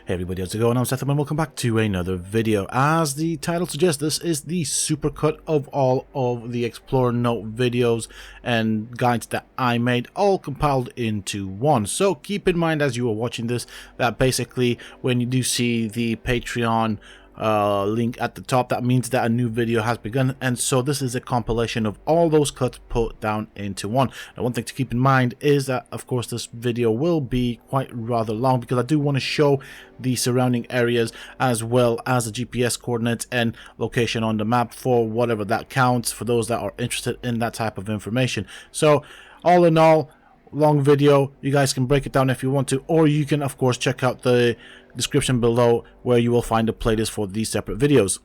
Hey everybody, how's it going? I'm Sethum and welcome back to another video. As the title suggests, this is the supercut of all of the Explorer Note videos and guides that I made, all compiled into one. So keep in mind as you are watching this that basically when you do see the Patreon link at the top, that means that a new video has begun, and so this is a compilation of all those cuts put down into one. Now, one thing to keep in mind is that of course this video will be quite rather long because I do want to show the surrounding areas as well as the GPS coordinates and location on the map for whatever that counts for those that are interested in that type of information. So all in all, long video. You guys can break it down if you want to, or you can of course check out the description below where you will find a playlist for these separate videos.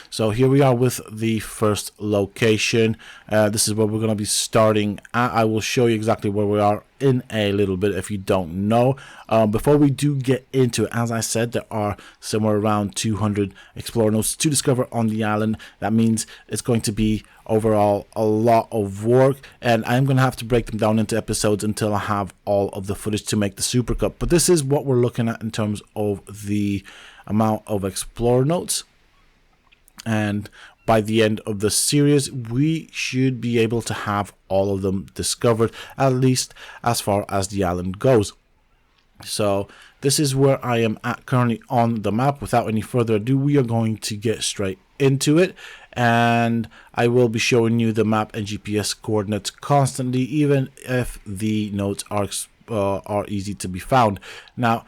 So here we are with the first location. This is where we're going to be starting at. I will show you exactly where we are in a little bit if you don't know. Before we do get into it, as I said, there are somewhere around 200 Explorer Notes to discover on the island. That means it's going to be overall a lot of work, and I'm going to have to break them down into episodes until I have all of the footage to make the supercut. But this is what we're looking at in terms of the amount of Explorer Notes. And by the end of the series, we should be able to have all of them discovered, at least as far as the island goes. So this is where I am at currently on the map. Without any further ado, we are going to get straight into it, and I will be showing you the map and GPS coordinates constantly, even if the notes are easy to be found. Now,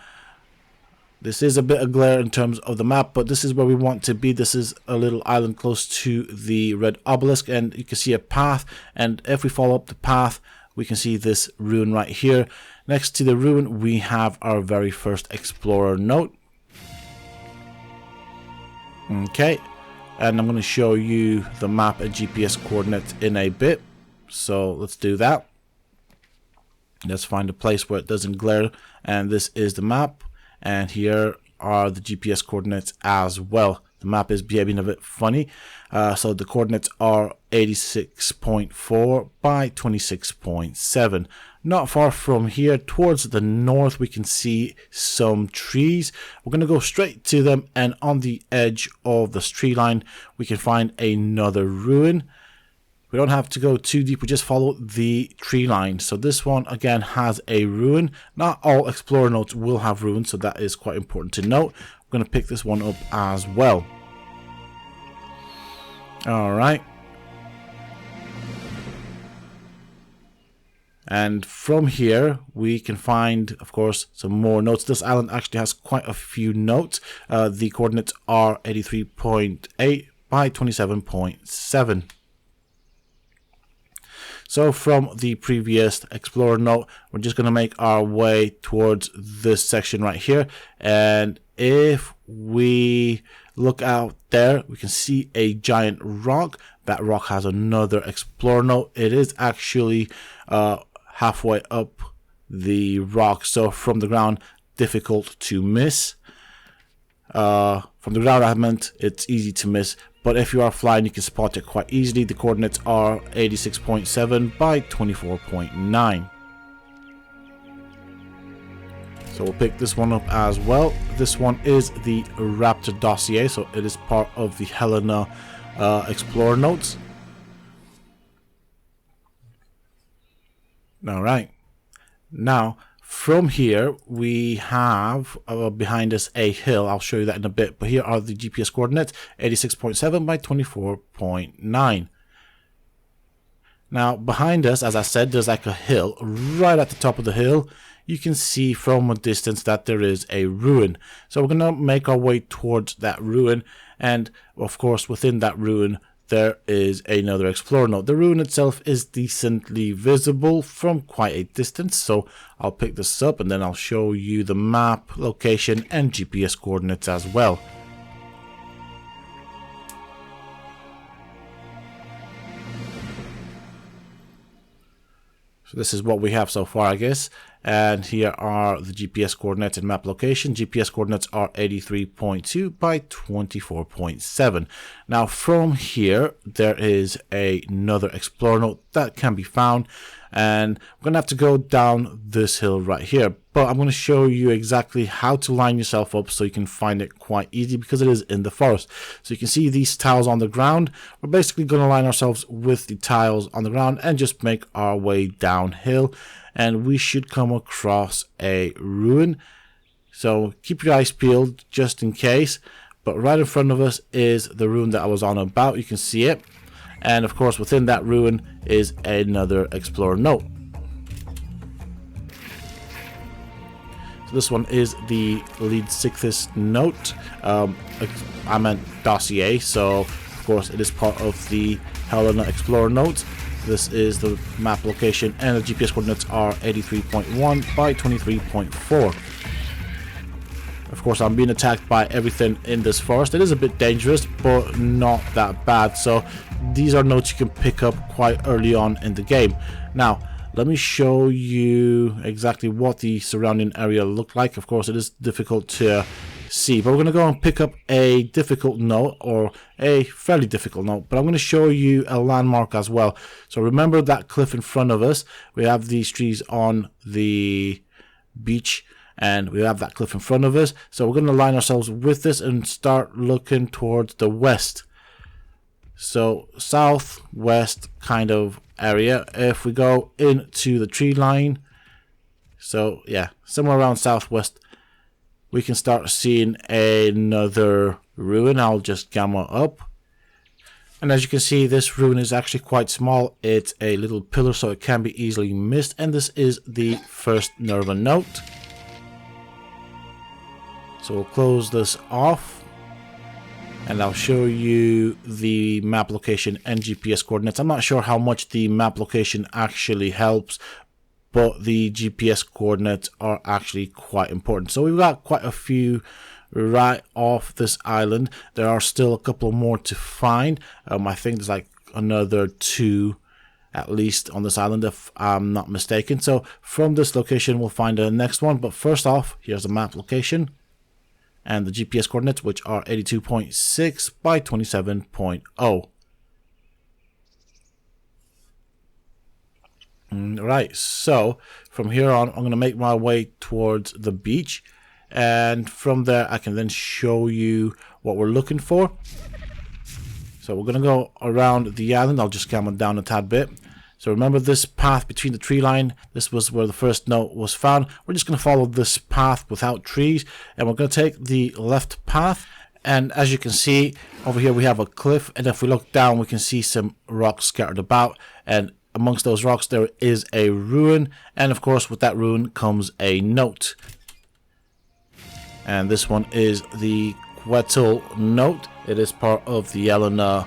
this is a bit of glare in terms of the map, but this is where we want to be. This is a little island close to the red obelisk, and you can see a path, and if we follow up the path, we can see this ruin right here. Next to the ruin, we have our very first Explorer Note. Okay, and I'm going to show you the map and GPS coordinates in a bit, so let's do that. Let's find a place where it doesn't glare, and this is the map. And here are the GPS coordinates as well. The map is behaving a bit funny. So the coordinates are 86.4 by 26.7. Not far from here, towards the north, we can see some trees. We're going to go straight to them, and on the edge of the tree line, we can find another ruin. We don't have to go too deep, we just follow the tree line. So this one again has a ruin. Not all Explorer Notes will have ruins, so that is quite important to note. We're going to pick this one up as well. Alright. And from here we can find, of course, some more notes. This island actually has quite a few notes. The coordinates are 83.8 by 27.7. So from the previous Explorer Note, we're just going to make our way towards this section right here. And if we look out there, we can see a giant rock. That rock has another Explorer Note. It is actually halfway up the rock. So from the ground, difficult to miss. From the ground, I meant it's easy to miss. But if you are flying, you can spot it quite easily. The coordinates are 86.7 by 24.9. So we'll pick this one up as well. This one is the Raptor Dossier, so it is part of the Helena Explorer Notes. Alright. Now, from here, we have behind us a hill. I'll show you that in a bit. But here are the GPS coordinates, 86.7 by 24.9. Now, behind us, as I said, there's like a hill. Right at the top of the hill, you can see from a distance that there is a ruin. So we're going to make our way towards that ruin. And, of course, within that ruin, there is another Explorer Note. The ruin itself is decently visible from quite a distance, so I'll pick this up and then I'll show you the map, location, and GPS coordinates as well. So this is what we have so far, I guess. And here are the GPS coordinates and map location. GPS coordinates are 83.2 by 24.7. Now from here, there is another Explorer Note that can be found. and we're going to have to go down this hill right here. But I'm going to show you exactly how to line yourself up so you can find it quite easy, because it is in the forest. So you can see these tiles on the ground. We're basically going to line ourselves with the tiles on the ground and just make our way downhill, and we should come across a ruin. So keep your eyes peeled just in case. But right in front of us is the ruin that I was on about. You can see it. And of course within that ruin is another Explorer Note. So this one is the Ichthyornis Note. I meant Dossier. So of course it is part of the Helena Explorer Note. This is the map location, and the GPS coordinates are 83.1 by 23.4. Of course, I'm being attacked by everything in this forest. It is a bit dangerous, but not that bad. So these are notes you can pick up quite early on in the game. Now, let me show you exactly what the surrounding area looked like. Of course, it is difficult to see, but we're going to go and pick up a difficult note, or a fairly difficult note, but I'm going to show you a landmark as well. So remember that cliff in front of us. We have these trees on the beach, and we have that cliff in front of us. So we're going to line ourselves with this and start looking towards the west. So southwest kind of area. If we go into the tree line, so yeah, somewhere around southwest, we can start seeing another ruin. I'll just gamma up. And as you can see, this ruin is actually quite small. It's a little pillar, so it can be easily missed. And this is the first Nerva note. So we'll close this off, and I'll show you the map location and GPS coordinates. I'm not sure how much the map location actually helps, but the GPS coordinates are actually quite important. So we've got quite a few right off this island. There are still a couple more to find. I think there's like another 2 at least on this island, if I'm not mistaken. So from this location we'll find the next one, but first off, here's the map location and the GPS coordinates, which are 82.6 by 27.0. Right, so from here on, I'm going to make my way towards the beach, and from there I can then show you what we're looking for. So we're going to go around the island. I'll just calm it down a tad bit. So remember this path between the tree line, this was where the first note was found. We're just going to follow this path without trees, and we're going to take the left path. And as you can see, over here we have a cliff, and if we look down we can see some rocks scattered about, and amongst those rocks there is a ruin, and of course with that ruin comes a note. And this one is the Quetzal Note. It is part of the Helena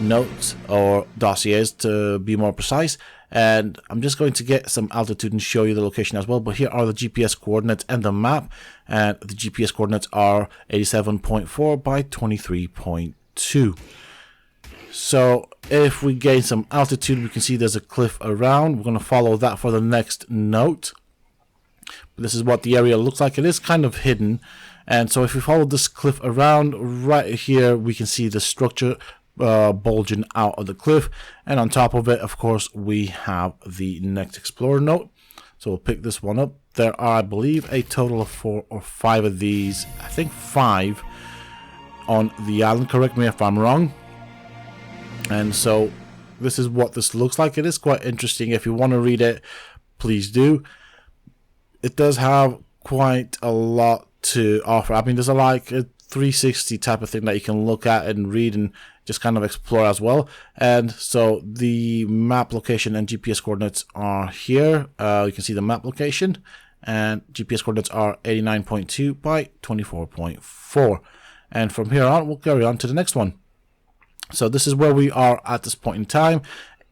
notes, or dossiers to be more precise, and I'm just going to get some altitude and show you the location as well. But here are the GPS coordinates and the map, and the GPS coordinates are 87.4 by 23.2. So if we gain some altitude, we can see there's a cliff around. We're going to follow that for the next note. But this is what the area looks like. It is kind of hidden, and so if we follow this cliff around, right here we can see the structure bulging out of the cliff, and on top of it, of course, we have the next Explorer Note. So we'll pick this one up. There are, I believe, a total of 4 or 5 of these. I think 5 on the island. Correct me if I'm wrong. And so this is what this looks like. It is quite interesting. If you want to read it, please do. It does have quite a lot to offer. I mean, there's like a 360 type of thing that you can look at and read and just kind of explore as well. And so the map location and GPS coordinates are here. You can see the map location, and GPS coordinates are 89.2 by 24.4. And from here on, we'll carry on to the next one. So this is where we are at this point in time.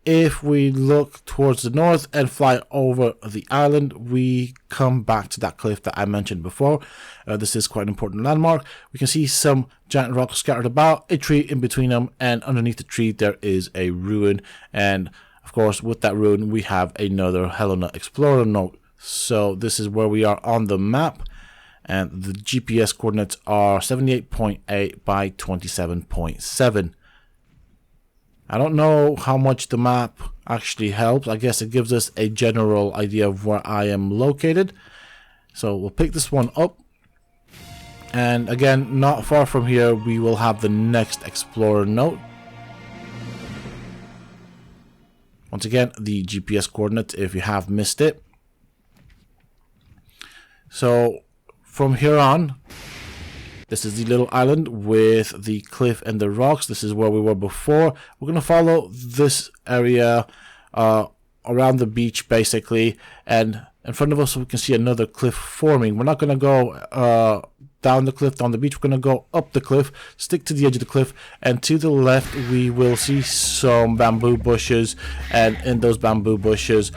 If we look towards the north and fly over the island, we come back to that cliff that I mentioned before. This is quite an important landmark. We can see some giant rocks scattered about, a tree in between them, and underneath the tree there is a ruin. And of course, with that ruin, we have another Helena Explorer Note. So this is where we are on the map, and the GPS coordinates are 78.8 by 27.7. I don't know how much the map actually helps. I guess it gives us a general idea of where I am located. So we'll pick this one up. And again, not far from here, we will have the next Explorer Note. Once again, the GPS coordinate if you have missed it. So from here on, this is the little island with the cliff and the rocks. This is where we were before. We're going to follow this area around the beach basically, and in front of us we can see another cliff forming. We're not going to go down the cliff, down the beach. We're going to go up the cliff, stick to the edge of the cliff, and to the left we will see some bamboo bushes, and in those bamboo bushes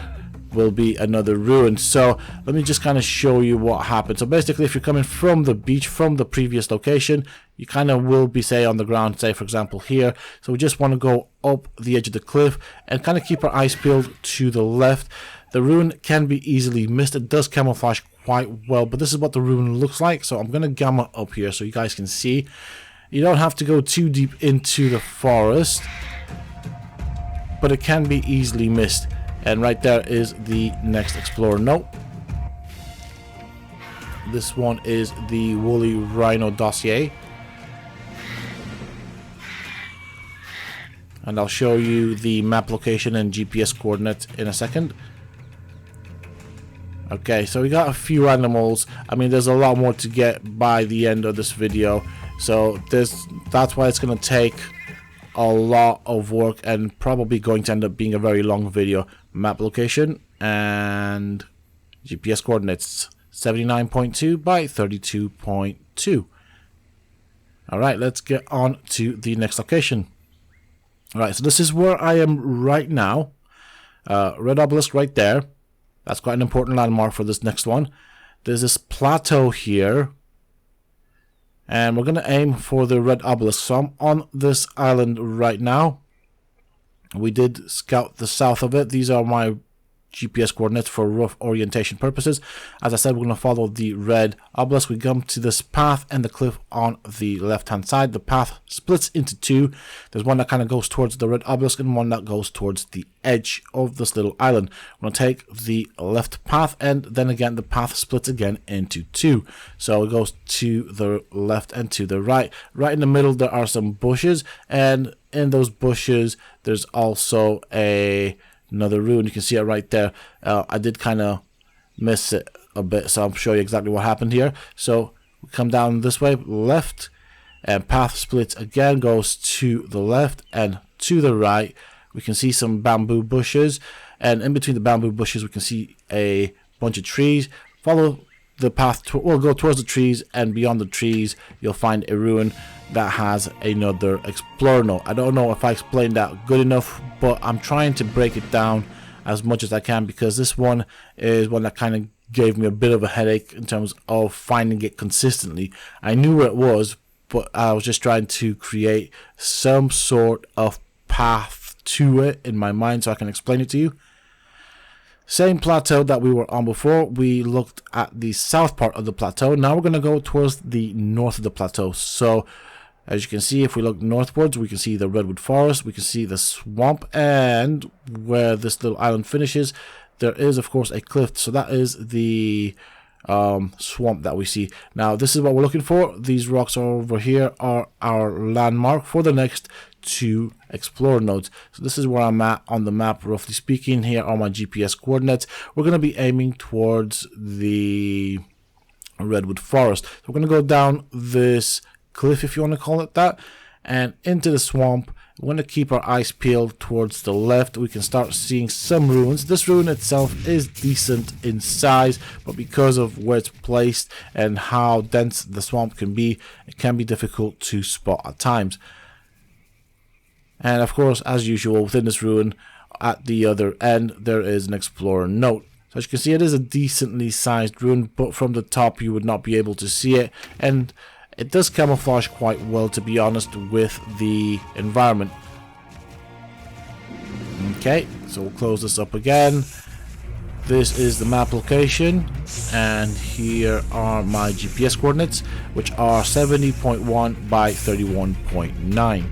will be another ruin. So let me just kind of show you what happened. So basically, if you're coming from the beach, from the previous location, you kind of will be, say, on the ground, say for example here. So we just want to go up the edge of the cliff and kind of keep our eyes peeled to the left. The ruin can be easily missed. It does camouflage quite well, but this is what the ruin looks like. So I'm going to gamma up here so you guys can see. You don't have to go too deep into the forest, but it can be easily missed. And right there is the next Explorer Note. This one is the Woolly Rhino Dossier. And I'll show you the map location and GPS coordinates in a second. Okay, so we got a few animals. I mean, there's a lot more to get by the end of this video. So that's why it's going to take a lot of work and probably going to end up being a very long video. Map location and GPS coordinates 79.2 by 32.2. Alright, let's get on to the next location. Alright, so this is where I am right now. Red Obelisk right there. That's quite an important landmark for this next one. There's this plateau here, and we're going to aim for the Red Obelisk. So I'm on this island right now. We did scout the south of it. These are my GPS coordinates for rough orientation purposes. As I said, we're going to follow the Red Obelisk. We come to this path and the cliff on the left hand side. The path splits into two. There's one that kind of goes towards the Red Obelisk and one that goes towards the edge of this little island. We're going to take the left path, and then again the path splits again into two. So it goes to the left and to the right. Right in the middle there are some bushes, and in those bushes there's also another ruin. You can see it right there. I did kind of miss it a bit, so I'll show you exactly what happened here. So we come down this way, left, and path splits again, goes to the left and to the right. We can see some bamboo bushes, and in between the bamboo bushes we can see a bunch of trees. Follow the path, we'll go towards the trees, and beyond the trees you'll find a ruin that has another Explorer Note. I don't know if I explained that good enough, but I'm trying to break it down as much as I can, because this one is one that kind of gave me a bit of a headache in terms of finding it consistently. I knew where it was, but I was just trying to create some sort of path to it in my mind so I can explain it to you. Same plateau that we were on before. We looked at the south part of the plateau. Now we're going to go towards the north of the plateau. So as you can see, if we look northwards, we can see the Redwood Forest, we can see the swamp, and where this little island finishes, there is of course a cliff. So that is the swamp that we see. Now this is what we're looking for. These rocks over here are our landmark for the next two Explorer Notes. So this is where I'm at on the map, roughly speaking. Here are my GPS coordinates. We're going to be aiming towards the Redwood Forest. So we're going to go down this cliff, if you want to call it that, and into the swamp. We want to keep our eyes peeled towards the left. We can start seeing some ruins. This ruin itself is decent in size, but because of where it's placed and how dense the swamp can be, it can be difficult to spot at times. And of course, as usual, within this ruin, at the other end, there is an Explorer Note. So as you can see, it is a decently sized ruin, but from the top you would not be able to see it, and it does camouflage quite well, to be honest, with the environment. Okay, so we'll close this up again. This is the map location, and here are my GPS coordinates, which are 70.1 by 31.9.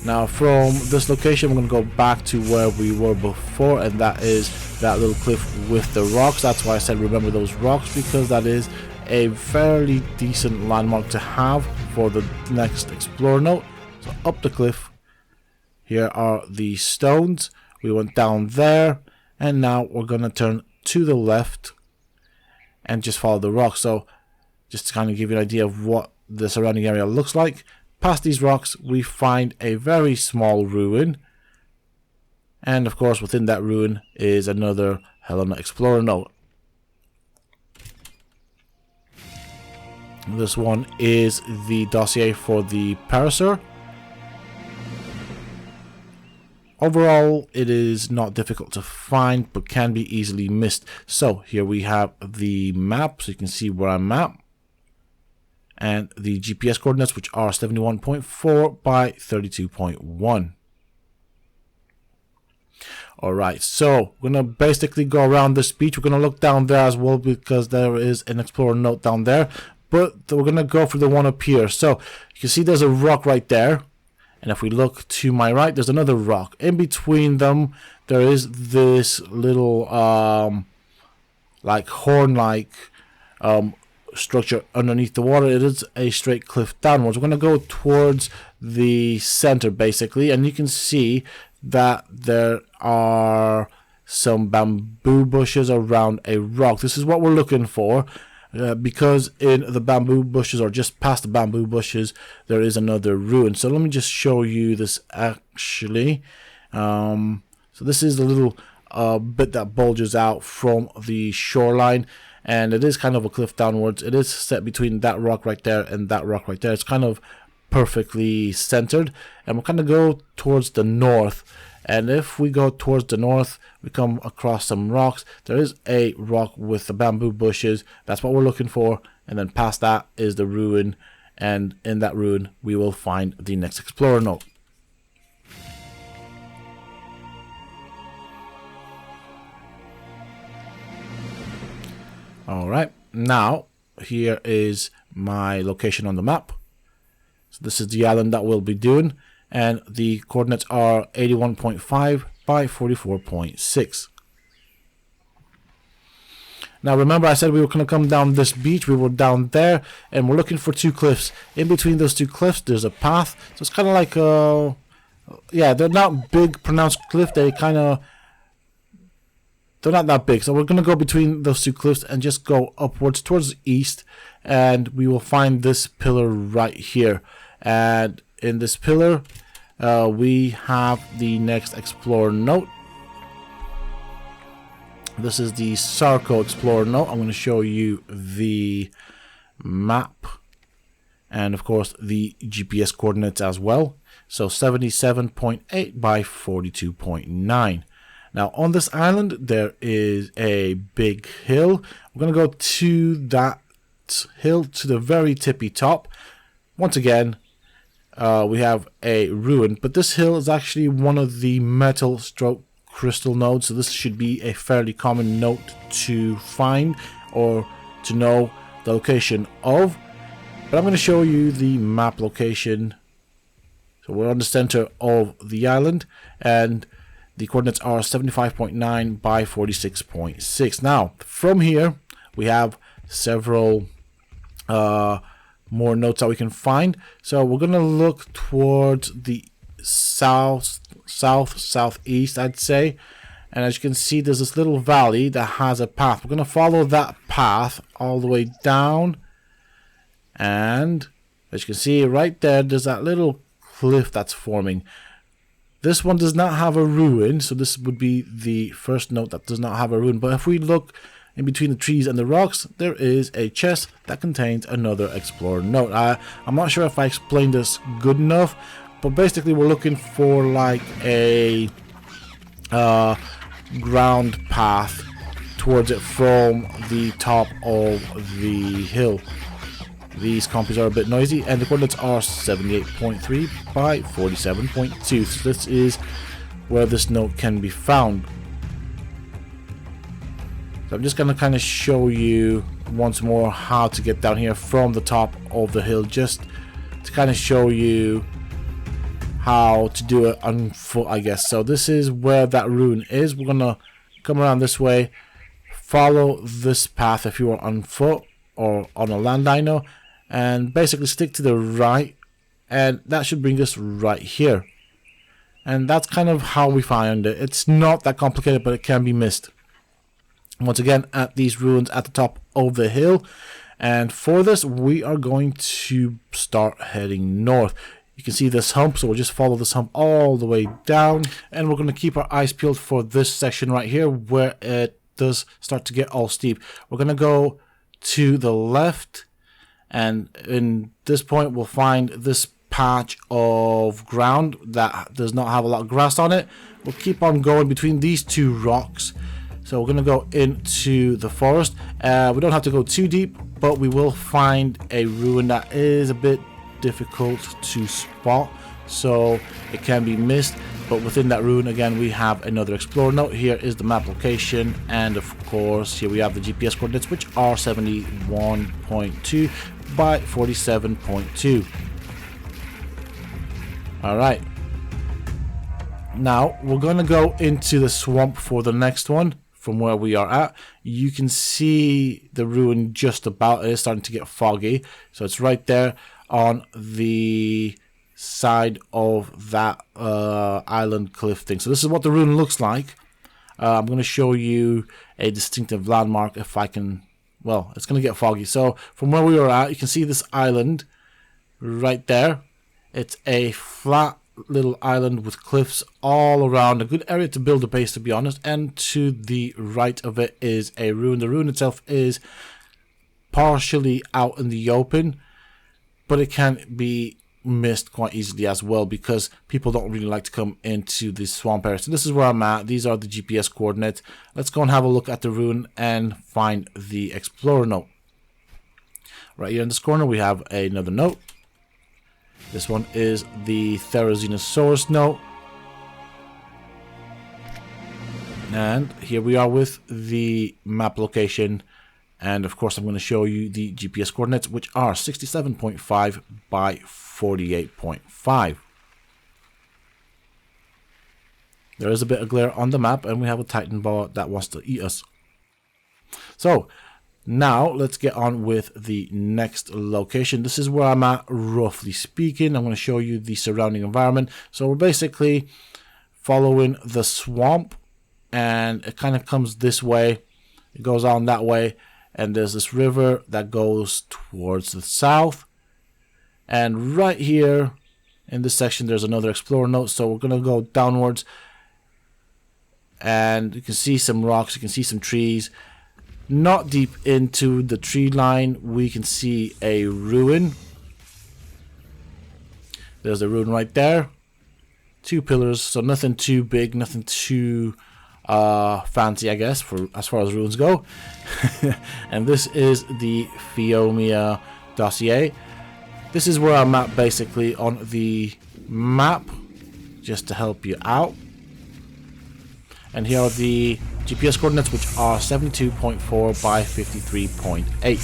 Now from this location, we're going to go back to where we were before, and that is that little cliff with the rocks. That's why I said remember those rocks, because that is a fairly decent landmark to have for the next Explorer note. So up the cliff, here are the stones. We went down there, and now we're going to turn to the left and just follow the rocks. So just to kind of give you an idea of what the surrounding area looks like, past these rocks we find a very small ruin, and of course within that ruin is another Helena Explorer note. This one is the dossier for the Parasaur. Overall, it is not difficult to find, but can be easily missed. So here we have the map, so you can see where I'm at, and the GPS coordinates, which are 71.4 by 32.1. Alright, so we're going to basically go around this beach. We're going to look down there as well, because there is an Explorer note down there, but we're going to go for the one up here. So you can see there's a rock right there. And if we look to my right, there's another rock. In between them, there is this little, like horn-like structure underneath the water. It is a straight cliff downwards. We're going to go towards the center, basically. And you can see that there are some bamboo bushes around a rock. This is what we're looking for. Because in the bamboo bushes, or just past the bamboo bushes, there is another ruin. So let me just show you this actually. So this is a little bit that bulges out from the shoreline, and it is kind of a cliff downwards. It is set between that rock right there and that rock right there. It's kind of perfectly centered, and we'll kind of go towards the north. And if we go towards the north, we come across some rocks. There is a rock with the bamboo bushes. That's what we're looking for. And then past that is the ruin. And in that ruin, we will find the next Explorer note. Alright, now here is my location on the map. So this is the island that we'll be doing. And the coordinates are 81.5 by 44.6. Now remember, I said we were going to come down this beach. We were down there, and we're looking for two cliffs. In between those two cliffs, there's a path. So it's kind of like yeah, they're not big, pronounced cliff. They're not that big. So we're going to go between those two cliffs and just go upwards towards the east, and we will find this pillar right here. And in this pillar, we have the next Explorer note. This is the Sarco Explorer note. I'm going to show you the map and, of course, the GPS coordinates as well. So 77.8 by 42.9. Now, on this island, there is a big hill. We're going to go to that hill to the very tippy top. Once again, we have a ruin, but this hill is actually one of the metal stroke crystal nodes, so this should be a fairly common note to find or to know the location of. But I'm going to show you the map location. So we're on the center of the island, and the coordinates are 75.9 by 46.6. Now, from here, we have several more notes that we can find. So we're going to look towards the southeast, I'd say. And as you can see, there's this little valley that has a path. We're going to follow that path all the way down. And as you can see right there, there's that little cliff that's forming. This one does not have a ruin, so this would be the first note that does not have a ruin. But if we look in between the trees and the rocks, there is a chest that contains another Explorer note. I'm not sure if I explained this good enough, but basically we're looking for like a ground path towards it from the top of the hill. These compies are a bit noisy, and the coordinates are 78.3 by 47.2. So this is where this note can be found. So I'm just going to kind of show you once more how to get down here from the top of the hill, just to kind of show you how to do it on foot, I guess. So this is where that ruin is. We're gonna come around this way, follow this path if you are on foot or on a land dino, and basically stick to the right, and that should bring us right here. And that's kind of how we found it. It's not that complicated, but it can be missed. Once again, at these ruins at the top of the hill, and for this we are going to start heading north. You can see this hump, so we'll just follow this hump all the way down, and we're going to keep our eyes peeled for this section right here where it does start to get all steep. We're going to go to the left, and in this point we'll find this patch of ground that does not have a lot of grass on it. We'll keep on going between these two rocks. So we're going to go into the forest. We don't have to go too deep, but we will find a ruin that is a bit difficult to spot, so it can be missed. But within that ruin, again, we have another explorer note. Here is the map location, and of course here we have the GPS coordinates, which are 71.2 by 47.2. Alright, now we're going to go into the swamp for the next one. From where we are at, you can see the ruin just about. It is starting to get foggy, so it's right there on the side of that island cliff thing. So this is what the ruin looks like. I'm going to show you a distinctive landmark if I can. Well, it's going to get foggy. So from where we were at, you can see this island right there. It's a flat little island with cliffs all around, a good area to build a base, to be honest. And to the right of it is a ruin. The ruin itself is partially out in the open, but it can be missed quite easily as well because people don't really like to come into the swamp area. So this is where I'm at. These are the GPS coordinates. Let's go and have a look at the ruin and find the explorer note. Right here in this corner we have another note. This one is the Therozinosaurus Note. And here we are with the map location. And of course I'm going to show you the GPS coordinates, which are 67.5 by 48.5. There is a bit of glare on the map, and we have a Titan ball that wants to eat us. So now let's get on with the next location. This is where I'm at, roughly speaking. I'm going to show you the surrounding environment. So we're basically following the swamp, and it kind of comes this way. It goes on that way, and there's this river that goes towards the south. And right here in this section there's another explorer note. So we're going to go downwards, and you can see some rocks, you can see some trees. Not deep into the tree line, we can see a ruin. There's the ruin right there. Two pillars, so nothing too big, nothing too fancy, I guess, for as far as ruins go. And this is the Fiomia Dossier. This is where I'm at basically on the map, just to help you out. And here are the GPS coordinates, which are 72.4 by 53.8.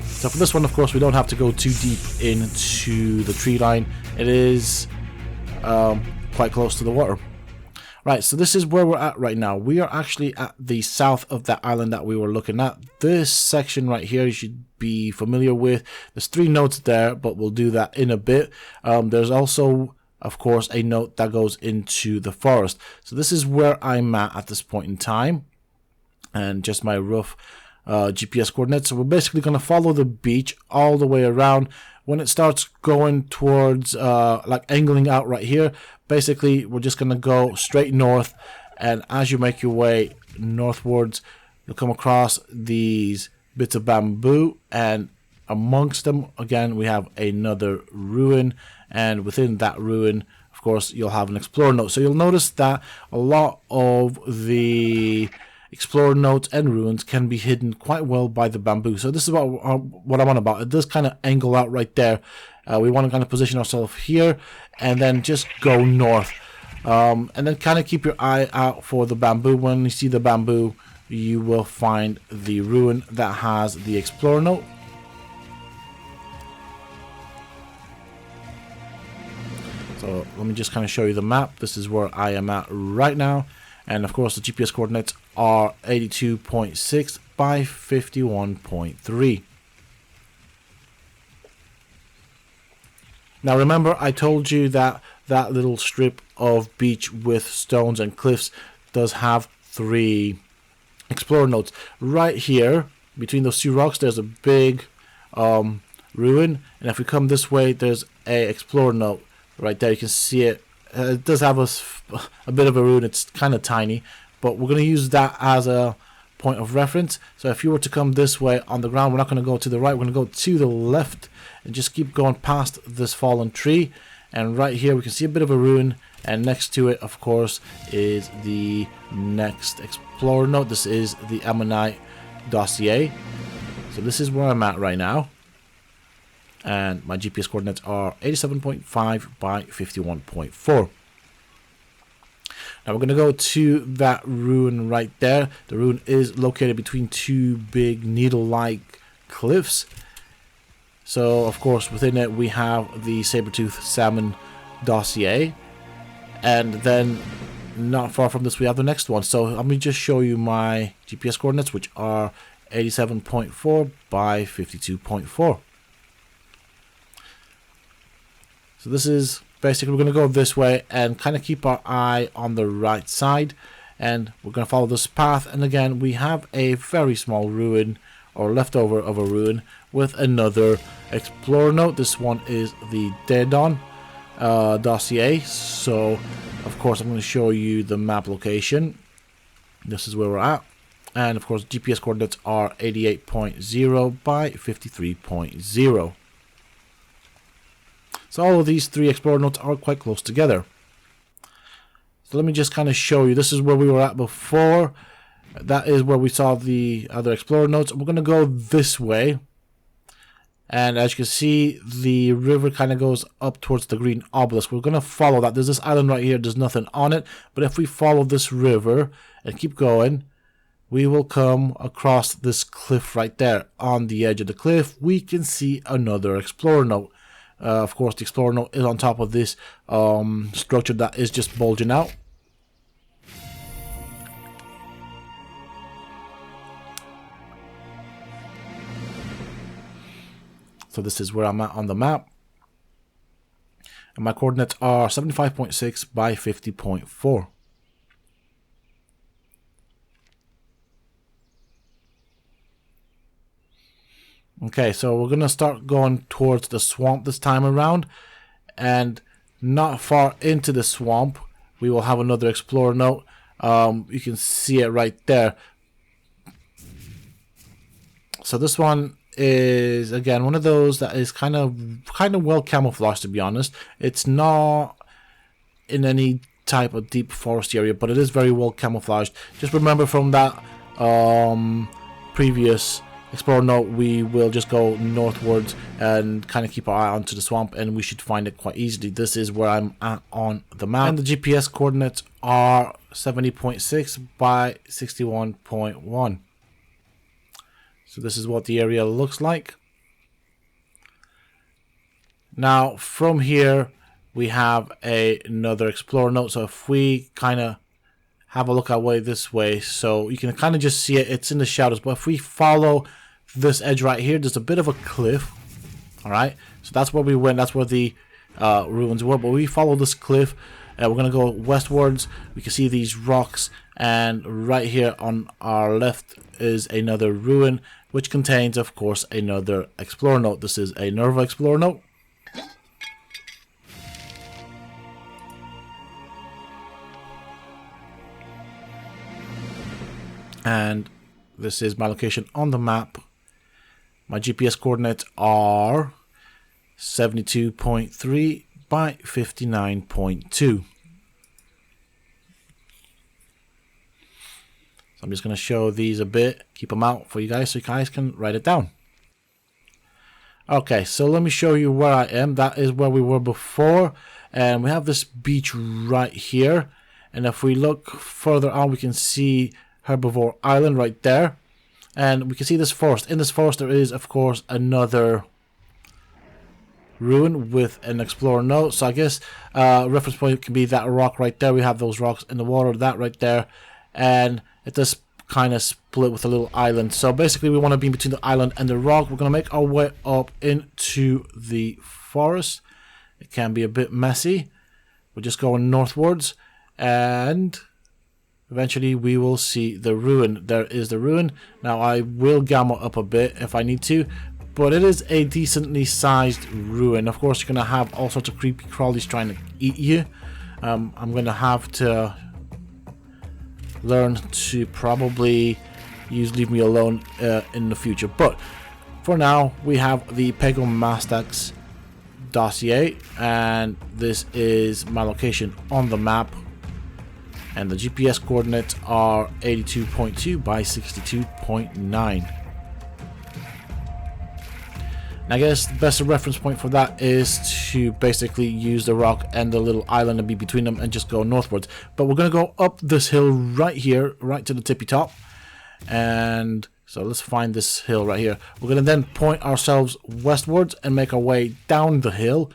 So for this one, of course, we don't have to go too deep into the tree line. It is quite close to the water. Right, so this is where we're at right now. We are actually at the south of that island that we were looking at. This section right here you should be familiar with. There's 3 notes there, but we'll do that in a bit. There's also, of course, a note that goes into the forest. So this is where I'm at this point in time, and just my rough GPS coordinates. So we're basically going to follow the beach all the way around. When it starts going towards like angling out right here, basically we're just going to go straight north, and as you make your way northwards you'll come across these bits of bamboo, and amongst them again we have another ruin, and within that ruin of course you'll have an explorer note. So you'll notice that a lot of the explorer notes and ruins can be hidden quite well by the bamboo. So this is what I'm on about. It does kind of angle out right there. We want to kind of position ourselves here and then just go north, and then kind of keep your eye out for the bamboo. When you see the bamboo you will find the ruin that has the explorer note. So let me just kind of show you the map. This is where I am at right now. And of course the GPS coordinates are 82.6 by 51.3. Now remember, I told you that that little strip of beach with stones and cliffs does have 3 explorer notes. Right here, between those 2 rocks, there's a big ruin. And if we come this way, there's a explorer note right there. You can see it. It does have a bit of a ruin. It's kind of tiny. But we're going to use that as a point of reference. So if you were to come this way on the ground, we're not going to go to the right. We're going to go to the left and just keep going past this fallen tree. And right here we can see a bit of a ruin, and next to it of course is the next explorer note. This is the Ammonite Dossier. So this is where I'm at right now, and my GPS coordinates are 87.5 by 51.4. Now we're going to go to that ruin right there. The ruin is located between 2 big needle-like cliffs. So of course within it we have the Sabretooth Salmon Dossier, and then not far from this we have the next one. So let me just show you my GPS coordinates, which are 87.4 by 52.4. So this is basically, we're going to go this way and kind of keep our eye on the right side, and we're going to follow this path. And again we have a very small ruin, or leftover of a ruin, with another explorer note. This one is the Tyrannodon Dossier. So of course I'm going to show you the map location. This is where we're at, and of course GPS coordinates are 88.0 by 53.0. So all of these 3 explorer notes are quite close together. So let me just kind of show you. This is where we were at before. That is where we saw the other explorer notes. We're going to go this way, and as you can see the river kind of goes up towards the green obelisk. We're going to follow that. There's this island right here, there's nothing on it, but if we follow this river and keep going, we will come across this cliff right there. On the edge of the cliff we can see another explorer note. Of course the explorer note is on top of this structure that is just bulging out. So this is where I'm at on the map, and my coordinates are 75.6 by 50.4. Okay, so we're going to start going towards the swamp this time around, and not far into the swamp we will have another explorer note. You can see it right there. So this one is again one of those that is kind of well camouflaged, to be honest. It's not in any type of deep forest area, but it is very well camouflaged. Just remember from that previous explorer note, we will just go northwards and kind of keep our eye onto the swamp, and we should find it quite easily. This is where I'm at on the map, and the GPS coordinates are 70.6 by 61.1. So this is what the area looks like. Now from here we have another explorer note. So if we kind of have a look away this way, so you can kind of just see it, it's in the shadows, but if we follow this edge right here, there's a bit of a cliff. All right, so that's where we went, that's where the ruins were, but we follow this cliff. We're gonna go westwards. We can see these rocks, and right here on our left is another ruin, which contains of course another explorer note. This is a Nerva explorer note. And this is my location on the map. My GPS coordinates are 72.3 by 59.2. So I'm just going to show these a bit, keep them out for you guys so you guys can write it down. Okay, so let me show you where I am. That is where we were before, and we have this beach right here, and if we look further on we can see Herbivore Island right there, and we can see this forest. In this forest there is of course another ruin with an Explorer Note. So I guess reference point can be that rock right there. We have those rocks in the water, that right there, and it does kind of split with a little island. So basically we want to be between the island and the rock. We're going to make our way up into the forest. It can be a bit messy. We're just going northwards, and eventually we will see the ruin. There is the ruin. Now I will gamma up a bit if I need to, but it is a decently sized ruin. Of course, you're going to have all sorts of creepy crawlies trying to eat you. I'm going to have to learn to probably use leave me alone in the future. But for now, we have the Pachyrhinosaurus Dossier, and this is my location on the map. And the GPS coordinates are 82.2 by 62.9. I guess the best reference point for that is to basically use the rock and the little island and be between them and just go northwards. But we're going to go up this hill right here, right to the tippy top. And so let's find this hill right here. We're going to then point ourselves westwards and make our way down the hill.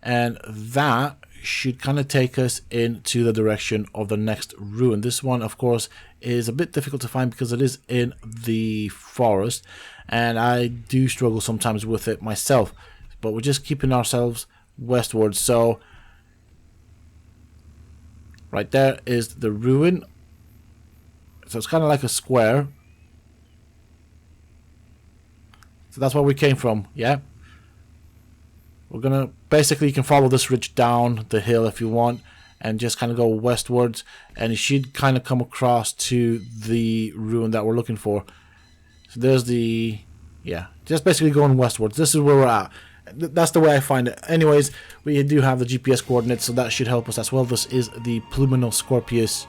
And that should kind of take us into the direction of the next ruin. This one, of course, is a bit difficult to find because it is in the forest, and I do struggle sometimes with it myself, but we're just keeping ourselves westwards. So right there is the ruin. So it's kind of like a square. So that's where we came from, yeah? We're gonna basically, you can follow this ridge down the hill if you want, and just kind of go westwards, and you should kind of come across to the ruin that we're looking for. So there's the, yeah, just basically going westwards. This is where we're at. That's the way I find it. Anyways, we do have the GPS coordinates, so that should help us as well. This is the Spinosaurus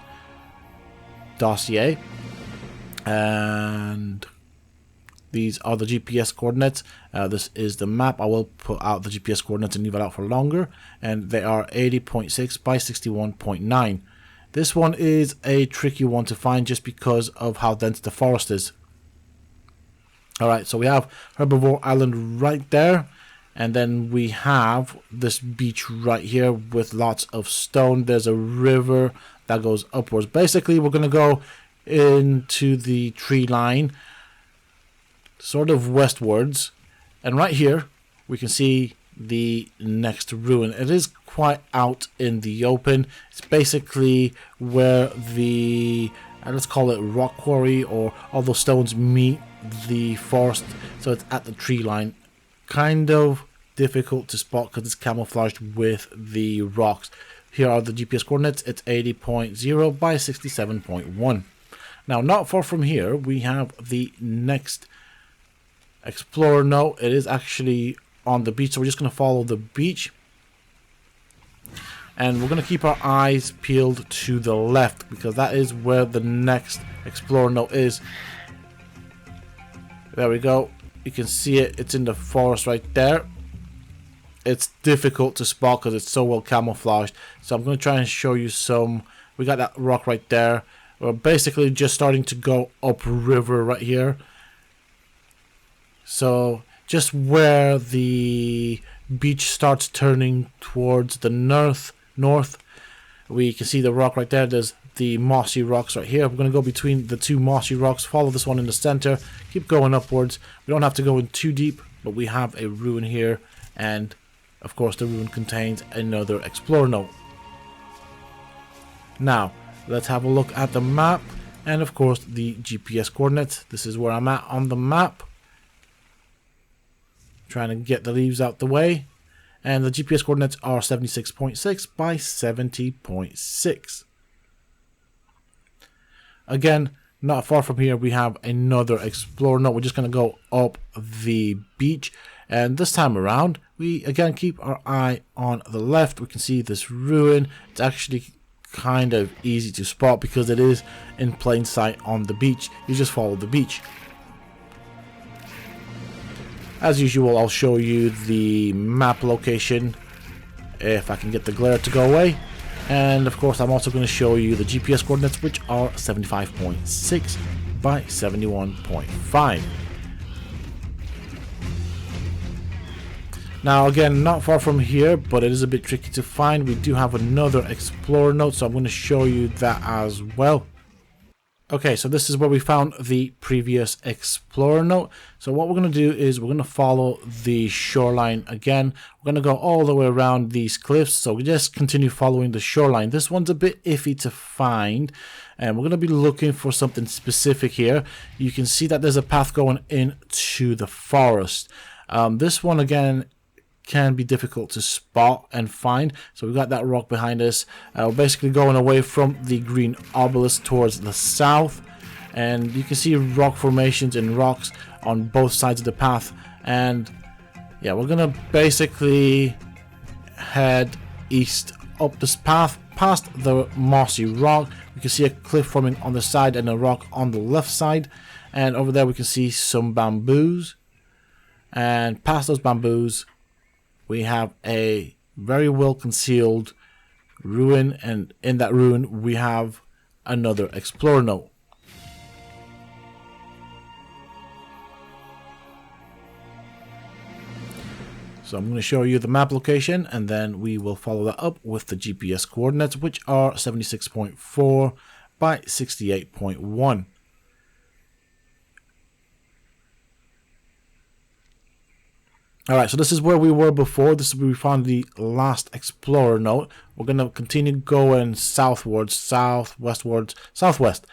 Dossier, and these are the GPS coordinates. This is the map. I will put out the GPS coordinates and leave it out for longer. And they are 80.6 by 61.9. This one is a tricky one to find just because of how dense the forest is. Alright, so we have Herbivore Island right there. And then we have this beach right here with lots of stone. There's a river that goes upwards. Basically, we're going to go into the tree line, sort of westwards, and right here we can see the next ruin. It is quite out in the open. It's basically where the let's call it rock quarry, or all those stones meet the forest. So it's at the tree line. Kind of difficult to spot because it's camouflaged with the rocks. Here are the GPS coordinates. It's 80.0 by 67.1. Now, not far from here we have the next Explorer Note. It is actually on the beach, so we're just going to follow the beach, and we're going to keep our eyes peeled to the left because that is where the next Explorer Note is. There we go. You can see it. It's in the forest right there. It's difficult to spot because it's so well camouflaged, so I'm going to try and show you some. We got that rock right there. We're basically just starting to go upriver right here. So just where the beach starts turning towards the north, we can see the rock right there. There's the mossy rocks right here. We're going to go between the two mossy rocks, follow this one in the center, keep going upwards. We don't have to go in too deep, but we have a ruin here, and of course the ruin contains another Explorer Note. Now, let's have a look at the map, and of course the GPS coordinates. This is where I'm at on the map. Trying to get the leaves out the way, and the GPS coordinates are 76.6 by 70.6. Again, not far from here we have another Explorer Note. We're just going to go up the beach, and this time around we again keep our eye on the left. We can see this ruin. It's actually kind of easy to spot because it is in plain sight on the beach. You just follow the beach. As usual, I'll show you the map location if I can get the glare to go away. And of course, I'm also going to show you the GPS coordinates, which are 75.6 by 71.5. Now again, not far from here, but it is a bit tricky to find. We do have another Explorer Note, so I'm going to show you that as well. Okay, so this is where we found the previous Explorer Note. So what we're going to do is we're going to follow the shoreline again. We're going to go all the way around these cliffs, so we just continue following the shoreline. This one's a bit iffy to find, and we're going to be looking for something specific here. You can see that there's a path going into the forest. This one again can be difficult to spot and find. So we've got that rock behind us. We're basically going away from the green obelisk towards the south, and you can see rock formations and rocks on both sides of the path. And yeah, we're gonna basically head east up this path past the mossy rock. We can see a cliff forming on the side and a rock on the left side, and over there we can see some bamboos, and past those bamboos we have a very well concealed ruin, and in that ruin we have another Explorer Note. So I'm going to show you the map location, and then we will follow that up with the GPS coordinates, which are 76.4 by 68.1. Alright, so this is where we were before. This is where we found the last Explorer Note. We're going to continue going southwards, southwestwards, southwest.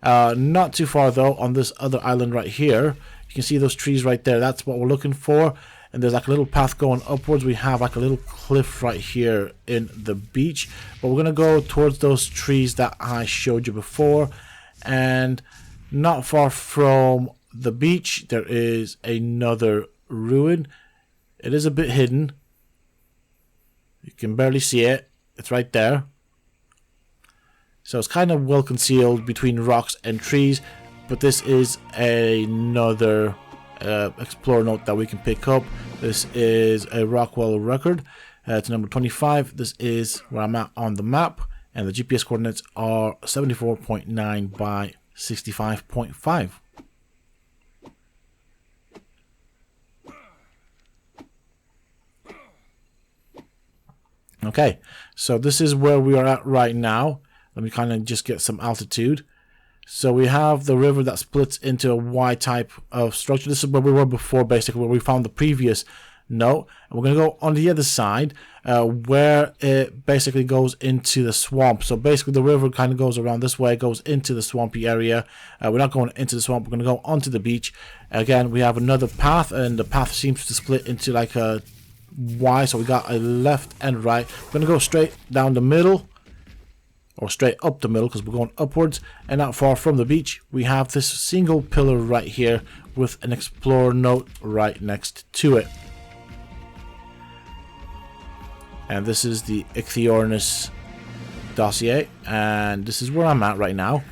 Not too far though, on this other island right here. You can see those trees right there. That's what we're looking for. And there's like a little path going upwards. We have like a little cliff right here in the beach. But we're going to go towards those trees that I showed you before. And not far from the beach, there is another ruin. It is a bit hidden. You can barely see it. It's right there. So it's kind of well concealed between rocks and trees. But this is another Explorer Note that we can pick up. This is a Rockwell record. It's number 25. This is where I'm at on the map. And the GPS coordinates are 74.9 by 65.5. Okay, so this is where we are at right now. Let me kind of just get some altitude. So we have the river that splits into a Y type of structure. This is where we were before, basically, where we found the previous note. And we're going to go on the other side, where it basically goes into the swamp. So basically the river kind of goes around this way, goes into the swampy area. We're not going into the swamp, we're going to go onto the beach. Again, we have another path, and the path seems to split into like a Y, so we got a left and right. We're going to go straight down the middle, or straight up the middle, because we're going upwards. And not far from the beach we have this single pillar right here with an Explorer Note right next to it. And this is the Ichthyornis Dossier, and this is where I'm at right now.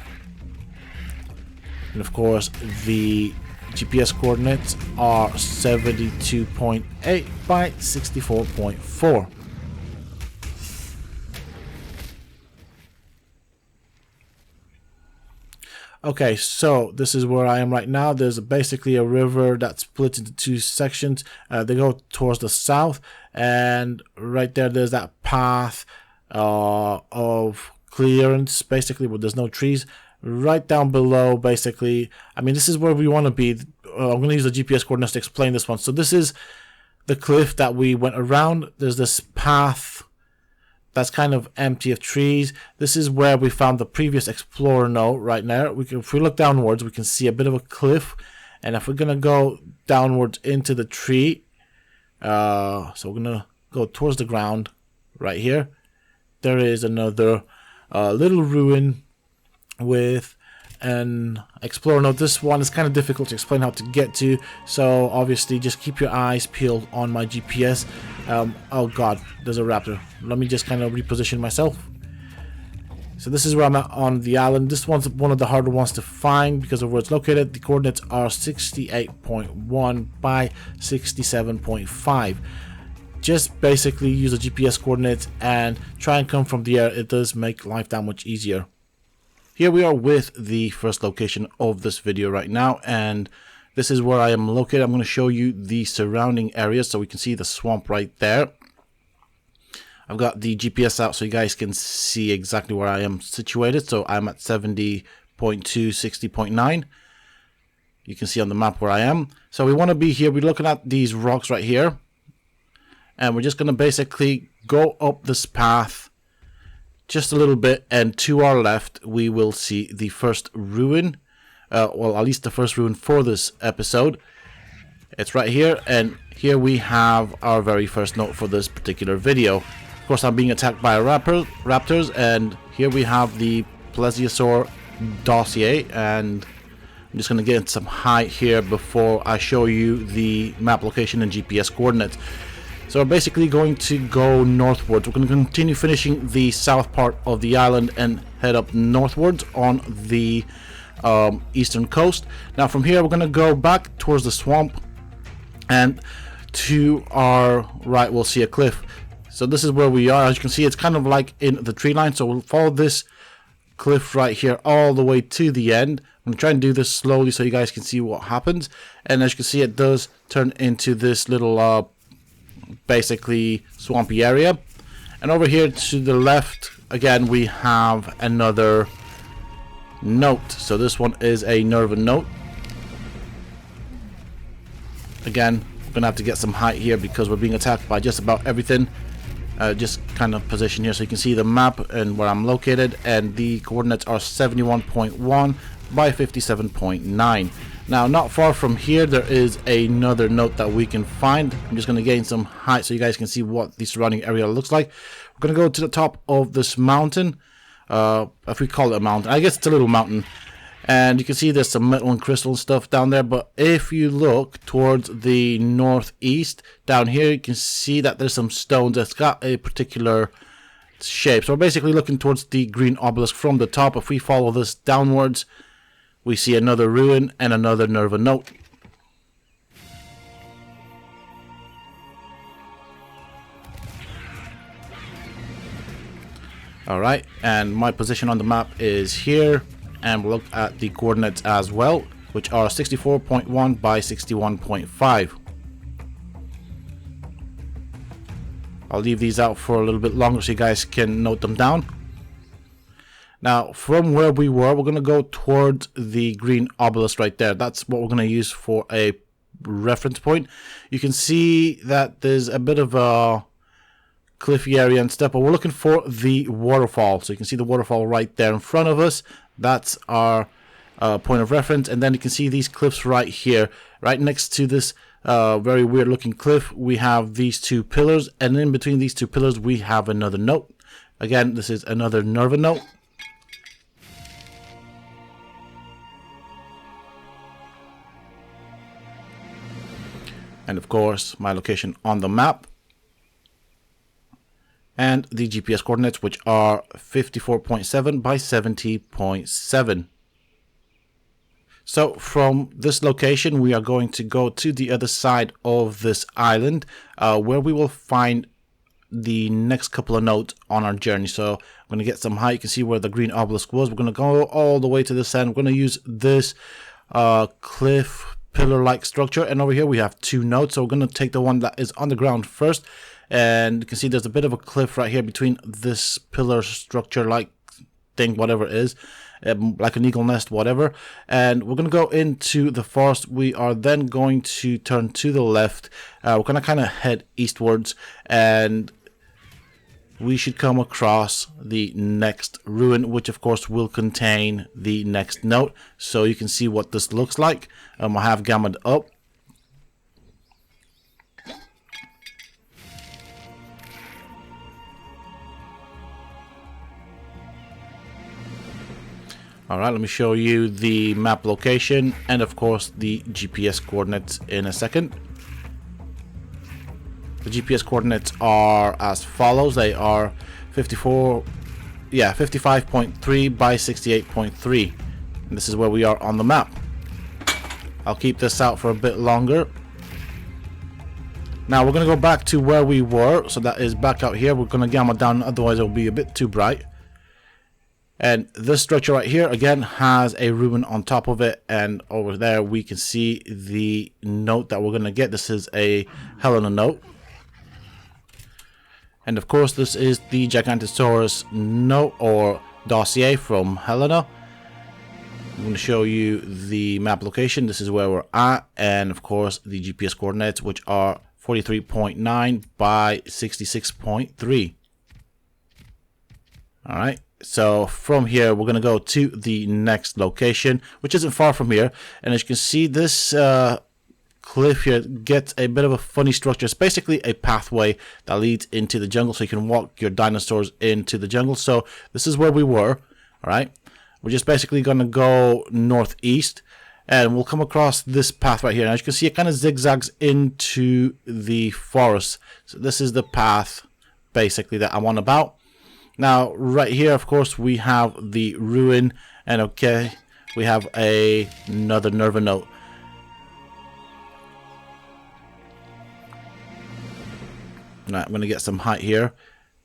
And of course the GPS coordinates are 72.8 by 64.4. Okay, so this is where I am right now. There's basically a river that splits into two sections. They go towards the south, and right there's that path of clearance, basically, where there's no trees. Right down below, basically, I mean, this is where we want to be. I'm going to use the GPS coordinates to explain this one. So this is the cliff that we went around. There's this path that's kind of empty of trees. This is where we found the previous Explorer Note right now. If we look downwards, we can see a bit of a cliff. And if we're going to go downwards into the tree, so we're going to go towards the ground right here. There is another little ruin with an Explorer Note. This one is kind of difficult to explain how to get to, so obviously just keep your eyes peeled on my GPS. Oh god, there's a raptor. Let me just kind of reposition myself. So this is where I'm at on the island. This one's one of the harder ones to find because of where it's located. The coordinates are 68.1 by 67.5. Just basically use the GPS coordinates and try and come from the air. It does make life that much easier. Here we are with the first location of this video right now, and This is where I am located. I'm going to show you the surrounding areas so we can see the swamp right there. I've got the GPS out so you guys can see exactly where I am situated. So I'm at 70.2, 60.9. You can see on the map where I am. So we want to be here. We're looking at these rocks right here. And we're just going to basically go up this path just a little bit. And to our left, we will see the first ruin. Well, at least the first ruin for this episode. It's right here. And here we have our very first note for this particular video. Of course, I'm being attacked by raptors. And here we have the Plesiosaur Dossier. And I'm just going to get some height here before I show you the map location and GPS coordinates. So we're basically going to go northwards. We're going to continue finishing the south part of the island and head up northwards on the eastern coast. Now from here we're going to go back towards the swamp, and to our right we'll see a cliff. So this is where we are. As you can see, it's kind of like in the tree line, so we'll follow this cliff right here all the way to the end. I'm going to try and do this slowly so you guys can see what happens. And as you can see, it does turn into this little basically swampy area. And over here to the left again we have another note. So this one is a Nerva note. Again, we're gonna have to get some height here because we're being attacked by just about everything. Just kind of position here so you can see the map and where I'm located, and the coordinates are 71.1 by 57.9. Now not far from here there is another note that we can find. I'm just going to gain some height so you guys can see what the surrounding area looks like. We're going to go to the top of this mountain, if we call it a mountain. I guess it's a little mountain, and you can see there's some metal and crystal stuff down there. But if you look towards the northeast down here, you can see that there's some stones that's got a particular shape. So we're basically looking towards the green obelisk from the top. If we follow this downwards, we see another ruin and another Nerva note. Alright, and my position on the map is here, and we'll look at the coordinates as well, which are 64.1 by 61.5. I'll leave these out for a little bit longer so you guys can note them down. Now, from where we were, we're going to go towards the green obelisk right there. That's what we're going to use for a reference point. You can see that there's a bit of a cliffy area and stuff, but we're looking for the waterfall. So you can see the waterfall right there in front of us. That's our point of reference. And then you can see these cliffs right here. Right next to this very weird looking cliff, we have these two pillars. And in between these two pillars, we have another note. Again, this is another Nerva note. And of course, my location on the map. And the GPS coordinates, which are 54.7 by 70.7. So from this location, we are going to go to the other side of this island, where we will find the next couple of notes on our journey. So I'm going to get some height. You can see where the green obelisk was. We're going to go all the way to this end. We're going to use this cliff pillar-like structure, and over here we have two notes. So we're going to take the one that is on the ground first, and you can see there's a bit of a cliff right here between this pillar structure like thing, whatever it is, like an eagle nest, whatever. And we're going to go into the forest. We are then going to turn to the left. We're going to kind of head eastwards, and we should come across the next ruin, which of course will contain the next note. So you can see what this looks like. I have gammaed up. Alright, let me show you the map location and of course the GPS coordinates in a second. The GPS coordinates are as follows. They are 55.3 by 68.3. And this is where we are on the map. I'll keep this out for a bit longer. Now we're going to go back to where we were. So that is back out here. We're going to gamma down, otherwise it will be a bit too bright. And this structure right here again has a ruin on top of it, and over there we can see the note that we're gonna get. This is a Helena note. And of course this is the Gigantosaurus Note or Dossier from Helena. I'm going to show you the map location. This is where we're at, and of course the GPS coordinates, which are 43.9 by 66.3. Alright, so from here we're going to go to the next location, which isn't far from here. And as you can see, this cliff here gets a bit of a funny structure. It's basically a pathway that leads into the jungle, so you can walk your dinosaurs into the jungle. So this is where we were. Alright, we're just basically going to go northeast, and we'll come across this path right here. And as you can see, it kind of zigzags into the forest. So this is the path basically that I'm on about. Now right here, of course, we have the ruin, and okay, we have another Nerva note. Now I'm going to get some height here,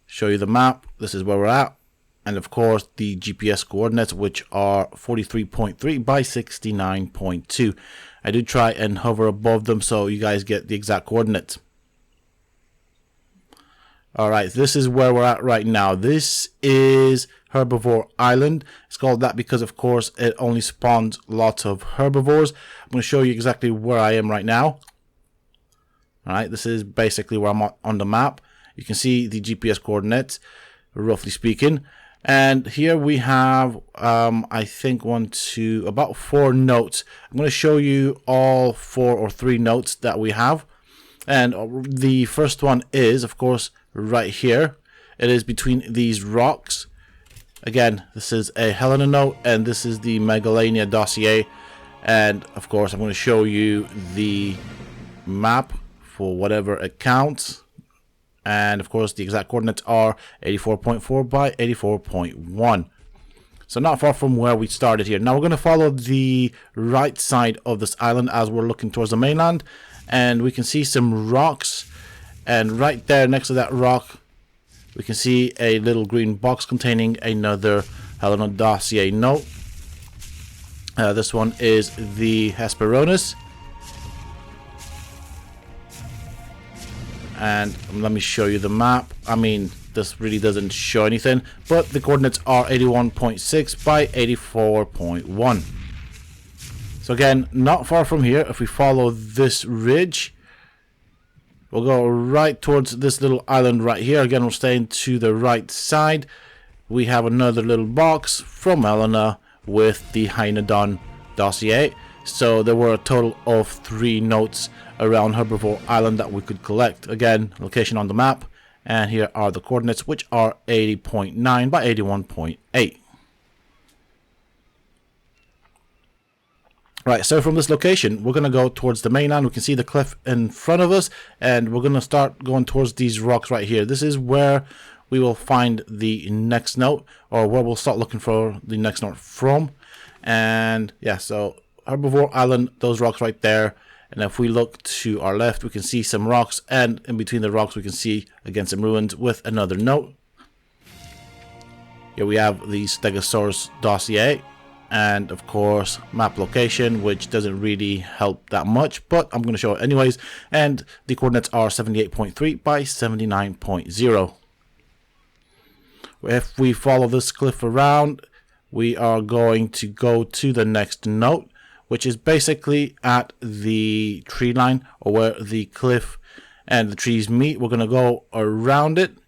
show you the map. This is where we're at, and of course the GPS coordinates, which are 43.3 by 69.2. I do try and hover above them so you guys get the exact coordinates. Alright, this is where we're at right now. This is Herbivore Island. It's called that because, of course, it only spawns lots of herbivores. I'm going to show you exactly where I am right now. Alright, this is basically where I'm on the map. You can see the GPS coordinates, roughly speaking. And here we have, I think, about 4 notes. I'm going to show you all 4 or 3 notes that we have. And the first one is, of course, right here. It is between these rocks. Again, this is a Helena note, and this is the Megalania Dossier. And of course, I'm going to show you the map for whatever it counts. And of course, the exact coordinates are 84.4 by 84.1. So not far from where we started here. Now we're going to follow the right side of this island as we're looking towards the mainland. And we can see some rocks. And right there next to that rock, we can see a little green box containing another Helena Dossier note. This one is the Hesperornis. And let me show you the map. I mean, this really doesn't show anything, but the coordinates are 81.6 by 84.1. So again, not far from here, if we follow this ridge, we'll go right towards this little island right here. Again, we're staying to the right side. We have another little box from Helena with the Tyrannodon Dossier. So there were a total of 3 notes around Herbivore Island that we could collect. Again, location on the map. And here are the coordinates, which are 80.9 by 81.8. Right, so from this location, we're going to go towards the mainland. We can see the cliff in front of us, and we're going to start going towards these rocks right here. This is where we will find the next note, or where we'll start looking for the next note from. And yeah, so Herbivore Island, those rocks right there. And if we look to our left, we can see some rocks, and in between the rocks, we can see again some ruins with another note. Here we have the Stegosaurus Dossier. And of course, map location, which doesn't really help that much, but I'm going to show it anyways. And the coordinates are 78.3 by 79.0. If we follow this cliff around, we are going to go to the next note, which is basically at the tree line, or where the cliff and the trees meet. We're going to go around it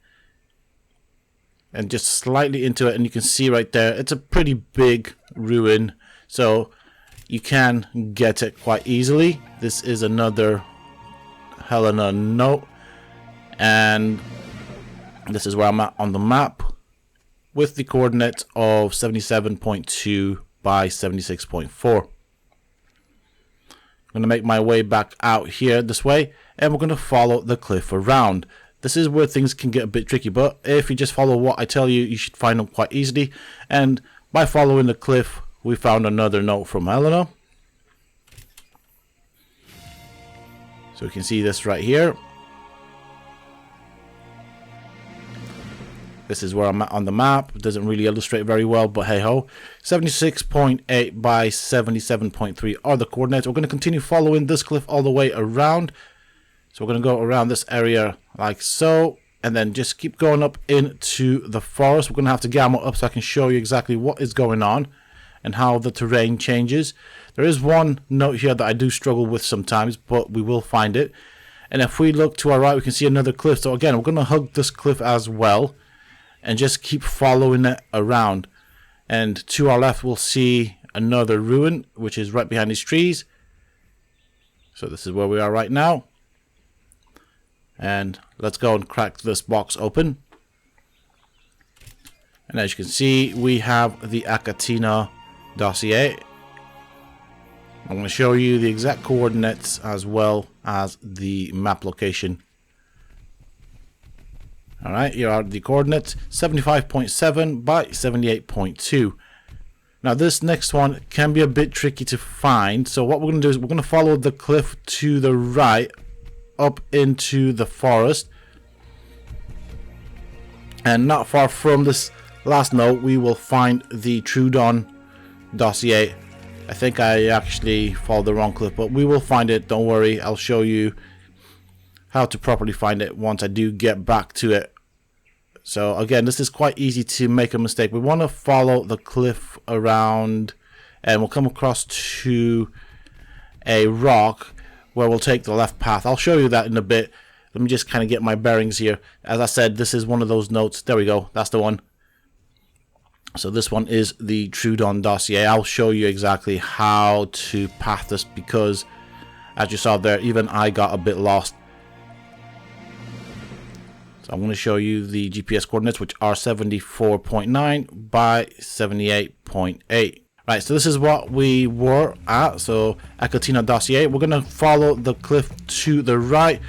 and just slightly into it, and you can see right there, it's a pretty big ruin, so you can get it quite easily. This is another Helena note, and this is where I'm at on the map with the coordinates of 77.2 by 76.4. I'm going to make my way back out here this way, and we're going to follow the cliff around. This is where things can get a bit tricky, but if you just follow what I tell you, you should find them quite easily. And by following the cliff, we found another note from Helena. So we can see this right here. This is where I'm at on the map. It doesn't really illustrate very well, but hey ho. 76.8 by 77.3 are the coordinates. We're going to continue following this cliff all the way around. So we're going to go around this area like so, and then just keep going up into the forest. We're going to have to gamma up so I can show you exactly what is going on and how the terrain changes. There is one note here that I do struggle with sometimes, but we will find it. And if we look to our right, we can see another cliff. So again, we're going to hug this cliff as well and just keep following it around. And to our left, we'll see another ruin, which is right behind these trees. So this is where we are right now. And let's go and crack this box open. And as you can see, we have the Ichthyornis Dossier. I'm going to show you the exact coordinates as well as the map location. Alright, here are the coordinates, 75.7 by 78.2. Now this next one can be a bit tricky to find, so what we're going to do is we're going to follow the cliff to the right up into the forest. And not far from this last note, we will find the Tyrannodon Dossier. I think I actually followed the wrong cliff, but we will find it, don't worry. I'll show you how to properly find it once I do get back to it. So again, this is quite easy to make a mistake. We want to follow the cliff around and we'll come across to a rock where we'll take the left path. I'll show you that in a bit. Let me just kind of get my bearings here. As I said, this is one of those notes. There we go. That's the one. So this one is the Tyrannodon Dossier. I'll show you exactly how to path this because, as you saw there, even I got a bit lost. So I'm going to show you the GPS coordinates, which are 74.9 by 78.8. Right, so this is what we were at. So Ichthyornis Dossier. We're going to follow the cliff to the right.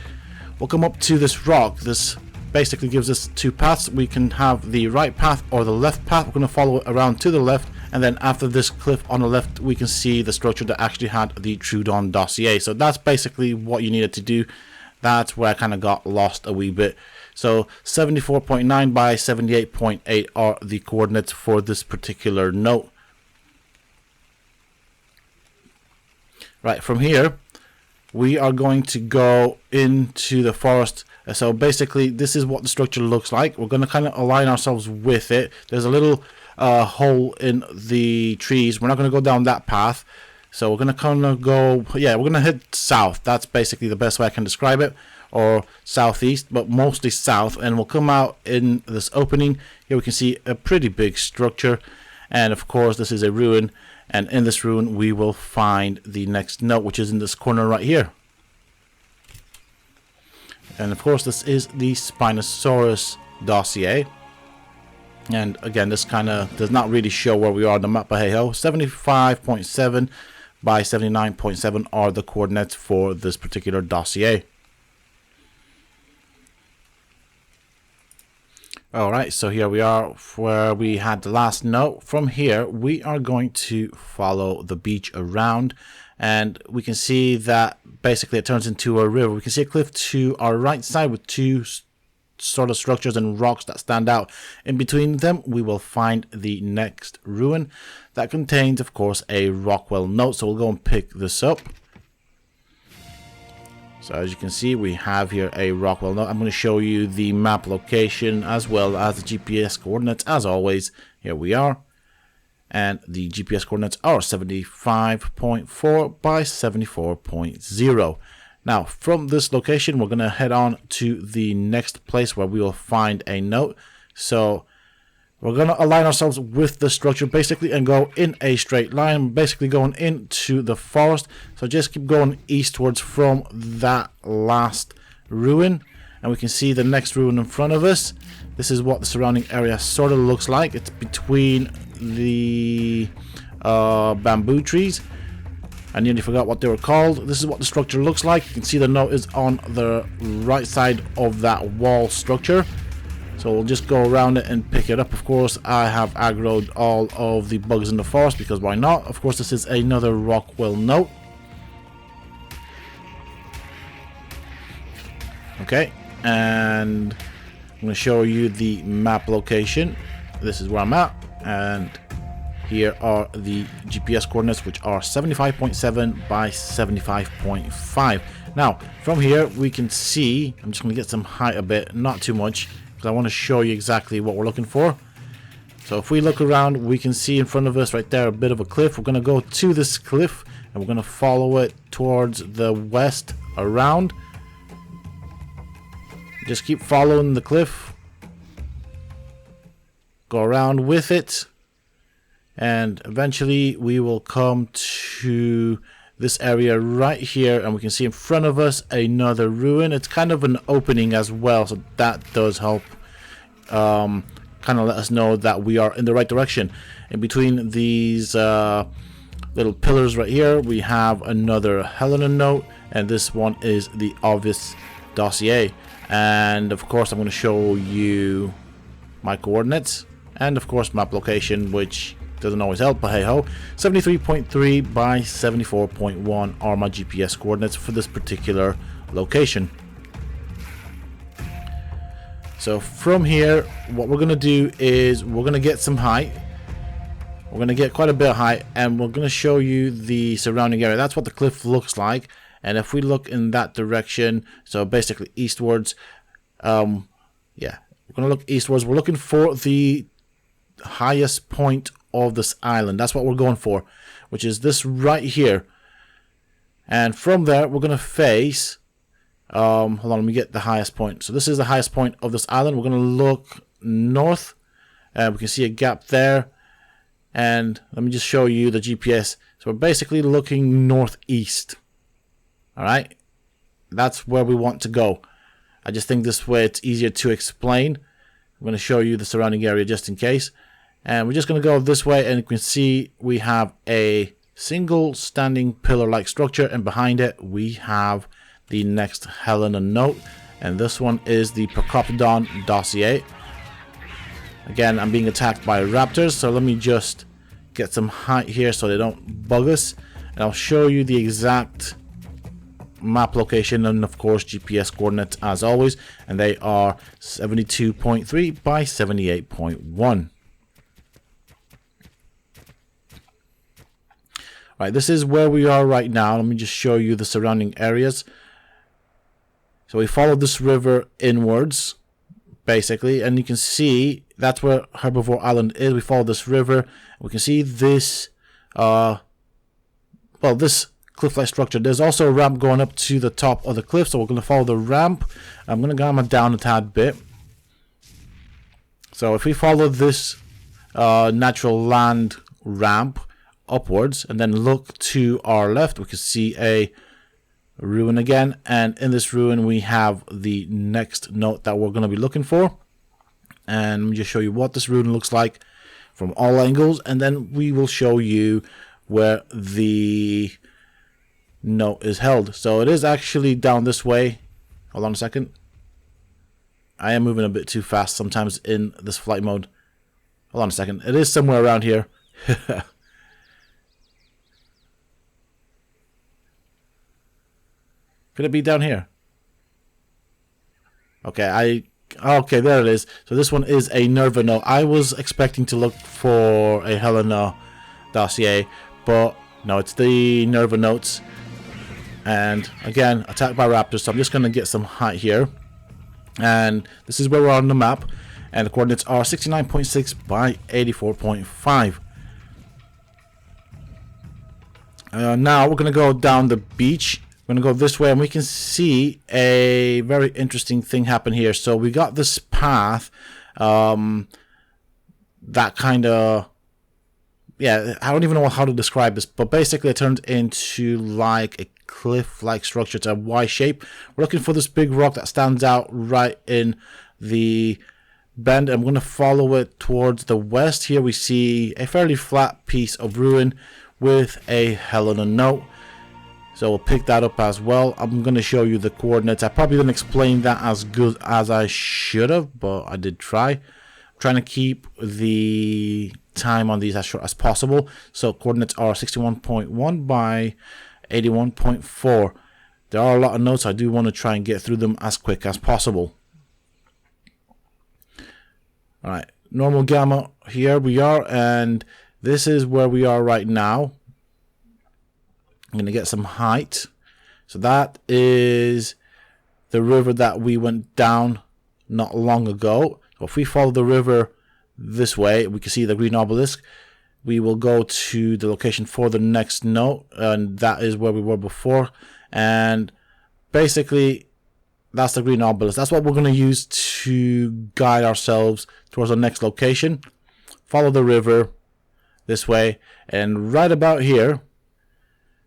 We'll come up to this rock. This basically gives us two paths. We can have the right path or the left path. We're going to follow it around to the left, and then after this cliff on the left we can see the structure that actually had the Tyrannodon Dossier. So that's basically what you needed to do. That's where I kind of got lost a wee bit. So 74.9 by 78.8 are the coordinates for this particular note. Right, from here we are going to go into the forest. So basically this is what the structure looks like. We're going to kind of align ourselves with it. There's a little hole in the trees. We're not going to go down that path. So we're going to kind of go, yeah, we're going to head south. That's basically the best way I can describe it. Or southeast, but mostly south. And we'll come out in this opening. Here we can see a pretty big structure. And of course this is a ruin. And in this ruin we will find the next note, which is in this corner right here. And of course this is the Spinosaurus Dossier. And again, this kind of does not really show where we are on the map, but hey ho, 75.7 by 79.7 are the coordinates for this particular dossier. Alright, so here we are where we had the last note. From here we are going to follow the beach around, and we can see that basically it turns into a river. We can see a cliff to our right side with two sort of structures and rocks that stand out. In between them we will find the next ruin that contains, of course, a Rockwell Note. So we'll go and pick this up. So as you can see, we have here a Rockwell Note. I'm going to show you the map location as well as the GPS coordinates. As always, here we are. And the GPS coordinates are 75.4 by 74.0. Now, from this location, we're going to head on to the next place where we will find a note. So we're going to align ourselves with the structure basically and go in a straight line, basically going into the forest. So just keep going eastwards from that last ruin, and we can see the next ruin in front of us. This is what the surrounding area sort of looks like. It's between the bamboo trees. I nearly forgot what they were called. This is what the structure looks like. You can see the note is on the right side of that wall structure. So we'll just go around it and pick it up. Of course, I have aggroed all of the bugs in the forest because why not? Of course, this is another Rockwell Note. Okay, and I'm going to show you the map location. This is where I'm at, and here are the GPS coordinates, which are 75.7 by 75.5. Now, from here we can see, I'm just going to get some height a bit, not too much, because I want to show you exactly what we're looking for. So if we look around, we can see in front of us right there a bit of a cliff. We're going to go to this cliff, and we're going to follow it towards the west around. Just keep following the cliff. Go around with it. And eventually we will come to this area right here, and we can see in front of us another ruin. It's kind of an opening as well, so that does help kind of let us know that we are in the right direction. In between these little pillars right here, we have another Herbivore Note, and this one is the Ichthyornis Dossier. And of course I'm going to show you my coordinates, and of course map location, which doesn't always help, but hey ho. 73.3 by 74.1 are my GPS coordinates for this particular location. So from here, what we're going to do is we're going to get some height. We're going to get quite a bit of height, and we're going to show you the surrounding area. That's what the cliff looks like. And if we look in that direction, so basically eastwards, yeah, we're going to look eastwards. We're looking for the highest point of this island. That's what we're going for, which is this right here. And from there we're going to face hold on, let me get the highest point. So this is the highest point of this island. We're going to look north, and we can see a gap there. And let me just show you the GPS. So we're basically looking northeast. Alright, that's where we want to go. I just think this way it's easier to explain. I'm going to show you the surrounding area just in case. And we're just going to go this way, and you can see we have a single standing pillar-like structure, and behind it we have the next Herbivore Note, and this one is the Tyrannodon Dossier. Again, I'm being attacked by raptors, so let me just get some height here so they don't bug us, and I'll show you the exact map location and of course GPS coordinates as always, and they are 72.3 by 78.1. Right, this is where we are right now. Let me just show you the surrounding areas. So we follow this river inwards, basically, and you can see that's where Herbivore Island is. We follow this river. We can see this, this cliff-like structure. There's also a ramp going up to the top of the cliff, so we're going to follow the ramp. I'm going to gamma down a tad bit. So if we follow this natural land ramp upwards and then look to our left, we can see a ruin again, and in this ruin we have the next note that we're going to be looking for. And let me just show you what this ruin looks like from all angles, and then we will show you where the note is held. So it is actually down this way. Hold on a second, I am moving a bit too fast sometimes in this flight mode. Hold on a second, it is somewhere around here. Could it be down here? Okay, okay, there it is. So this one is a Nerva Note. I was expecting to look for a Herbivore Dossier, but no, it's the Nerva Notes. And again, attacked by raptors, so I'm just going to get some height here. And this is where we're on the map, and the coordinates are 69.6 by 84.5. Now we're going to go down the beach. We're going to go this way, and we can see a very interesting thing happen here. So we got this path that kind of, yeah, I don't even know how to describe this, but basically it turned into like a cliff-like structure. It's a Y shape. We're looking for this big rock that stands out right in the bend. I'm going to follow it towards the west. Here we see a fairly flat piece of ruin with a Herbivore Note. So we'll pick that up as well. I'm going to show you the coordinates. I probably didn't explain that as good as I should have, but I did try. I'm trying to keep the time on these as short as possible. So coordinates are 61.1 by 81.4. There are a lot of notes. I do want to try and get through them as quick as possible. All right, normal gamma, here we are, and this is where we are right now. I'm going to get some height. So that is the river that we went down not long ago. So if we follow the river this way, we can see the green obelisk. We will go to the location for the next note, and that is where we were before. And basically, that's the green obelisk. That's what we're going to use to guide ourselves towards the next location. Follow the river this way, and right about here,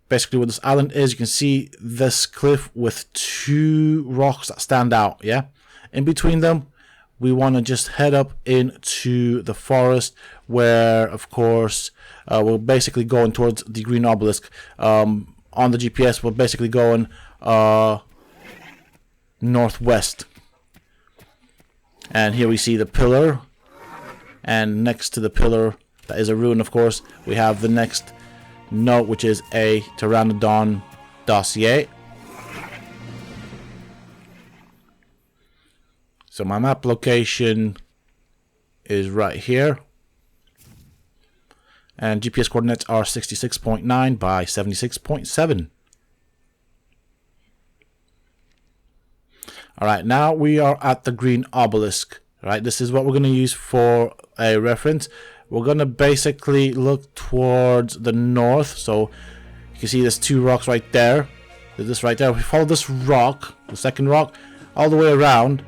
basically what this island is, you can see this cliff with two rocks that stand out. Yeah, in between them, we want to just head up into the forest, where of course we're basically going towards the green obelisk. On the GPS, we're basically going northwest, and here we see the pillar, and next to the pillar, that is a ruin, of course, we have the next note, which is a Tyrannodon Dossier. So my map location is right here, and GPS coordinates are 66.9 by 76.7. Alright, now we are at the green obelisk. Alright, this is what we're going to use for a reference. We're going to basically look towards the north. So you can see there's two rocks right there. There's this right there. If we follow this rock, the second rock, all the way around,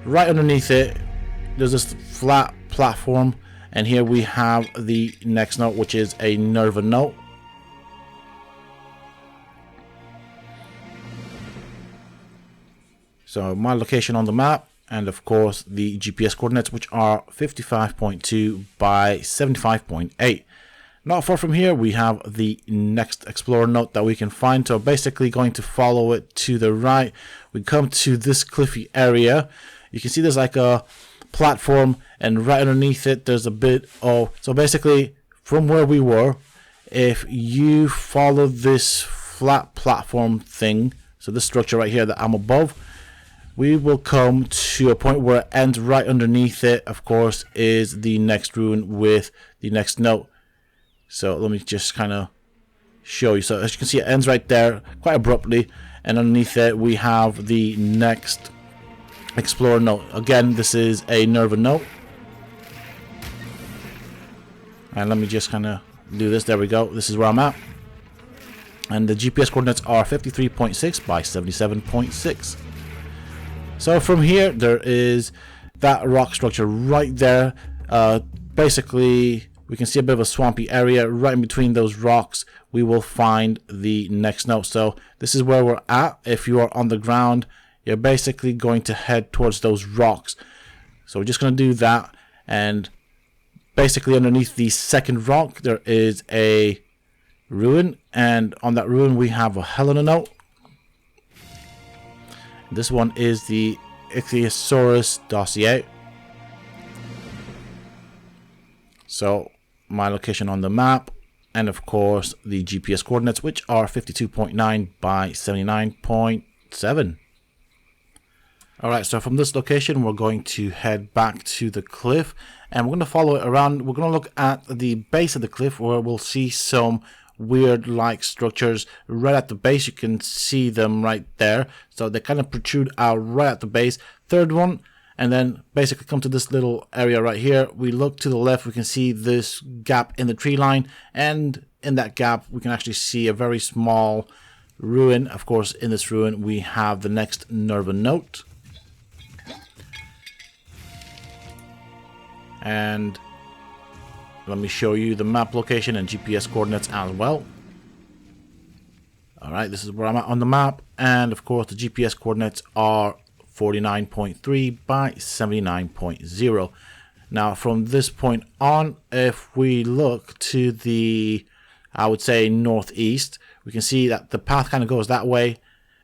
right underneath it, there's this flat platform. And here we have the next note, which is a Nerva note. So my location on the map, and of course the GPS coordinates, which are 55.2 by 75.8. Not far from here we have the next Explorer note that we can find. So basically going to follow it to the right. We come to this cliffy area. You can see there's like a platform, and right underneath it there's a bit of, so basically from where we were, if you follow this flat platform thing, so this structure right here that I'm above, we will come to a point where it ends right underneath it. Of course, is the next ruin with the next note. So let me just kind of show you. So as you can see, it ends right there quite abruptly, and underneath it we have the next Explorer note. Again, this is a Nerva note. And let me just kind of do this. There we go. This is where I'm at. And the GPS coordinates are 53.6 by 77.6. So from here, there is that rock structure right there. Basically, we can see a bit of a swampy area. Right in between those rocks, we will find the next note. So this is where we're at. If you are on the ground, you're basically going to head towards those rocks. So we're just going to do that. And basically underneath the second rock, there is a ruin. And on that ruin, we have a Helena note. This one is the Ichthyosaurus Dossier. So my location on the map, and of course the GPS coordinates, which are 52.9 by 79.7. Alright, so from this location we're going to head back to the cliff, and we're going to follow it around. We're going to look at the base of the cliff, where we'll see some weird like structures right at the base. You can see them right there, so they kind of protrude out right at the base. Third one, and then basically come to this little area right here. We look to the left, we can see this gap in the tree line, and in that gap we can actually see a very small ruin. Of course, in this ruin we have the next Nerva note. And let me show you the map location and GPS coordinates as well. Alright, this is where I'm at on the map. And of course the GPS coordinates are 49.3 by 79.0. Now from this point on, if we look to the, I would say, northeast, we can see that the path kind of goes that way.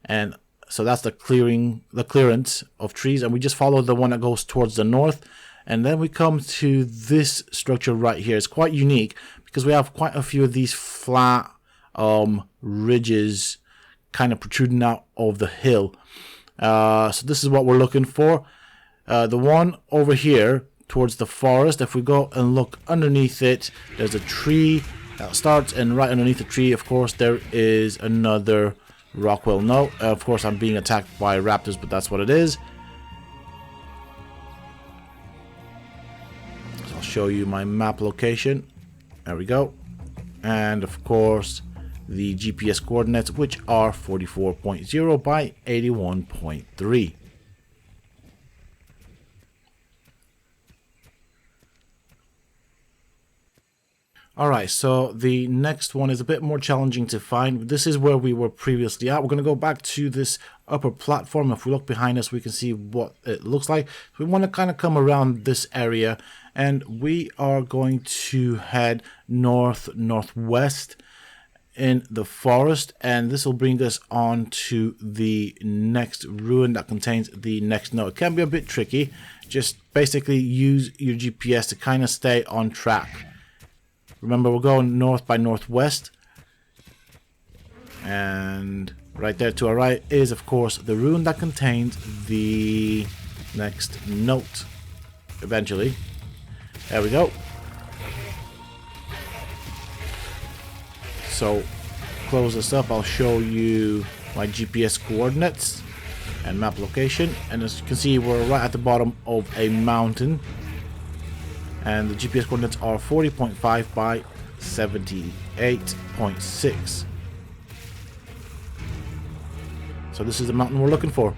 And so that's the clearance of trees. And we just follow the one that goes towards the north. And then we come to this structure right here. It's quite unique because we have quite a few of these flat ridges kind of protruding out of the hill. So this is what we're looking for. The one over here towards the forest. If we go and look underneath it, there's a tree that starts, and right underneath the tree, of course, there is another Rockwell Note. Of course, I'm being attacked by raptors, but that's what it is. So I'll show you my map location. There we go. And of course, the GPS coordinates, which are 44.0 by 81.3. Alright, so the next one is a bit more challenging to find. This is where we were previously at. We're going to go back to this upper platform. If we look behind us, we can see what it looks like. We want to kind of come around this area, and we are going to head northwest in the forest, and this will bring us on to the next ruin that contains the next node. It can be a bit tricky. Just basically use your GPS to kind of stay on track. Remember, we're going north by northwest, and right there to our right is, of course, the ruin that contains the next note. Eventually, there we go. So, close this up. I'll show you my GPS coordinates and map location, and as you can see, we're right at the bottom of a mountain. And the GPS coordinates are 40.5 by 78.6. So this is the mountain we're looking for.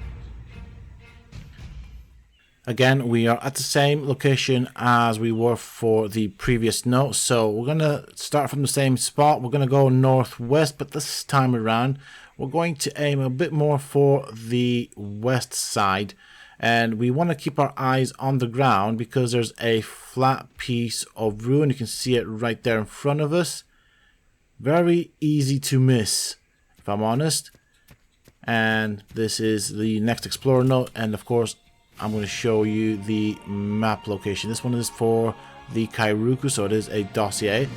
Again, we are at the same location as we were for the previous note. So we're going to start from the same spot. We're going to go northwest, but this time around, we're going to aim a bit more for the west side. And we want to keep our eyes on the ground because there's a flat piece of ruin. You can see it right there in front of us. Very easy to miss, if I'm honest. And this is the next Explorer note. And of course, I'm going to show you the map location. This one is for the Kairuku, so it is a dossier.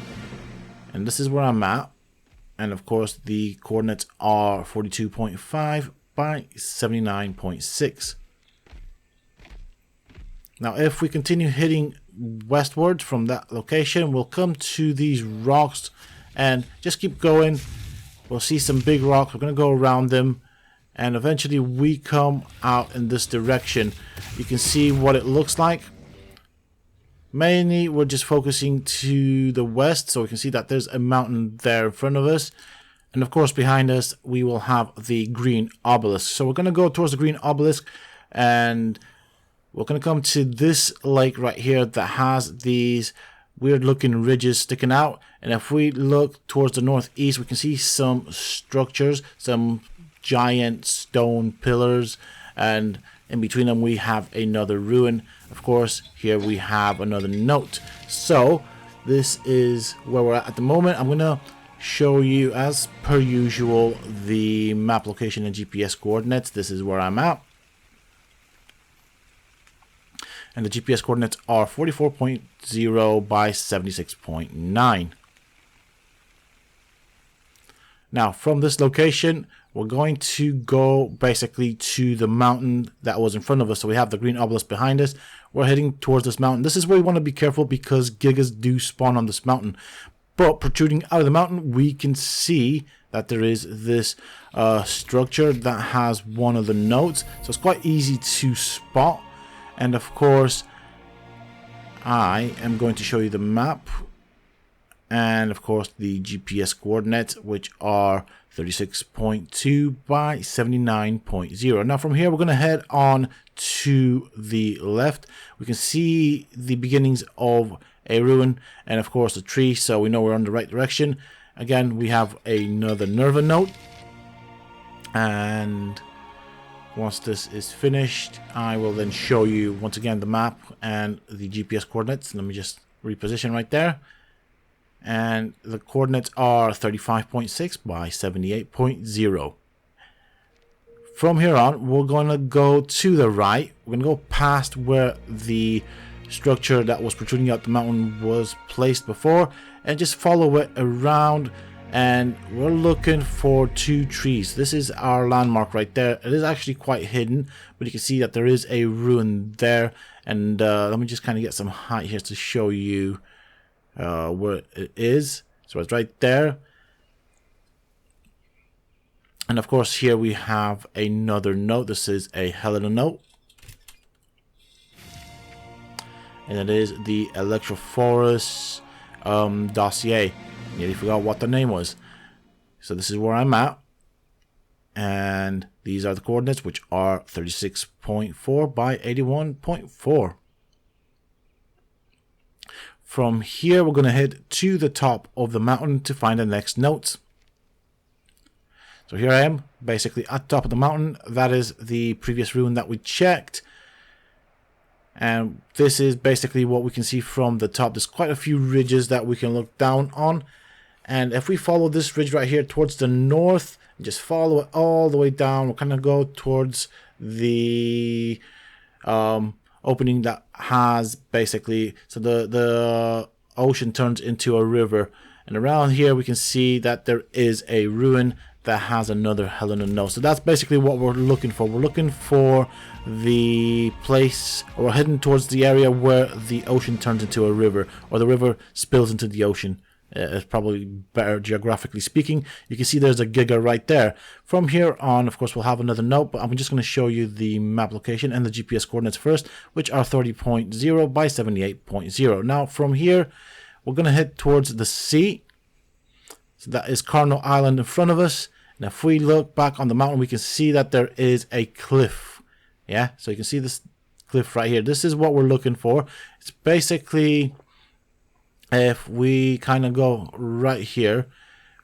And this is where I'm at. And of course, the coordinates are 42.5 by 79.6. Now, if we continue heading westward from that location, we'll come to these rocks and just keep going. We'll see some big rocks. We're going to go around them, and eventually we come out in this direction. You can see what it looks like. Mainly, we're just focusing to the west, so we can see that there's a mountain there in front of us. And of course, behind us, we will have the green obelisk. So we're going to go towards the green obelisk, and we're going to come to this lake right here that has these weird looking ridges sticking out. And if we look towards the northeast, we can see some structures, some giant stone pillars, and in between them we have another ruin. Of course, here we have another note. So this is where we're at the moment. I'm going to show you, as per usual, the map location and GPS coordinates. This is where I'm at. And the GPS coordinates are 44.0 by 76.9. Now, from this location, we're going to go basically to the mountain that was in front of us. So we have the green obelisk behind us. We're heading towards this mountain. This is where we want to be careful because gigas do spawn on this mountain. But protruding out of the mountain, we can see that there is this structure that has one of the notes. So it's quite easy to spot. And of course, I am going to show you the map and of course the GPS coordinates, which are 36.2 by 79.0. Now from here, we're going to head on to the left. We can see the beginnings of a ruin and of course a tree, so we know we're on the right direction. Again, we have another Nerva note, and once this is finished, I will then show you once again the map and the GPS coordinates. Let me just reposition right there. And the coordinates are 35.6 by 78.0. From here on, we're going to go to the right. We're going to go past where the structure that was protruding out the mountain was placed before, and just follow it around. And we're looking for two trees. This is our landmark right there. It is actually quite hidden, but you can see that there is a ruin there. And let me just kind of get some height here to show you where it is. So it's right there. And of course here we have another note. This is a Helena note. And it is the Electrophorus Dossier. Nearly forgot what the name was. So this is where I'm at. And these are the coordinates, which are 36.4 by 81.4. From here, we're going to head to the top of the mountain to find the next notes. So here I am, basically at the top of the mountain. That is the previous ruin that we checked. And this is basically what we can see from the top. There's quite a few ridges that we can look down on. And if we follow this ridge right here towards the north, just follow it all the way down, we'll kind of go towards the opening that has basically, so the ocean turns into a river. And around here we can see that there is a ruin that has another Helena note. So that's basically what we're looking for. We're looking for the place, or we're heading towards the area where the ocean turns into a river, or the river spills into the ocean. It's probably better geographically speaking. You can see there's a giga right there. From here on, of course, we'll have another note, but I'm just going to show you the map location and the GPS coordinates first, which are 30.0 by 78.0. Now from here, we're going to head towards the sea. So that is Coronal Island in front of us. And if we look back on the mountain, we can see that there is a cliff. Yeah, so you can see this cliff right here. This is what we're looking for. It's basically, if we kind of go right here,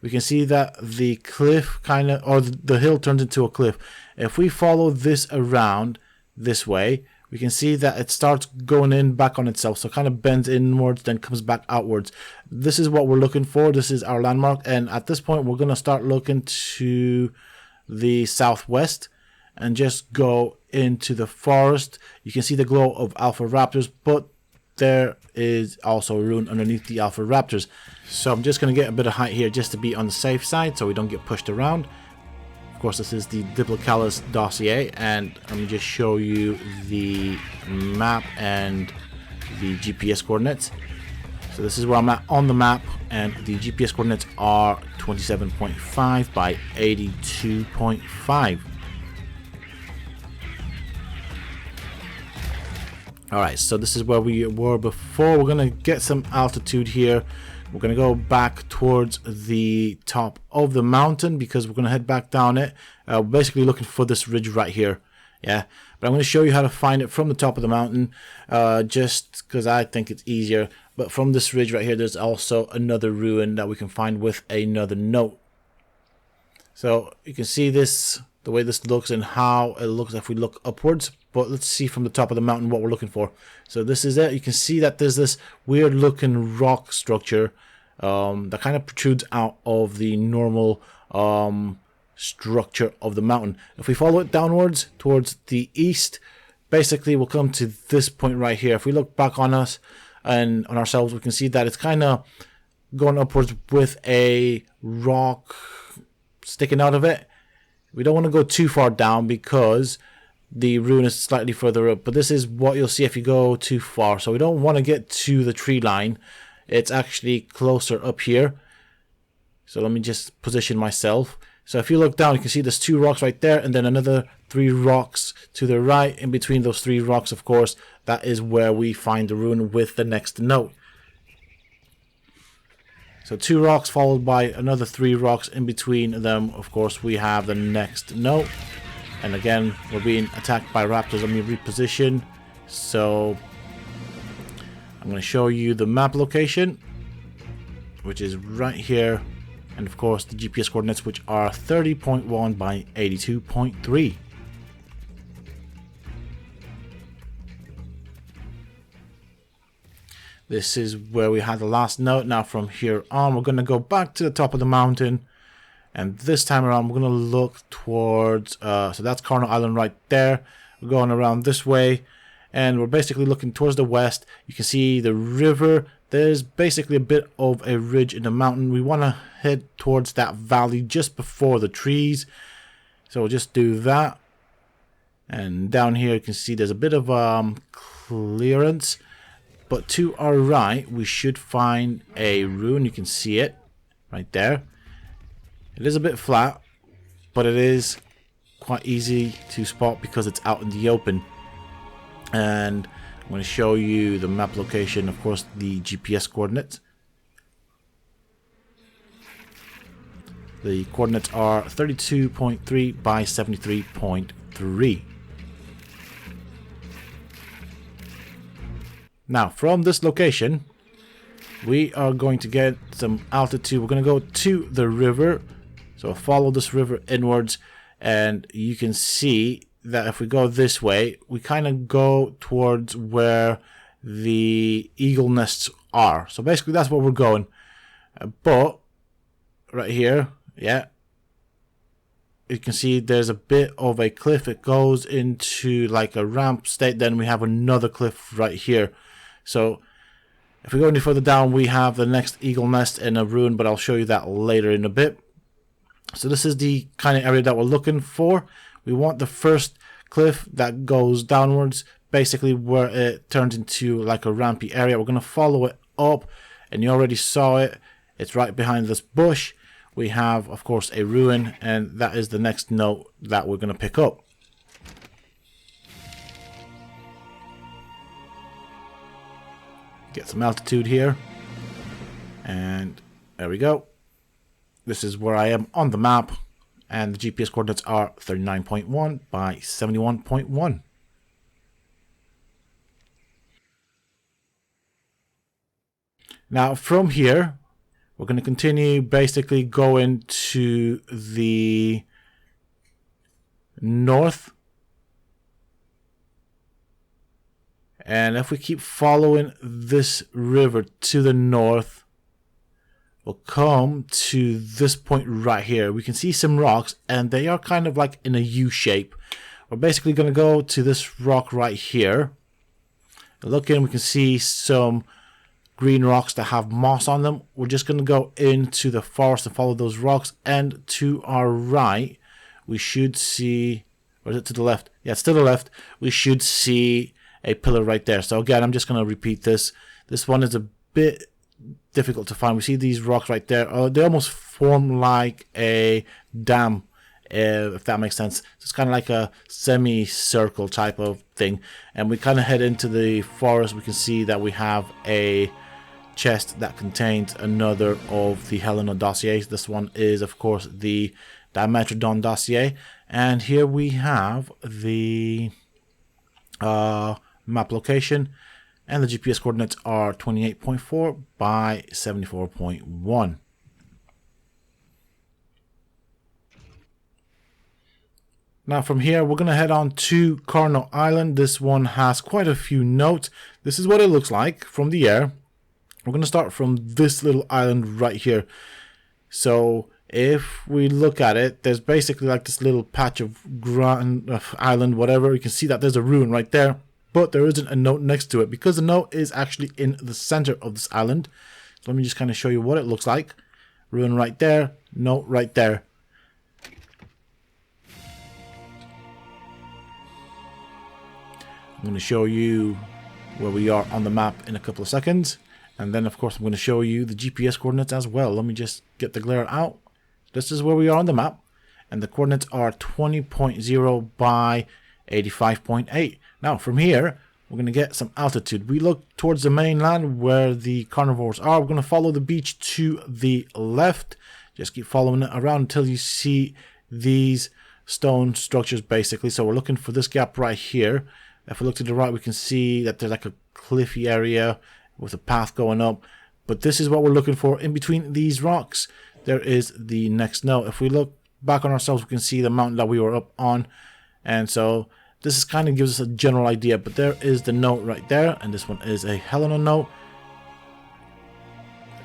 we can see that the cliff kind of, or the hill turns into a cliff. If we follow this around this way, we can see that it starts going in back on itself. So it kind of bends inwards, then comes back outwards. This is what we're looking for. This is our landmark. And at this point, we're going to start looking to the southwest and just go into the forest. You can see the glow of alpha raptors, but there is also a ruin underneath the alpha raptors. So I'm just going to get a bit of height here just to be on the safe side so we don't get pushed around. Of course, this is the Dimorphodon Dossier, and let me just show you the map and the GPS coordinates. So this is where I'm at on the map, and the GPS coordinates are 27.5 by 82.5. Alright, so this is where we were before. We're going to get some altitude here. We're going to go back towards the top of the mountain because we're going to head back down it. Basically looking for this ridge right here. Yeah, but I'm going to show you how to find it from the top of the mountain just because I think it's easier. But from this ridge right here, there's also another ruin that we can find with another note. So you can see this, the way this looks and how it looks if we look upwards. But let's see from the top of the mountain what we're looking for. So this is it. You can see that there's this weird looking rock structure that kind of protrudes out of the normal structure of the mountain. If we follow it downwards towards the east, basically we'll come to this point right here. If we look back on us and on ourselves, we can see that it's kind of going upwards with a rock sticking out of it. We don't want to go too far down because the ruin is slightly further up, but this is what you'll see if you go too far. So we don't want to get to the tree line. It's actually closer up here. So let me just position myself. So if you look down, you can see there's 2 rocks right there, and then another 3 rocks to the right. In between those 3 rocks, of course, that is where we find the ruin with the next note. So 2 rocks followed by another 3 rocks. In between them, of course, we have the next note. And again, we're being attacked by raptors. Let me reposition. So I'm going to show you the map location, which is right here. And of course, the GPS coordinates, which are 30.1 by 82.3. This is where we had the last note. Now from here on, we're going to go back to the top of the mountain. And this time around, we're going to look towards, so that's Coronal Island right there. We're going around this way, and we're basically looking towards the west. You can see the river. There's basically a bit of a ridge in the mountain. We want to head towards that valley just before the trees. So we'll just do that. And down here, you can see there's a bit of clearance. But to our right, we should find a ruin. You can see it right there. It is a bit flat, but it is quite easy to spot because it's out in the open. And I'm going to show you the map location, of course, the GPS coordinates. The coordinates are 32.3 by 73.3. Now, from this location, we are going to get some altitude. We're going to go to the river. So follow this river inwards, and you can see that if we go this way, we kind of go towards where the eagle nests are. So basically, that's where we're going. But right here, yeah, you can see there's a bit of a cliff. It goes into like a ramp state. Then we have another cliff right here. So if we go any further down, we have the next eagle nest in a ruin, but I'll show you that later in a bit. So this is the kind of area that we're looking for. We want the first cliff that goes downwards, basically where it turns into like a rampy area. We're going to follow it up, and you already saw it. It's right behind this bush. We have, of course, a ruin, and that is the next note that we're going to pick up. Get some altitude here, and there we go. This is where I am on the map, and the GPS coordinates are 39.1 by 71.1. Now from here, we're going to continue basically going to the north. And if we keep following this river to the north, we'll come to this point right here. We can see some rocks, and they are kind of like in a U shape. We're basically going to go to this rock right here. Look in, we can see some green rocks that have moss on them. We're just going to go into the forest and follow those rocks, and to our right we should see, or is it to the left? Yeah, it's to the left. We should see a pillar right there. So again, I'm just going to repeat this. This one is a bit difficult to find. We see these rocks right there. They almost form like a dam, if that makes sense. So it's kind of like a semicircle type of thing. And we kind of head into the forest. We can see that we have a chest that contains another of the Tyrannodon Dossiers. This one is, of course, the Dimorphodon Dossier. And here we have the map location, and the GPS coordinates are 28.4 by 74.1. Now from here, we're going to head on to Coronal Island. This one has quite a few notes. This is what it looks like from the air. We're going to start from this little island right here. So if we look at it, there's basically like this little patch of island, whatever. You can see that there's a ruin right there, but there isn't a note next to it because the note is actually in the center of this island. So let me just kind of show you what it looks like. Ruin right there, note right there. I'm going to show you where we are on the map in a couple of seconds. And then, of course, I'm going to show you the GPS coordinates as well. Let me just get the glare out. This is where we are on the map. And the coordinates are 20.0 by 85.8. Now, from here, we're going to get some altitude. We look towards the mainland where the carnivores are. We're going to follow the beach to the left. Just keep following it around until you see these stone structures, basically. So we're looking for this gap right here. If we look to the right, we can see that there's like a cliffy area with a path going up. But this is what we're looking for. In between these rocks, there is the next note. If we look back on ourselves, we can see the mountain that we were up on. And so this is kind of gives us a general idea. But there is the note right there. And this one is a Helena note.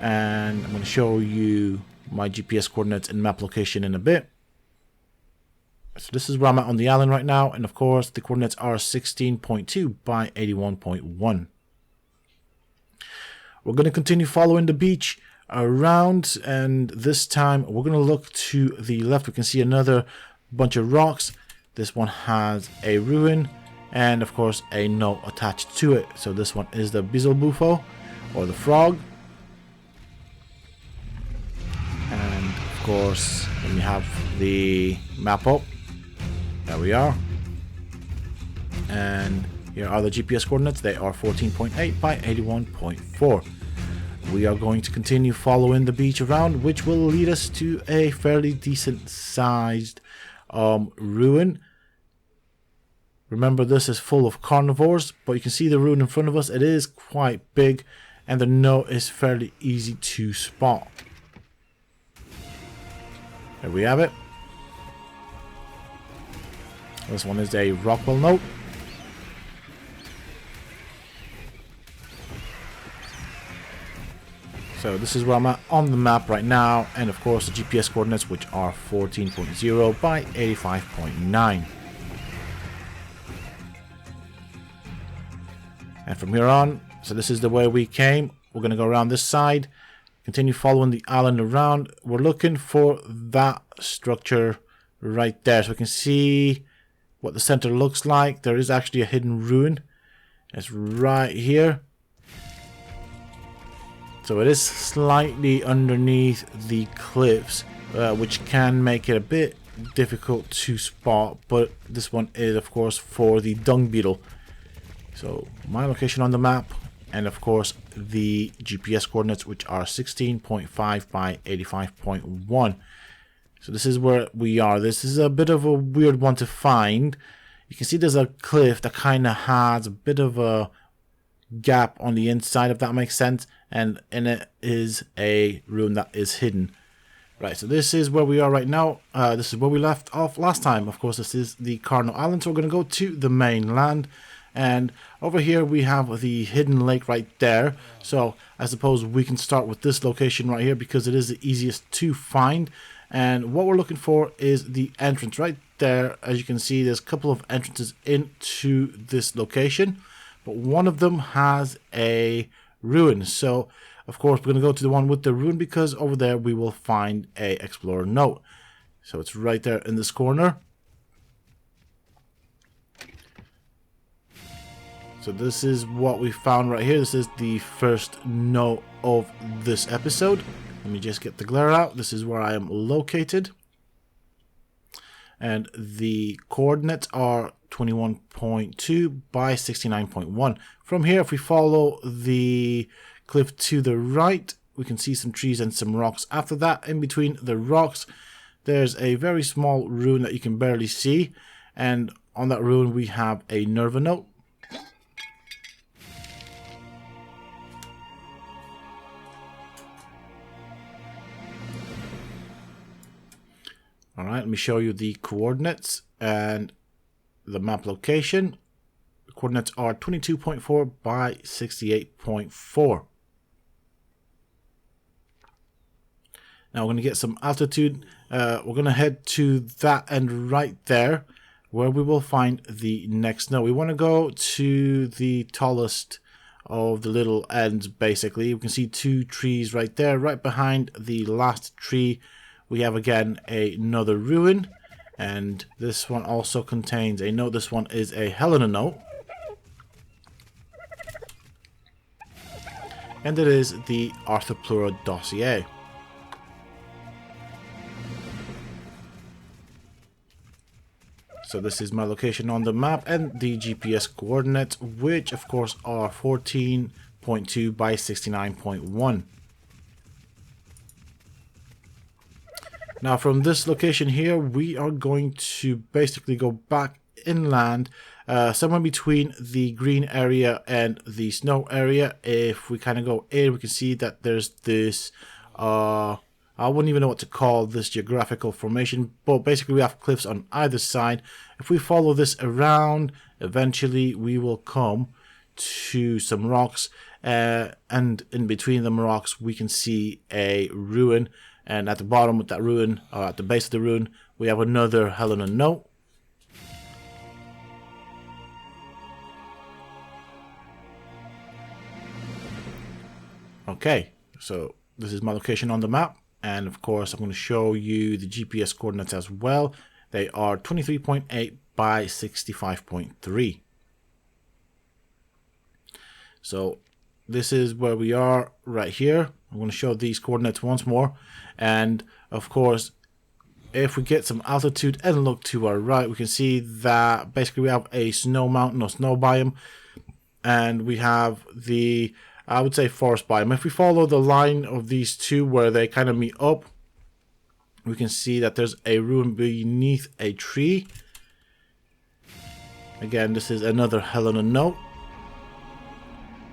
And I'm going to show you my GPS coordinates and map location in a bit. So this is where I'm at on the island right now. And of course, the coordinates are 16.2 by 81.1. We're going to continue following the beach around, and this time we're going to look to the left. We can see another bunch of rocks. This one has a ruin, and of course a note attached to it. So this one is the Basilosaurus, or the frog. And of course, when you have the map up, there we are. And here are the GPS coordinates. They are 14.8 by 81.4. We are going to continue following the beach around, which will lead us to a fairly decent sized ruin. Remember, this is full of carnivores, but you can see the ruin in front of us. It is quite big, and the note is fairly easy to spot. There we have it. This one is a Rockwell Note. So this is where I'm at on the map right now, and of course the GPS coordinates, which are 14.0 by 85.9. And from here on, so this is the way we came. We're going to go around this side, continue following the island around. We're looking for that structure right there, so we can see what the center looks like. There is actually a hidden ruin. It's right here. So it is slightly underneath the cliffs, which can make it a bit difficult to spot, but this one is of course for the Dung Beetle. So my location on the map, and of course the GPS coordinates, which are 16.5 by 85.1. So this is where we are. This is a bit of a weird one to find. You can see there's a cliff that kind of has a bit of a gap on the inside, if that makes sense, and in it is a room that is hidden. Right, so this is where we are right now. This is where we left off last time. Of course, this is the Coronal Island, so we're going to go to the mainland. And over here we have the hidden lake right there. So I suppose we can start with this location right here, because it is the easiest to find. And what we're looking for is the entrance right there. As you can see, there's a couple of entrances into this location, but one of them has a ruin. So of course we're going to go to the one with the ruin, because over there we will find a Explorer Note. So it's right there in this corner. So this is what we found right here. This is the first note of this episode. Let me just get the glare out. This is where I am located. And the coordinates are 21.2 by 69.1. From here, if we follow the cliff to the right, we can see some trees and some rocks. After that, in between the rocks, there's a very small ruin that you can barely see. And on that ruin, we have a Nerva Note. Alright, let me show you the coordinates and the map location. The coordinates are 22.4 by 68.4. Now we're going to get some altitude. We're going to head to that end right there, where we will find the next node. We want to go to the tallest of the little ends, basically. We can see two trees right there. Right behind the last tree, we have again another ruin, and this one also contains a note. This one is a Helena Note, and it is the Arthropleura Dossier. So this is my location on the map and the GPS coordinates, which of course are 14.2 by 69.1. Now from this location here, we are going to basically go back inland, somewhere between the green area and the snow area. If we kind of go in, we can see that there's this, I wouldn't even know what to call this geographical formation, but basically we have cliffs on either side. If we follow this around, eventually we will come to some rocks, and in between them rocks we can see a ruin. And at the bottom of that ruin, or at the base of the ruin, we have another Helena Note. Okay, so this is my location on the map. And of course, I'm going to show you the GPS coordinates as well. They are 23.8 by 65.3. So this is where we are right here. I'm going to show these coordinates once more, and of course if we get some altitude and look to our right, we can see that basically we have a snow mountain or snow biome, and we have the, I would say, forest biome. If we follow the line of these two where they kind of meet up, we can see that there's a ruin beneath a tree. Again, this is another Helena note.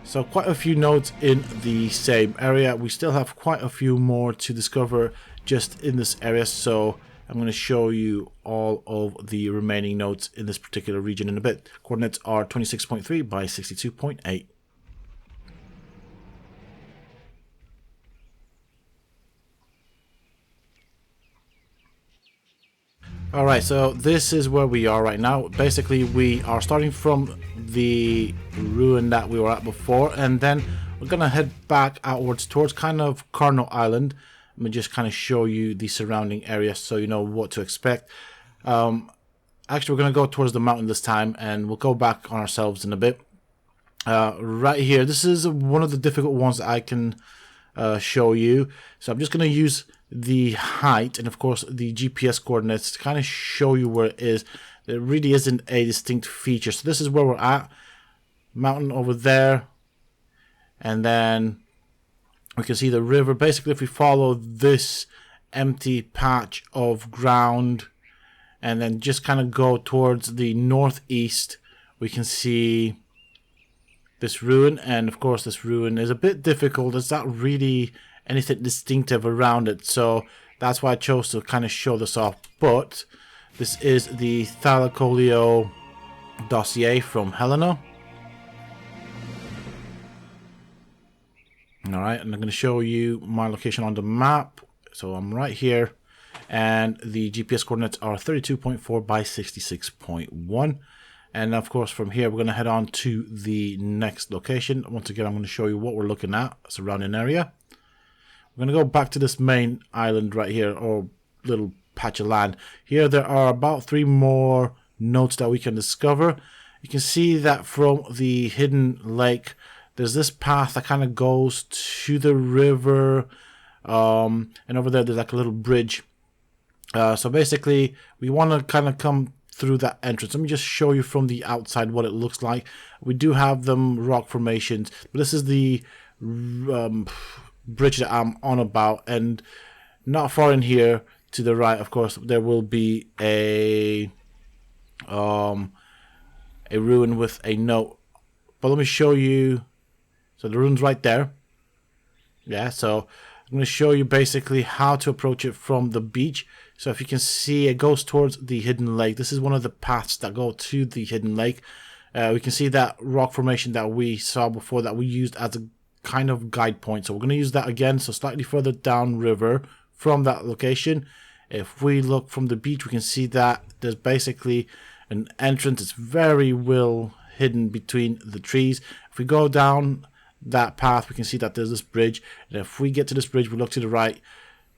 So quite a few notes in the same area. We still have quite a few more to discover just in this area, so I'm going to show you all of the remaining notes in this particular region in a bit. Coordinates are 26.3 by 62.8. Alright, so this is where we are right now. Basically, we are starting from the ruin that we were at before, and then we're going to head back outwards towards kind of Coronal Island. Let me just kind of show you the surrounding area so you know what to expect. Actually, we're going to go towards the mountain this time, and we'll go back on ourselves in a bit. Right here, this is one of the difficult ones that I can show you. So I'm just going to use the height and of course the GPS coordinates to kind of show you where it is. There really isn't a distinct feature. So this is where we're at. Mountain over there. And then we can see the river. Basically, if we follow this empty patch of ground and then just kind of go towards the northeast, we can see this ruin. And of course, this ruin is a bit difficult. There's not really anything distinctive around it, so that's why I chose to kind of show this off. But this is the Thylacoleo Dossier from Helena. Alright, and I'm going to show you my location on the map. So I'm right here, and the GPS coordinates are 32.4 by 66.1. And of course from here we're going to head on to the next location. Once again, I'm going to show you what we're looking at, surrounding area. We're going to go back to this main island right here, or little patch of land. Here there are about 3 more notes that we can discover. You can see that from the hidden lake, there's this path that kind of goes to the river, and over there there's like a little bridge. So basically we want to kind of come through that entrance. Let me just show you from the outside what it looks like. We do have them rock formations, but this is the bridge that I'm on about, and not far in here to the right, of course, there will be a ruin with a note. But let me show you. So the ruin's right there. Yeah, so I'm going to show you basically how to approach it from the beach. So if you can see, it goes towards the hidden lake. This is one of the paths that go to the hidden lake. We can see that rock formation that we saw before that we used as a kind of guide point. So we're going to use that again, so slightly further down river from that location. If we look from the beach, we can see that there's basically an entrance. It's very well hidden between the trees. If we go down that path, we can see that there's this bridge, and if we get to this bridge, we look to the right,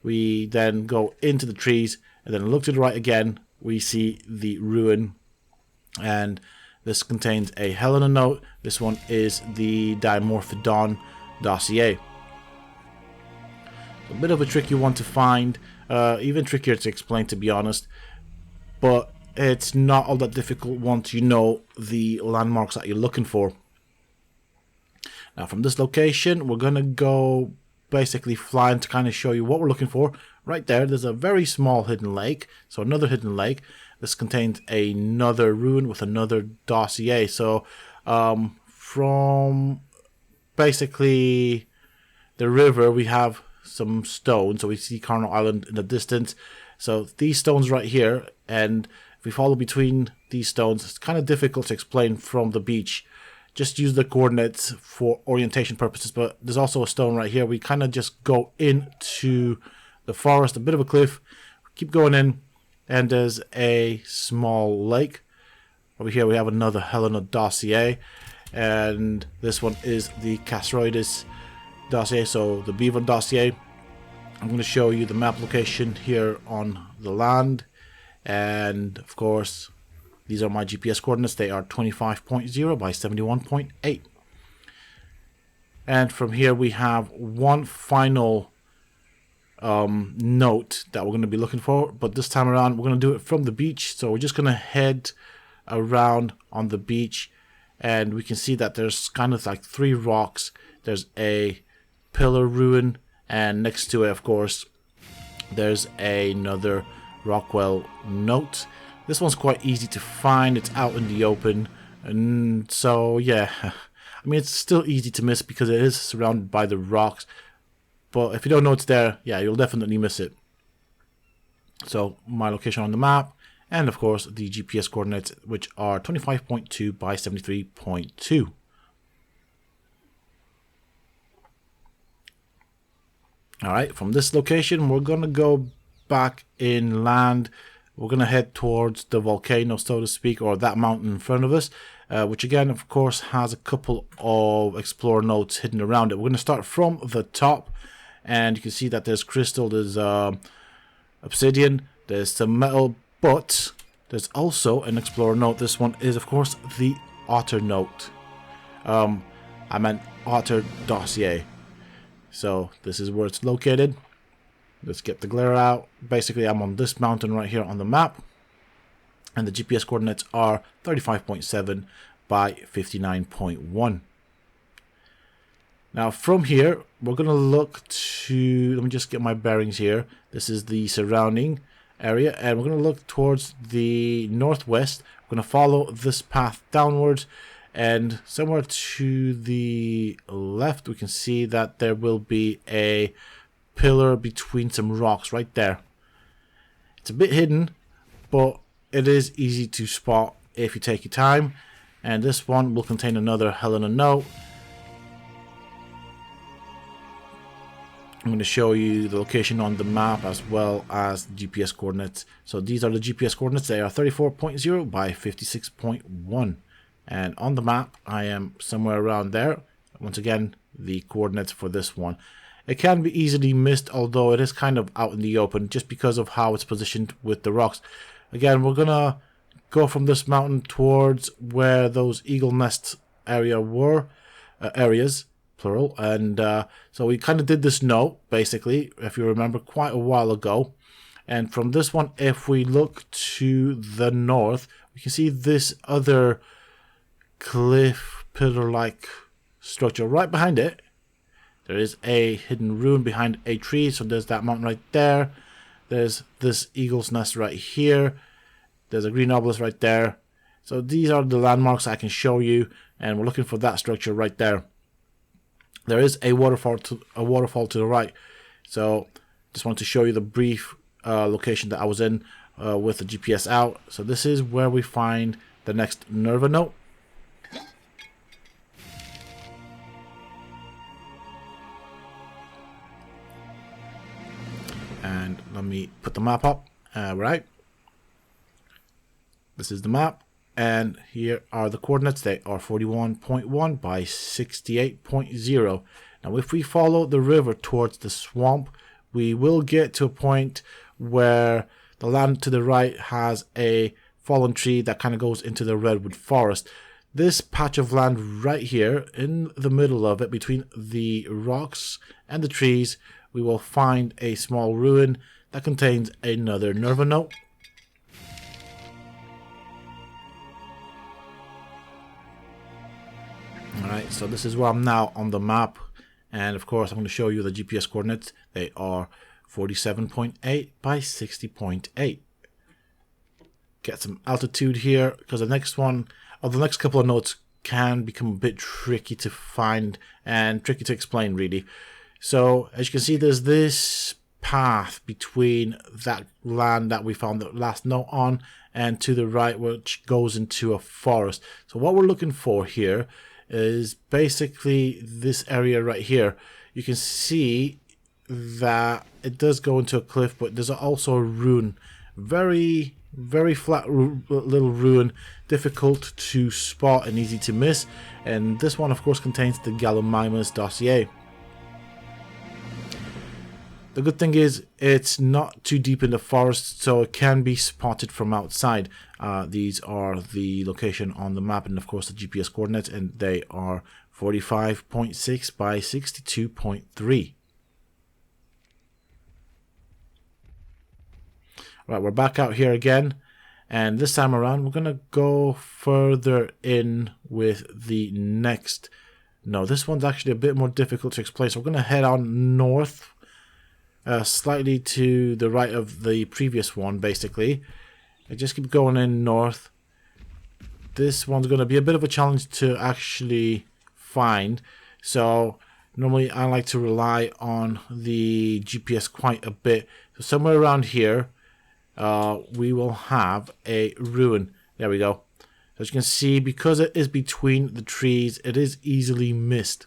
we then go into the trees, and then look to the right again, we see the ruin. And this contains a Helena note. This one is the Dimorphodon Dossier. A bit of a tricky one to find, even trickier to explain, to be honest, but it's not all that difficult once you know the landmarks that you're looking for. Now from this location, we're going to go basically flying to kind of show you what we're looking for. Right there, there's a very small hidden lake, so another hidden lake. This contains another ruin with another dossier. So from basically the river, we have some stones. So we see Coronal Island in the distance. So these stones right here, and if we follow between these stones, it's kind of difficult to explain from the beach. Just use the coordinates for orientation purposes. But there's also a stone right here. We kind of just go into the forest, a bit of a cliff, keep going in, and there's a small lake. Over here we have another Helena Dossier, and this one is the Castroidis Dossier, so the Beaver Dossier. I'm going to show you the map location here on the land, and of course these are my GPS coordinates. They are 25.0 by 71.8. And from here we have one final note that we're going to be looking for, but this time around we're going to do it from the beach. So we're just going to head around on the beach, and we can see that there's kind of like 3 rocks. There's a pillar ruin, and next to it, of course, there's another Rockwell Note. This one's quite easy to find. It's out in the open, and so yeah, I mean, it's still easy to miss because it is surrounded by the rocks, but if you don't know it's there, yeah, you'll definitely miss it. So my location on the map, and of course the GPS coordinates, which are 25.2 by 73.2. Alright, from this location we're going to go back inland. We're going to head towards the volcano, so to speak, or that mountain in front of us, which again, of course, has a couple of explorer notes hidden around it. We're going to start from the top, and you can see that there's crystal, there's obsidian, there's some metal, but there's also an explorer note. This one is, of course, the Otter Note. I meant Otter Dossier. So this is where it's located. Let's get the glare out. Basically, I'm on this mountain right here on the map, and the GPS coordinates are 35.7 by 59.1. Now from here, we're going to look to, let me just get my bearings here. This is the surrounding area, and we're going to look towards the northwest. We're going to follow this path downwards, and somewhere to the left we can see that there will be a pillar between some rocks right there. It's a bit hidden, but it is easy to spot if you take your time. And this one will contain another Helena note. I'm going to show you the location on the map as well as the GPS coordinates. So these are the GPS coordinates. They are 34.0 by 56.1. And on the map, I am somewhere around there. Once again, the coordinates for this one. It can be easily missed, although it is kind of out in the open just because of how it's positioned with the rocks. Again, we're going to go from this mountain towards where those eagle nests area were, areas, plural. And so we kind of did this note, basically, if you remember, quite a while ago. And from this one, if we look to the north, we can see this other cliff pillar-like structure right behind it. There is a hidden ruin behind a tree, so there's that mountain right there. There's this eagle's nest right here. There's a green obelisk right there. So these are the landmarks I can show you, and we're looking for that structure right there. There is a waterfall to the right. So just want to show you the brief location that I was in with the GPS out. So this is where we find the next Nerva note. And let me put the map up. Right. This is the map. And here are the coordinates. They are 41.1 by 68.0. Now, if we follow the river towards the swamp, we will get to a point where the land to the right has a fallen tree that kind of goes into the Redwood Forest. This patch of land right here, in the middle of it, between the rocks and the trees, we will find a small ruin that contains another Nerva note. Alright, so this is where I'm now on the map, and of course I'm going to show you the GPS coordinates. They are 47.8 by 60.8. Get some altitude here, because the next one, or the next couple of notes, can become a bit tricky to find and tricky to explain, really. So as you can see, there's this path between that land that we found the last note on and to the right, which goes into a forest. So what we're looking for here is basically this area right here. You can see that it does go into a cliff, but there's also a ruin, very flat little ruin, difficult to spot and easy to miss. And this one, of course, contains the Gallimimus Dossier. The good thing is it's not too deep in the forest, so it can be spotted from outside. These are the location on the map and of course the GPS coordinates, and they are 45.6 by 62.3. Right, we're back out here again, and this time around we're gonna go further in with the next. No, this one's actually a bit more difficult to explain, so we're gonna head on north, slightly to the right of the previous one, basically. I just keep going in north. This one's gonna be a bit of a challenge to actually find, so normally I like to rely on the GPS quite a bit. So somewhere around here we will have a ruin. There we go. As you can see, because it is between the trees, it is easily missed.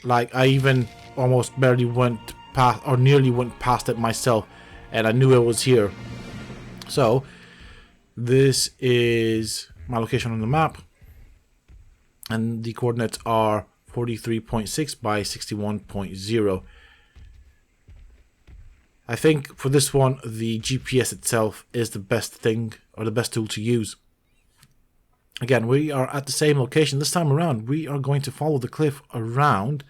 Like, I even almost barely went past, or nearly went past it myself, and I knew it was here. So this is my location on the map, and the coordinates are 43.6 by 61.0. I think for this one, the GPS itself is the best thing, or the best tool to use. Again, we are at the same location. This time around, we are going to follow the cliff around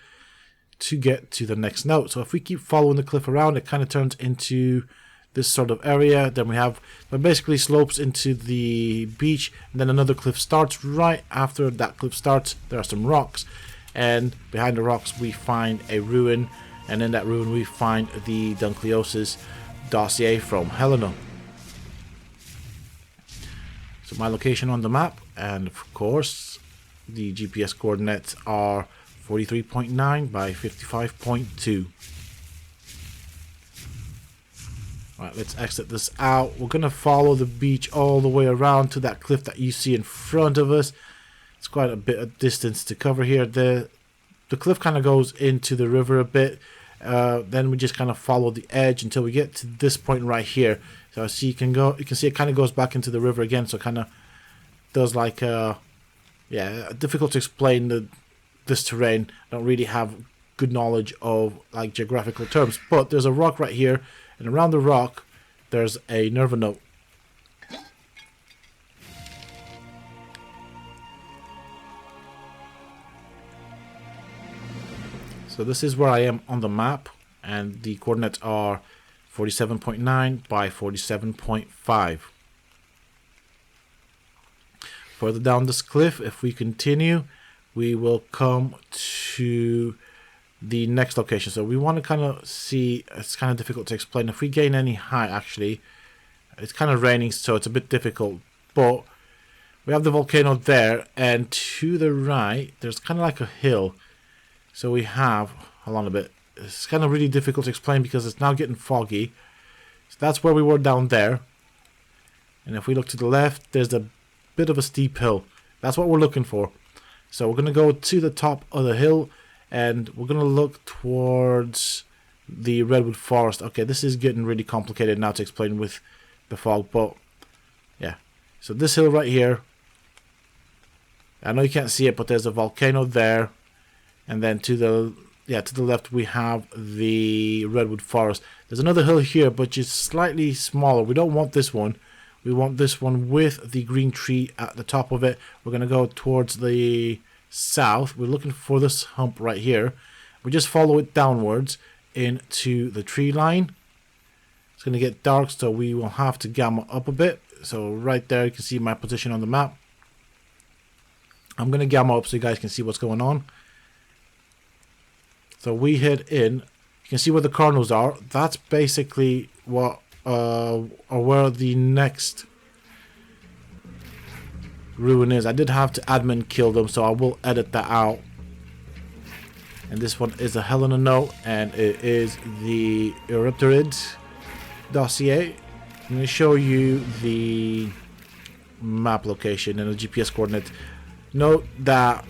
to get to the next note. So if we keep following the cliff around, it kind of turns into this sort of area. Then we have, it basically slopes into the beach, and then another cliff starts. Right after that cliff starts, there are some rocks, and behind the rocks we find a ruin. And in that ruin we find the Ichthyornis Dossier from Helena. So my location on the map, and of course the GPS coordinates are 43.9 by 55.2. Alright, let's exit this out. We're gonna follow the beach all the way around to that cliff that you see in front of us. It's quite a bit of distance to cover here. The cliff kind of goes into the river a bit. Then we just kind of follow the edge until we get to this point right here. So see, you can see it kind of goes back into the river again. So it kind of does like yeah, difficult to explain this terrain. I don't really have good knowledge of like geographical terms, but there's a rock right here, and around the rock there's a nerve note. So this is where I am on the map, and the coordinates are 47.9 by 47.5. Further down this cliff, if we continue, we will come to the next location. So we want to kind of see, it's kind of difficult to explain. If we gain any height, actually, it's kind of raining, so it's a bit difficult, but we have the volcano there, and to the right, there's kind of like a hill. So we have, hold on a bit, it's kind of really difficult to explain because it's now getting foggy. So that's where we were down there. And if we look to the left, there's a bit of a steep hill. That's what we're looking for. So we're going to go to the top of the hill, and we're going to look towards the Redwood Forest. Okay, this is getting really complicated now to explain with the fog, but yeah. So this hill right here, I know you can't see it, but there's a volcano there. And then to the left we have the Redwood Forest. There's another hill here, but just slightly smaller. We don't want this one. We want this one with the green tree at the top of it. We're going to go towards the south. We're looking for this hump right here. We just follow it downwards into the tree line. It's going to get dark, so we will have to gamma up a bit. So right there you can see my position on the map. I'm going to gamma up so you guys can see what's going on. So we head in. You can see where the cardinals are. That's basically what or where the next ruin is. I did have to admin kill them, so I will edit that out. And this one is a Helena note, and it is the Erythroid Dossier. I'm going to show you the map location and the GPS coordinates. Note that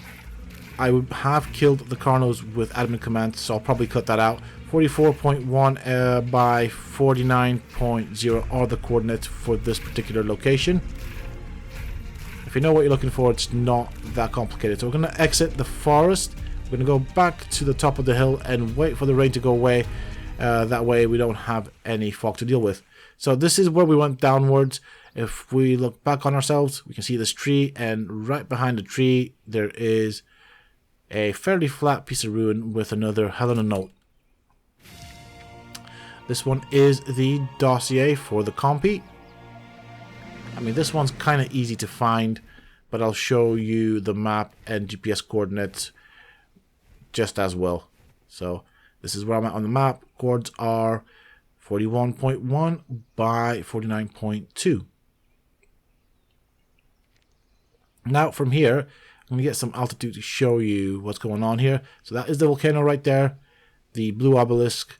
I would have killed the Carnos with admin commands, so I'll probably cut that out. 44.1 by 49.0 are the coordinates for this particular location. If you know what you're looking for, it's not that complicated. So we're going to exit the forest. We're going to go back to the top of the hill and wait for the rain to go away. That way we don't have any fog to deal with. So this is where we went downwards. If we look back on ourselves, we can see this tree, and right behind the tree there is a fairly flat piece of ruin with another Helena Note. This one is the dossier for the compy. I mean, this one's kind of easy to find, but I'll show you the map and GPS coordinates just as well. So this is where I'm at on the map. Coords are 41.1 by 49.2. Now from here, I'm going to get some altitude to show you what's going on here. So that is the volcano right there, the blue obelisk,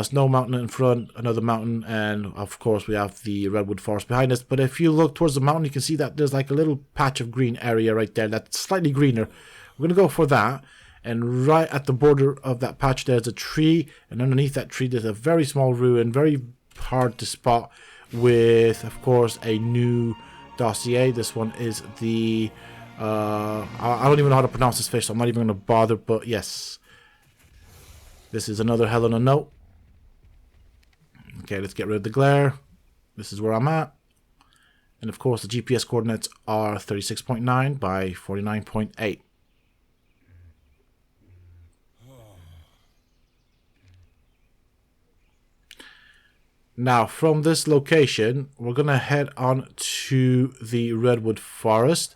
snow mountain in front, another mountain, and of course we have the Redwood Forest behind us. But if you look towards the mountain, you can see that there's like a little patch of green area right there that's slightly greener. We're going to go for that. And right at the border of that patch there's a tree, and underneath that tree there's a very small ruin, very hard to spot, with of course a new dossier. This one is the I don't even know how to pronounce this fish, so I'm not even going to bother, but yes, this is another Helena Note. Okay, let's get rid of the glare. This is where I'm at, and of course the GPS coordinates are 36.9 by 49.8. Now, from this location, we're going to head on to the Redwood Forest.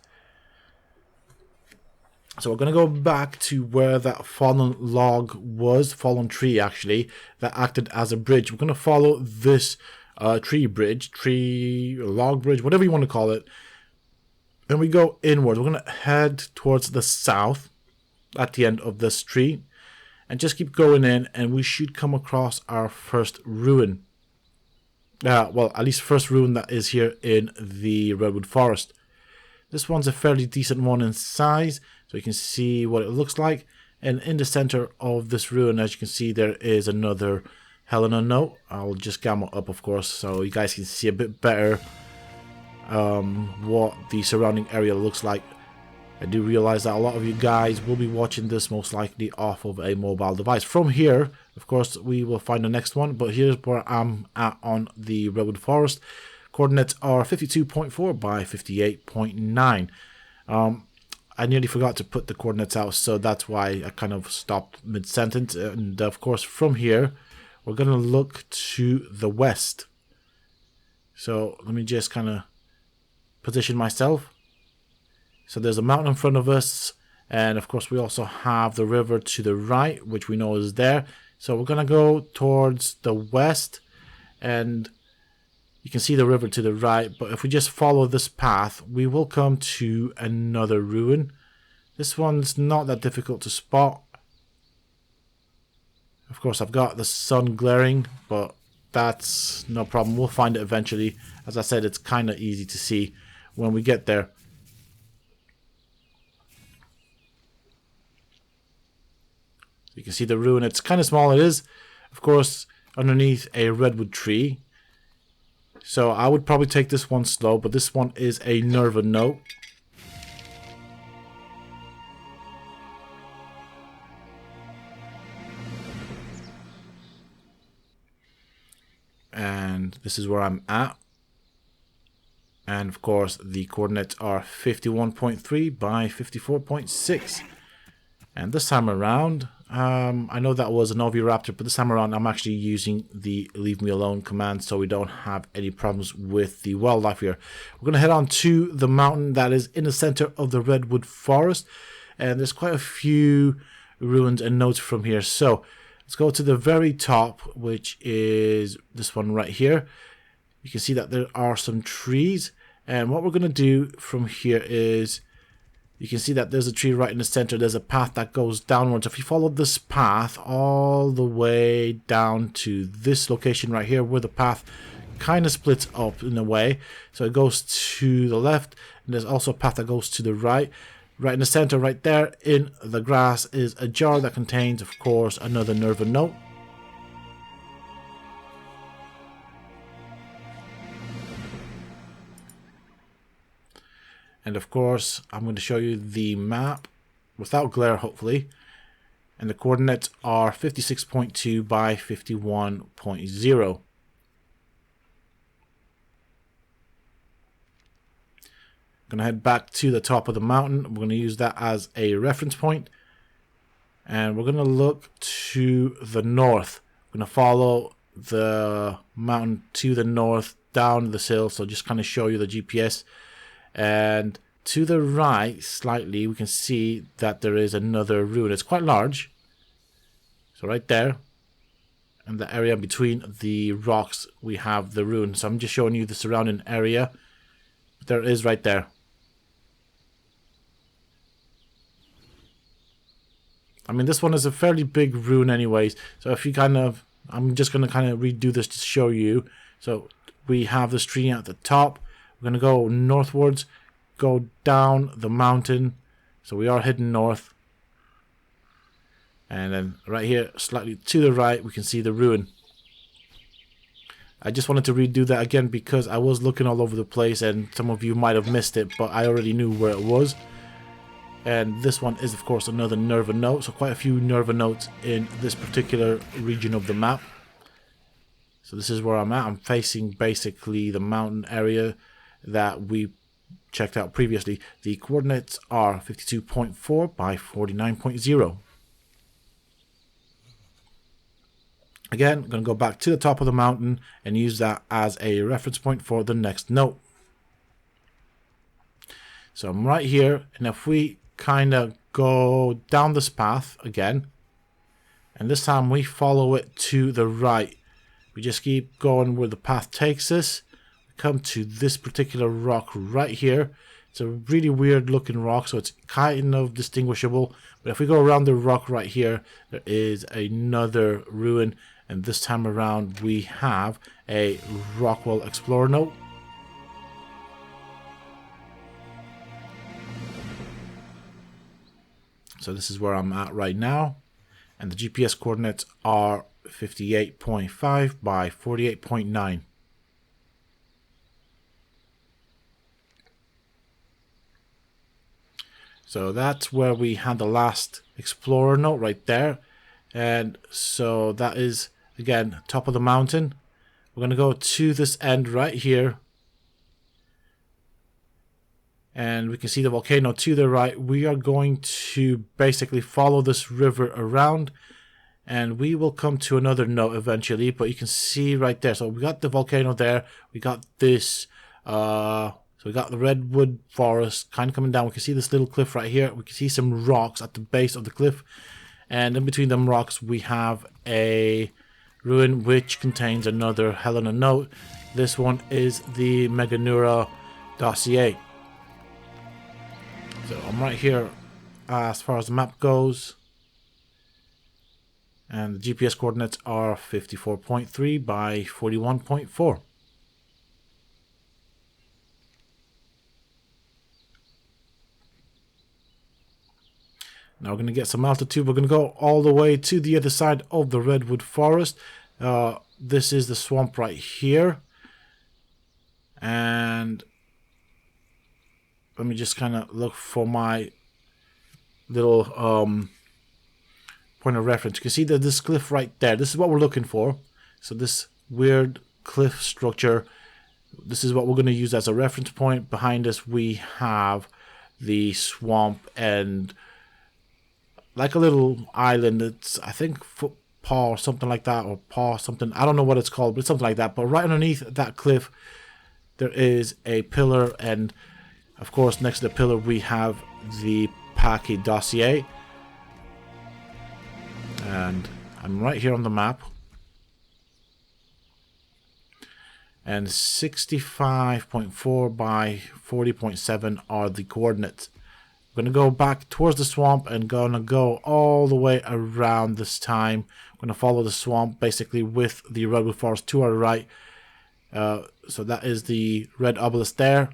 So we're going to go back to where that fallen log was, fallen tree actually, that acted as a bridge. We're going to follow this log bridge, whatever you want to call it. And we go inwards. We're going to head towards the south at the end of this tree. And just keep going in, and we should come across our first ruin. Well, at least first ruin that is here in the Redwood Forest. This one's a fairly decent one in size, so you can see what it looks like. And in the center of this ruin, as you can see, there is another Helena Note. I'll just gamma up, of course, so you guys can see a bit better what the surrounding area looks like. I do realize that a lot of you guys will be watching this most likely off of a mobile device. From here, of course, we will find the next one, but here's where I'm at on the Redwood Forest. Coordinates are 52.4 by 58.9. I nearly forgot to put the coordinates out, so that's why I kind of stopped mid-sentence. And of course, from here, we're going to look to the west. So let me just kind of position myself. So there's a mountain in front of us, and of course we also have the river to the right, which we know is there. So we're going to go towards the west, and you can see the river to the right, but if we just follow this path, we will come to another ruin. This one's not that difficult to spot. Of course, I've got the sun glaring, but that's no problem. We'll find it eventually. As I said, it's kind of easy to see when we get there. You can see the ruin. It's kind of small. It is, of course, underneath a redwood tree. So I would probably take this one slow, but this one is a Nerva Note. And this is where I'm at. And of course, the coordinates are 51.3 by 54.6. And this time around, I know that was an Oviraptor, but this time around I'm actually using the leave me alone command so we don't have any problems with the wildlife here. We're going to head on to the mountain that is in the center of the Redwood Forest, and there's quite a few ruins and notes from here. So let's go to the very top, which is this one right here. You can see that there are some trees, and what we're going to do from here is, you can see that there's a tree right in the center. There's a path that goes downwards. If you follow this path all the way down to this location right here, where the path kind of splits up in a way. So it goes to the left, and there's also a path that goes to the right. Right in the center, right there in the grass, is a jar that contains, of course, another Nerva Note. And of course, I'm going to show you the map without glare, hopefully. And the coordinates are 56.2 by 51.0. Going to head back to the top of the mountain. We're going to use that as a reference point. And we're going to look to the north. We're going to follow the mountain to the north down this hill. So just kind of show you the GPS. And to the right slightly, we can see that there is another ruin. It's quite large. So right there, in the area between the rocks, we have the ruin. So I'm just showing you the surrounding area. There is right there. I mean, this one is a fairly big ruin anyways. So if you I'm just going to kind of redo this to show you. So we have this tree at the top. We're going to go northwards, go down the mountain. So we are heading north. And then right here, slightly to the right, we can see the ruin. I just wanted to redo that again because I was looking all over the place and some of you might have missed it, but I already knew where it was. And this one is, of course, another Nerva note. So quite a few Nerva notes in this particular region of the map. So this is where I'm at. I'm facing basically the mountain area that we checked out previously. The coordinates are 52.4 by 49.0. Again, I'm going to go back to the top of the mountain and use that as a reference point for the next note. So I'm right here, and if we kind of go down this path again, and this time we follow it to the right. We just keep going where the path takes us. We come to this particular rock right here. It's a really weird looking rock, so it's kind of distinguishable. But if we go around the rock right here, there is another ruin. And this time around, we have a Rockwell Explorer note. So this is where I'm at right now. And the GPS coordinates are 58.5 by 48.9. So that's where we had the last Explorer note right there. And so that is, again, top of the mountain. We're going to go to this end right here. And we can see the volcano to the right. We are going to basically follow this river around. And we will come to another note eventually. But you can see right there. So we got the volcano there. We got this. So we got the Redwood Forest kind of coming down. We can see this little cliff right here. We can see some rocks at the base of the cliff. And in between them rocks, we have a ruin which contains another Helena note. This one is the Meganeura Dossier. So I'm right here as far as the map goes. And the GPS coordinates are 54.3 by 41.4. Now we're going to get some altitude. We're going to go all the way to the other side of the Redwood Forest. This is the swamp right here. And let me just kind of look for my little point of reference. You can see that this cliff right there. This is what we're looking for. So this weird cliff structure. This is what we're going to use as a reference point. Behind us we have the swamp and like a little island. It's, I think, footpaw or something like that, or paw something. I don't know what it's called, but it's something like that. But right underneath that cliff, there is a pillar, and of course, next to the pillar, we have the Pachyrhinosaurus Dossier. And I'm right here on the map. And 65.4 by 40.7 are the coordinates. We're going to go back towards the swamp and going to go all the way around this time. We're going to follow the swamp basically with the Redwood Forest to our right. So that is the red obelisk there.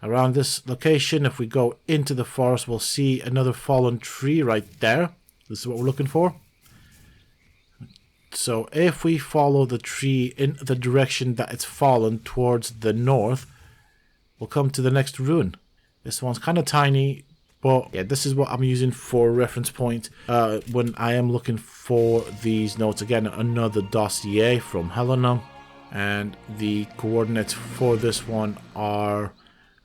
Around this location, if we go into the forest, we'll see another fallen tree right there. This is what we're looking for. So if we follow the tree in the direction that it's fallen towards the north, we'll come to the next ruin. This one's kind of tiny, But yeah, this is what I'm using for reference point when I am looking for these notes. Again, another dossier from Helena, and the coordinates for this one are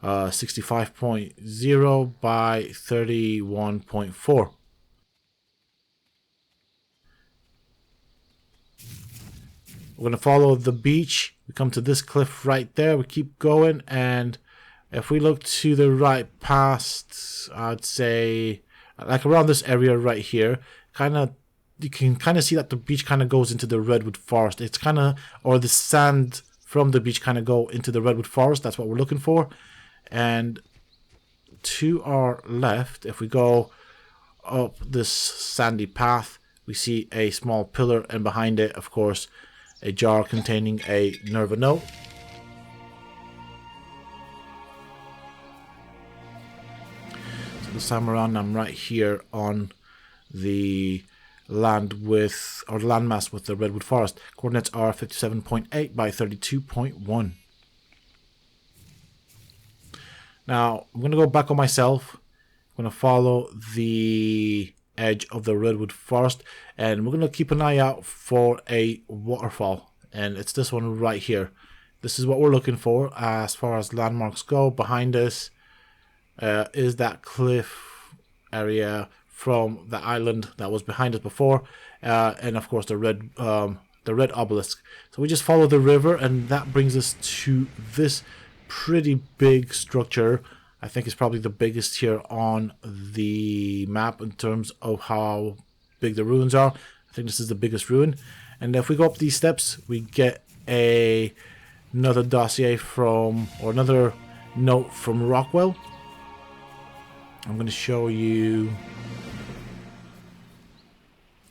65.0 by 31.4. We're going to follow the beach. We come to this cliff right there. We keep going, and if we look to the right past, I'd say like around this area right here, you can kind of see that the beach kind of goes into the Redwood Forest. It's kind of, or the sand from the beach kind of go into the Redwood Forest. That's what we're looking for. And to our left, if we go up this sandy path, we see a small pillar, and behind it, of course, a jar containing a Nerva note. So this time around, I'm right here on the land with, or landmass with the Redwood Forest. Coordinates are 57.8 by 32.1. Now, I'm going to go back on myself. I'm going to follow the edge of the Redwood Forest, and we're going to keep an eye out for a waterfall, and it's this one right here. This is what we're looking for as far as landmarks go. Behind us is that cliff area from the island that was behind us before, and of course the red obelisk. So we just follow the river, and that brings us to this pretty big structure. I think it's probably the biggest here on the map in terms of how big the ruins are. I think this is the biggest ruin. And if we go up these steps, we get another dossier from, or another note from Rockwell. I'm going to show you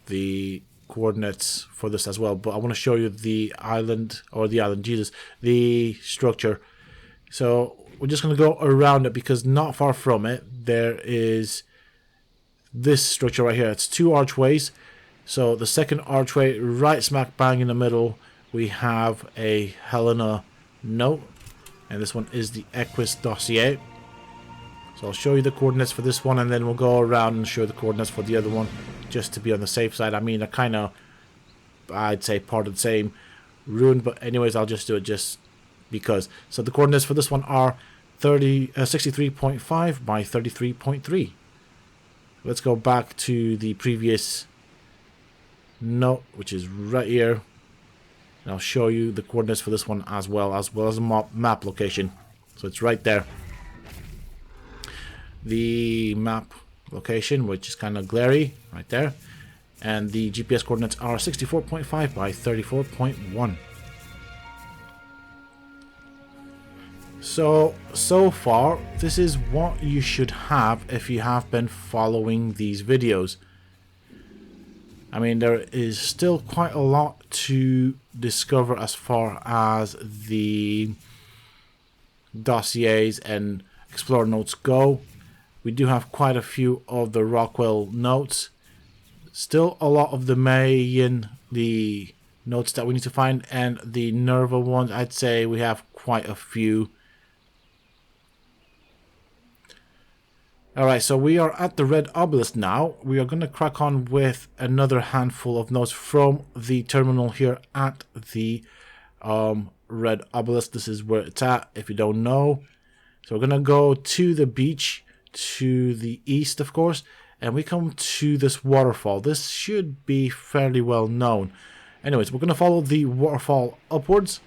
the coordinates for this as well, but I want to show you the island, or the structure. So we're just going to go around it, because not far from it there is this structure right here. It's two archways. So the second archway, right smack bang in the middle, we have a Helena note, and this one is the Ichthyornis Dossier. So I'll show you the coordinates for this one, and then we'll go around and show the coordinates for the other one, just to be on the safe side. I mean, they're kind of, I'd say, part of the same ruin, but anyways, I'll just do it just because. So the coordinates for this one are 63.5 by 33.3. Let's go back to the previous note, which is right here, and I'll show you the coordinates for this one as well as a map location. So it's right there, the map location, which is kind of glary right there, and the GPS coordinates are 64.5 by 34.1. So far, this is what you should have if you have been following these videos. I mean, there is still quite a lot to discover as far as the dossiers and Explorer notes go. We do have quite a few of the Rockwell notes. Still a lot of the notes that we need to find, and the Nerva ones, I'd say we have quite a few. Alright, so we are at the Red Obelisk now. We are going to crack on with another handful of notes from the terminal here at the Red Obelisk. This is where it's at, if you don't know. So we're going to go to the beach, to the east, of course, and we come to this waterfall. This should be fairly well known. Anyways, we're going to follow the waterfall upwards,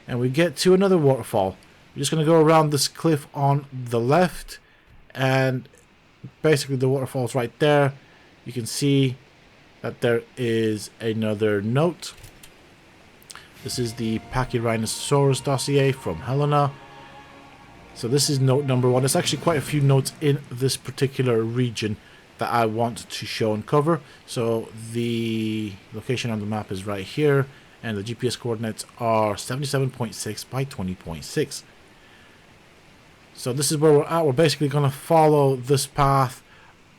and we get to another waterfall. We're just going to go around this cliff on the left, and basically the waterfall's right there. You can see that there is another note. This is the Pachyrhinosaurus Dossier from Helena. So this is note number 1. There's actually quite a few notes in this particular region that I want to show and cover. So the location on the map is right here, and the GPS coordinates are 77.6 by 20.6. So this is where we're at. We're basically going to follow this path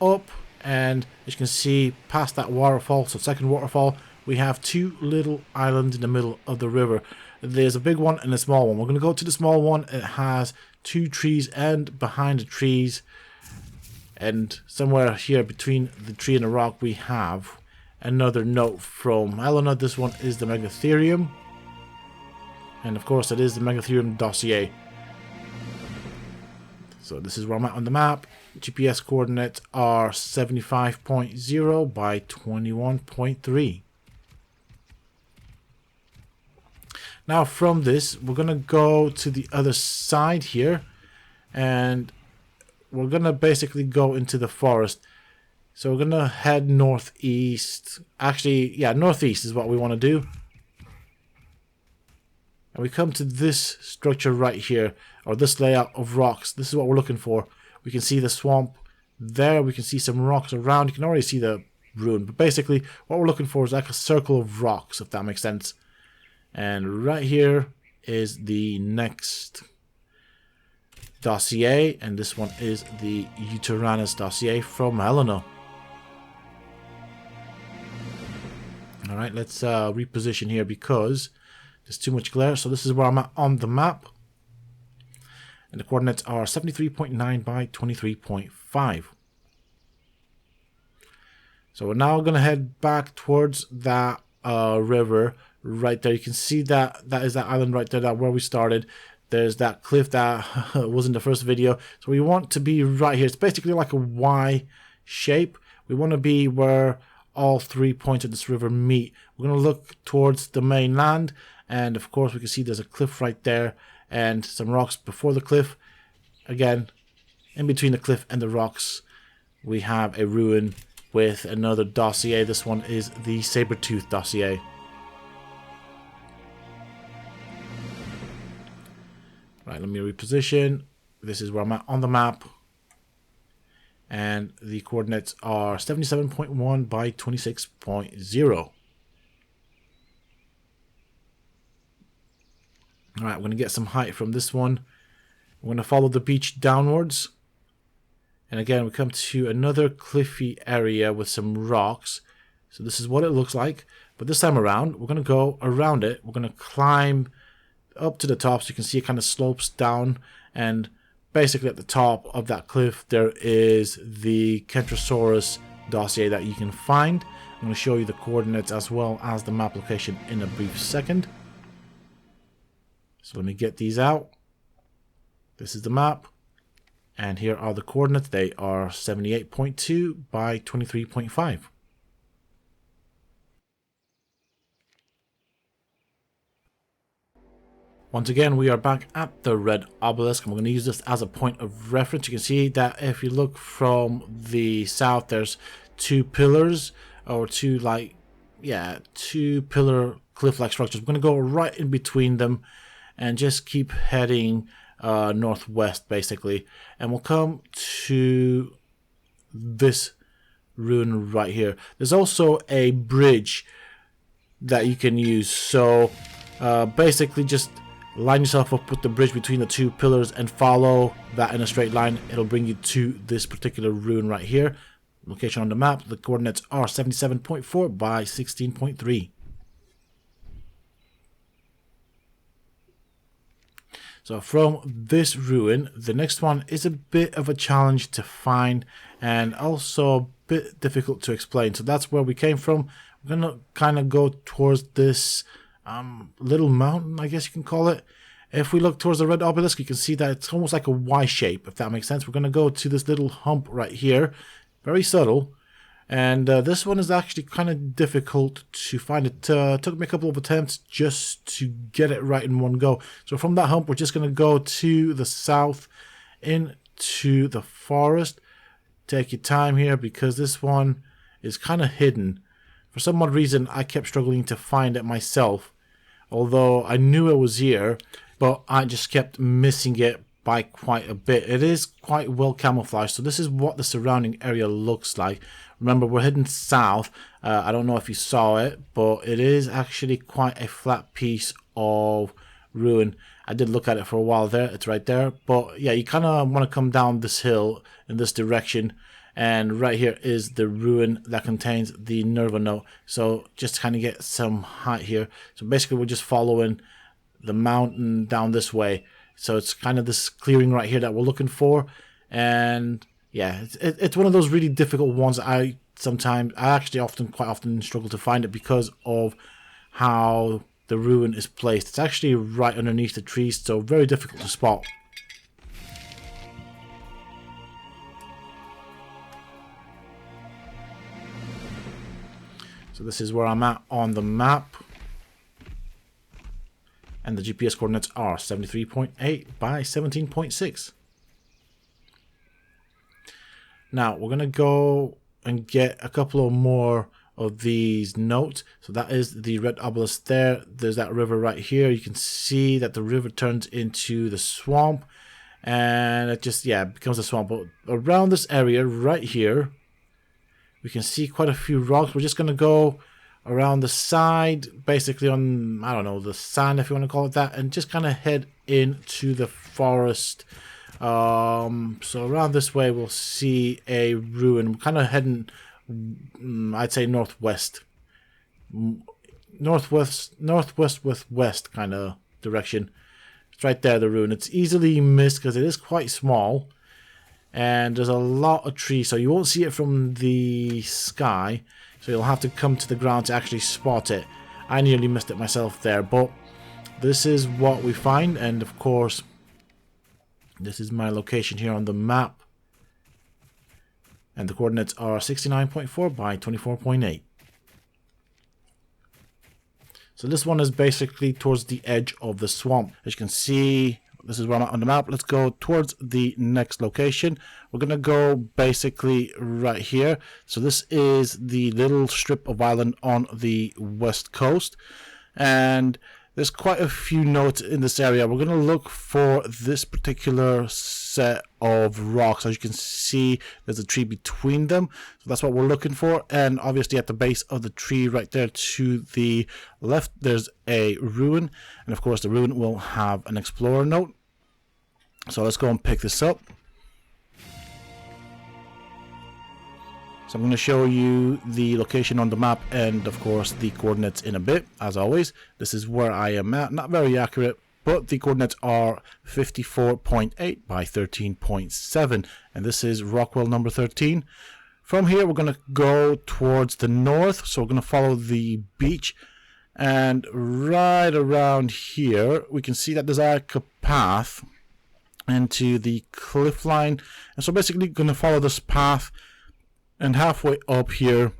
up, and as you can see, past that waterfall, so second waterfall, we have two little islands in the middle of the river. There's a big one and a small one. We're going to go to the small one. It has two trees, and behind the trees And somewhere here between the tree and the rock, we have another note from Helena. This one is the Megatherium. And of course, it is the Megatherium Dossier. So this is where I'm at on the map. GPS coordinates are 75.0 by 21.3. Now from this, we're going to go to the other side here. And we're going to basically go into the forest. So we're going to head northeast. Actually, yeah, northeast is what we want to do. And we come to this structure right here, or this layout of rocks. This is what we're looking for. We can see the swamp there. We can see some rocks around. You can already see the ruin. But basically, what we're looking for is like a circle of rocks, if that makes sense. And right here is the next dossier, and this one is the Ichthyornis Dossier from Helena. Alright, let's reposition here because there's too much glare. So this is where I'm at on the map. And the coordinates are 73.9 by 23.5. So we're now going to head back towards that river right there. You can see that is that island right there, that where we started. There's that cliff that was in the first video. So we want to be right here. It's basically like a Y shape. We want to be where all 3 points of this river meet. We're going to look towards the mainland. And of course, we can see there's a cliff right there. And some rocks before the cliff. Again, in between the cliff and the rocks, we have a ruin with another dossier. This one is the Sabretooth Dossier. Right, let me reposition. This is where I'm at on the map. And the coordinates are 77.1 by 26.0. Alright, we're going to get some height from this one. We're going to follow the beach downwards. And again, we come to another cliffy area with some rocks. So this is what it looks like. But this time around, we're going to go around it. We're going to climb up to the top, so you can see it kind of slopes down, and basically at the top of that cliff there is the Castroidis Dossier that you can find. I'm going to show you the coordinates as well as the map location in a brief second. So let me get these out. This is the map, and here are the coordinates. They are 78.2 by 23.5. Once again, we are back at the red obelisk, and we're going to use this as a point of reference. You can see that if you look from the south, there's two pillars, or two pillar cliff-like structures. We're going to go right in between them and just keep heading northwest, basically. And we'll come to this ruin right here. There's also a bridge that you can use. So basically just line yourself up with the bridge between the two pillars and follow that in a straight line. It'll bring you to this particular ruin right here. Location on the map. The coordinates are 77.4 by 16.3. So from this ruin, the next one is a bit of a challenge to find and also a bit difficult to explain. So that's where we came from. We're going to kind of go towards this little mountain, I guess you can call it. If we look towards the red obelisk, you can see that it's almost like a Y shape, if that makes sense. We're going to go to this little hump right here. Very subtle. And this one is actually kind of difficult to find. It took me a couple of attempts just to get it right in one go. So from that hump, we're just going to go to the south into the forest. Take your time here because this one is kind of hidden. For some odd reason, I kept struggling to find it myself. Although I knew it was here, but I just kept missing it by quite a bit. It is quite well camouflaged, so this is what the surrounding area looks like. Remember, we're heading south. I don't know if you saw it, but it is actually quite a flat piece of ruin. I did look at it for a while there. It's right there. But yeah, you kind of want to come down this hill in this direction. And right here is the ruin that contains the Rockwell Note. So just to kind of get some height here. So basically we're just following the mountain down this way. So it's kind of this clearing right here that we're looking for. And yeah, it's one of those really difficult ones. I actually quite often struggle to find it because of how the ruin is placed. It's actually right underneath the trees, so very difficult to spot. So this is where I'm at on the map. And the GPS coordinates are 73.8 by 17.6. Now we're going to go and get a couple of more of these notes. So that is the red obelisk there. There's that river right here. You can see that the river turns into the swamp. And it just, yeah, becomes a swamp. But around this area right here, we can see quite a few rocks. We're just going to go around the side, basically on, I don't know, the sand, if you want to call it that, and just kind of head into the forest. So around this way, we'll see a ruin. We're kind of heading, I'd say, northwest with west kind of direction. It's right there, the ruin. It's easily missed because it is quite small. And there's a lot of trees, so you won't see it from the sky. So you'll have to come to the ground to actually spot it. I nearly missed it myself there, but this is what we find. And of course, this is my location here on the map. And the coordinates are 69.4 by 24.8. So this one is basically towards the edge of the swamp. As you can see, this is where I'm at on the map. Let's go towards the next location. We're going to go basically right here. So this is the little strip of island on the west coast. And there's quite a few notes in this area. We're going to look for this particular set of rocks. As you can see, there's a tree between them. So that's what we're looking for. And obviously at the base of the tree right there to the left, there's a ruin. And of course, the ruin will have an explorer note. So let's go and pick this up. So I'm going to show you the location on the map and of course the coordinates in a bit. As always, this is where I am at. Not very accurate, but the coordinates are 54.8 by 13.7. And this is Rockwell number 13. From here, we're going to go towards the north. So we're going to follow the beach. And right around here, we can see that there's like a path into the cliff line. And so basically going to follow this path. And halfway up here,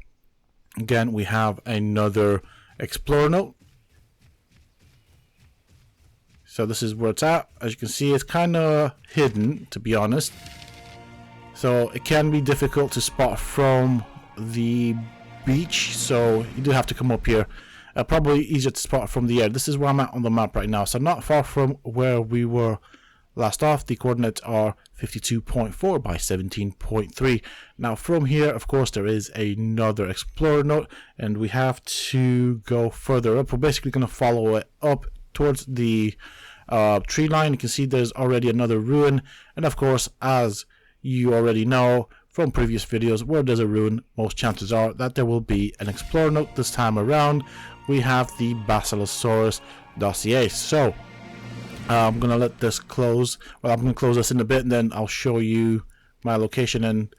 again, we have another explorer note. So this is where it's at. As you can see, it's kind of hidden, to be honest. So it can be difficult to spot from the beach. So you do have to come up here. Probably easier to spot from the air. This is where I'm at on the map right now. So not far from where we were last off. The coordinates are 52.4 by 17.3. Now from here, of course, there is another explorer note, and we have to go further up. We're basically going to follow it up towards the tree line. You can see there's already another ruin, and of course, as you already know from previous videos, where there's a ruin, most chances are that there will be an explorer note. This time around, we have the Basilosaurus Dossier. So I'm going to let this close. Well, I'm going to close this in a bit, and then I'll show you my location and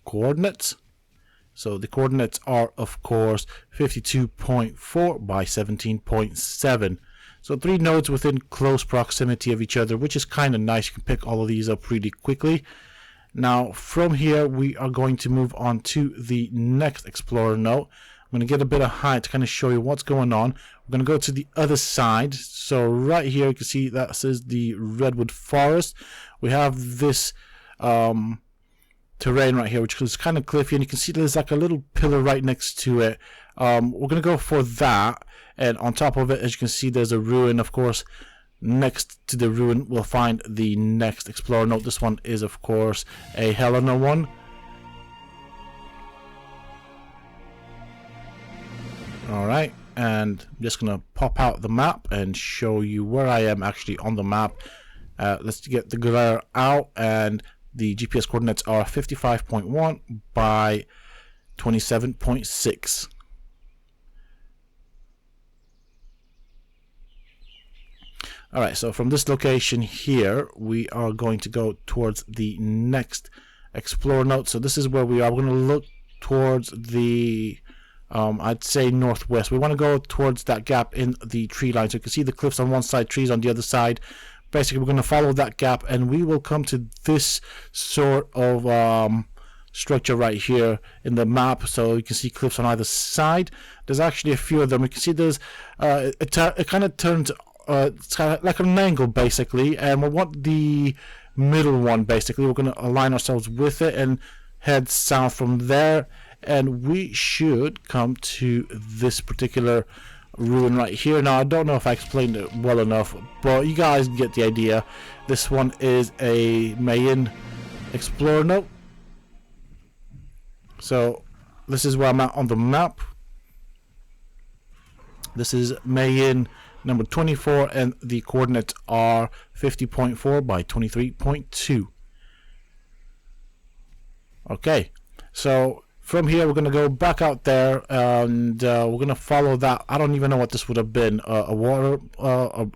coordinates. So the coordinates are, of course, 52.4 by 17.7. So 3 nodes within close proximity of each other, which is kind of nice. You can pick all of these up really quickly. Now, from here, we are going to move on to the next explorer note. I'm going to get a bit of height to kind of show you what's going on. We're going to go to the other side. So right here, you can see that says the Redwood Forest. We have this terrain right here, which is kind of cliffy, and you can see there's like a little pillar right next to it. We're going to go for that. And on top of it, as you can see, there's a ruin. Of course, next to the ruin, we'll find the next explorer note. This one is, of course, a Helena one. Alright, and I'm just going to pop out the map and show you where I am actually on the map. Let's get the glare out, and the GPS coordinates are 55.1 by 27.6. Alright, so from this location here, we are going to go towards the next Explorer Note. So this is where we are. We're going to look towards the I'd say northwest. We want to go towards that gap in the tree line. So you can see the cliffs on one side, trees on the other side. Basically, we're going to follow that gap, and we will come to this sort of structure right here in the map. So you can see cliffs on either side. There's actually a few of them. You can see there's it kind of turns it's kind of like an angle basically, and we want the middle one basically. We're going to align ourselves with it and head south from there, and we should come to this particular ruin right here. Now I don't know if I explained it well enough, but you guys get the idea. This one is a Mayan Explorer Note. So this is where I'm at on the map. This is Mayan number 24, and the coordinates are 50.4 by 23.2. Okay, so from here we're going to go back out there, and we're going to follow that. I don't even know what this would have been, a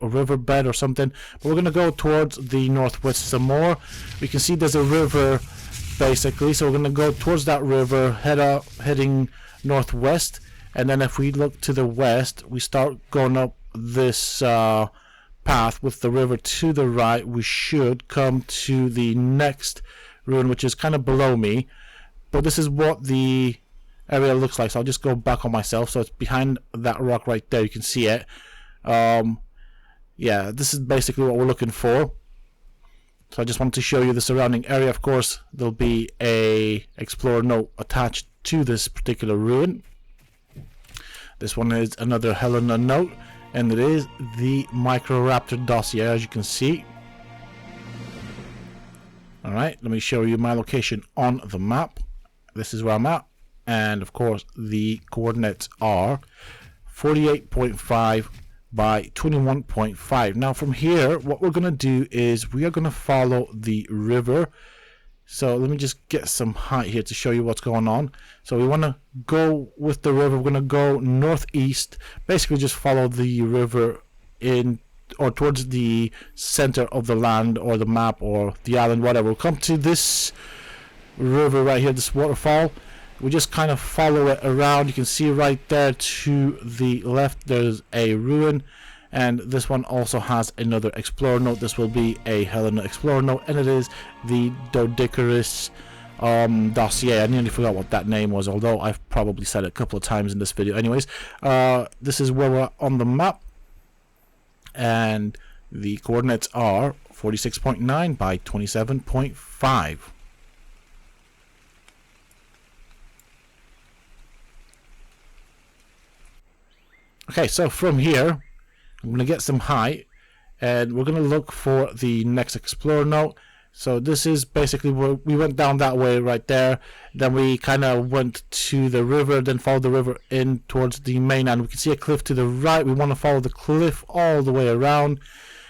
riverbed or something, but we're going to go towards the northwest some more. We can see there's a river basically, so we're going to go towards that river, heading northwest, and then if we look to the west, we start going up this path with the river to the right. We should come to the next ruin, which is kind of below me, but this is what the area looks like. So I'll just go back on myself. So it's behind that rock right there, you can see it. Yeah, this is basically what we're looking for. So I just wanted to show you the surrounding area. Of course, there'll be a Explorer Note attached to this particular ruin. This one is another Helena Note, and it is the Microraptor Dossier, as you can see. Alright, let me show you my location on the map. This is where I'm at, and of course the coordinates are 48.5 by 21.5. Now from here, what we're going to do is we are going to follow the river. So let me just get some height here to show you what's going on. So we want to go with the river. We're going to go northeast, basically just follow the river in or towards the center of the land or the map or the island, whatever. We'll come to this river right here, this waterfall. We just kind of follow it around. You can see right there to the left there's a ruin, and this one also has another Explorer Note. This will be a Helena Explorer Note, and it is the Ichthyornis Dossier. I nearly forgot what that name was, although I've probably said it a couple of times in this video. Anyways, this is where we're on the map, and the coordinates are 46.9 by 27.5. Okay, so from here, I'm going to get some height, and we're going to look for the next Explorer Note. So this is basically where we went down that way right there. Then we kind of went to the river, then followed the river in towards the mainland. We can see a cliff to the right. We want to follow the cliff all the way around.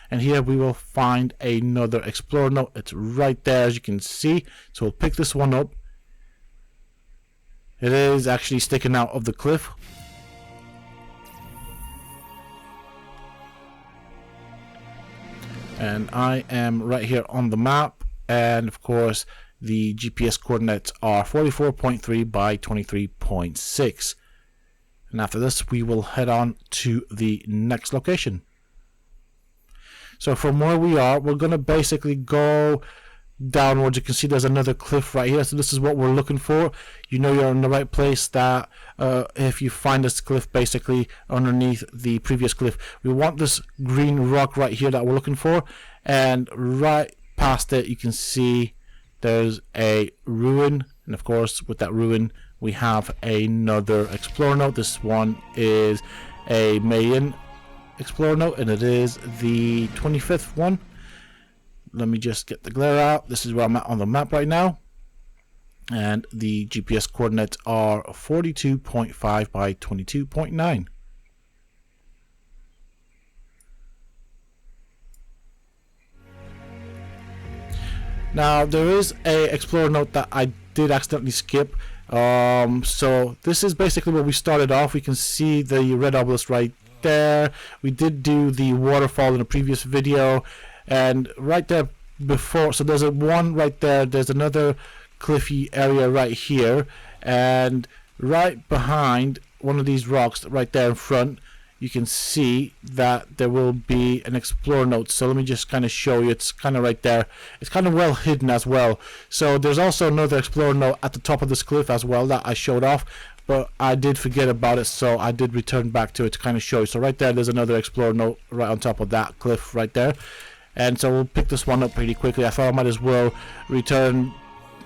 And here we will find another Explorer Note. It's right there, as you can see. So we'll pick this one up. It is actually sticking out of the cliff. And I am right here on the map, and of course the GPS coordinates are 44.3 by 23.6. And after this we will head on to the next location. So from where we are, we're going to basically go downwards. You can see there's another cliff right here, so this is what we're looking for. You know you're in the right place that if you find this cliff basically underneath the previous cliff. We want this green rock right here that we're looking for, and right past it you can see there's a ruin, and of course with that ruin we have another Explorer Note. This one is a Mayan Explorer Note, and it is the 25th one. Let me just get the glare out. This is where I'm at on the map right now, and the GPS coordinates are 42.5 by 22.9. Now there is a Explorer Note that I did accidentally skip. So this is basically where we started off. We can see the red obelisk right there. We did do the waterfall in a previous video, and right there before, so there's a one right there, there's another cliffy area right here, and right behind one of these rocks right there in front, you can see that there will be an Explorer Note. So let me just kind of show you. It's kind of right there. It's kind of well hidden as well. So there's also another Explorer Note at the top of this cliff as well that I showed off, but I did forget about it, so I did return back to it to kind of show you. So right there's another Explorer Note right on top of that cliff right there. And so we'll pick this one up pretty quickly. I thought I might as well return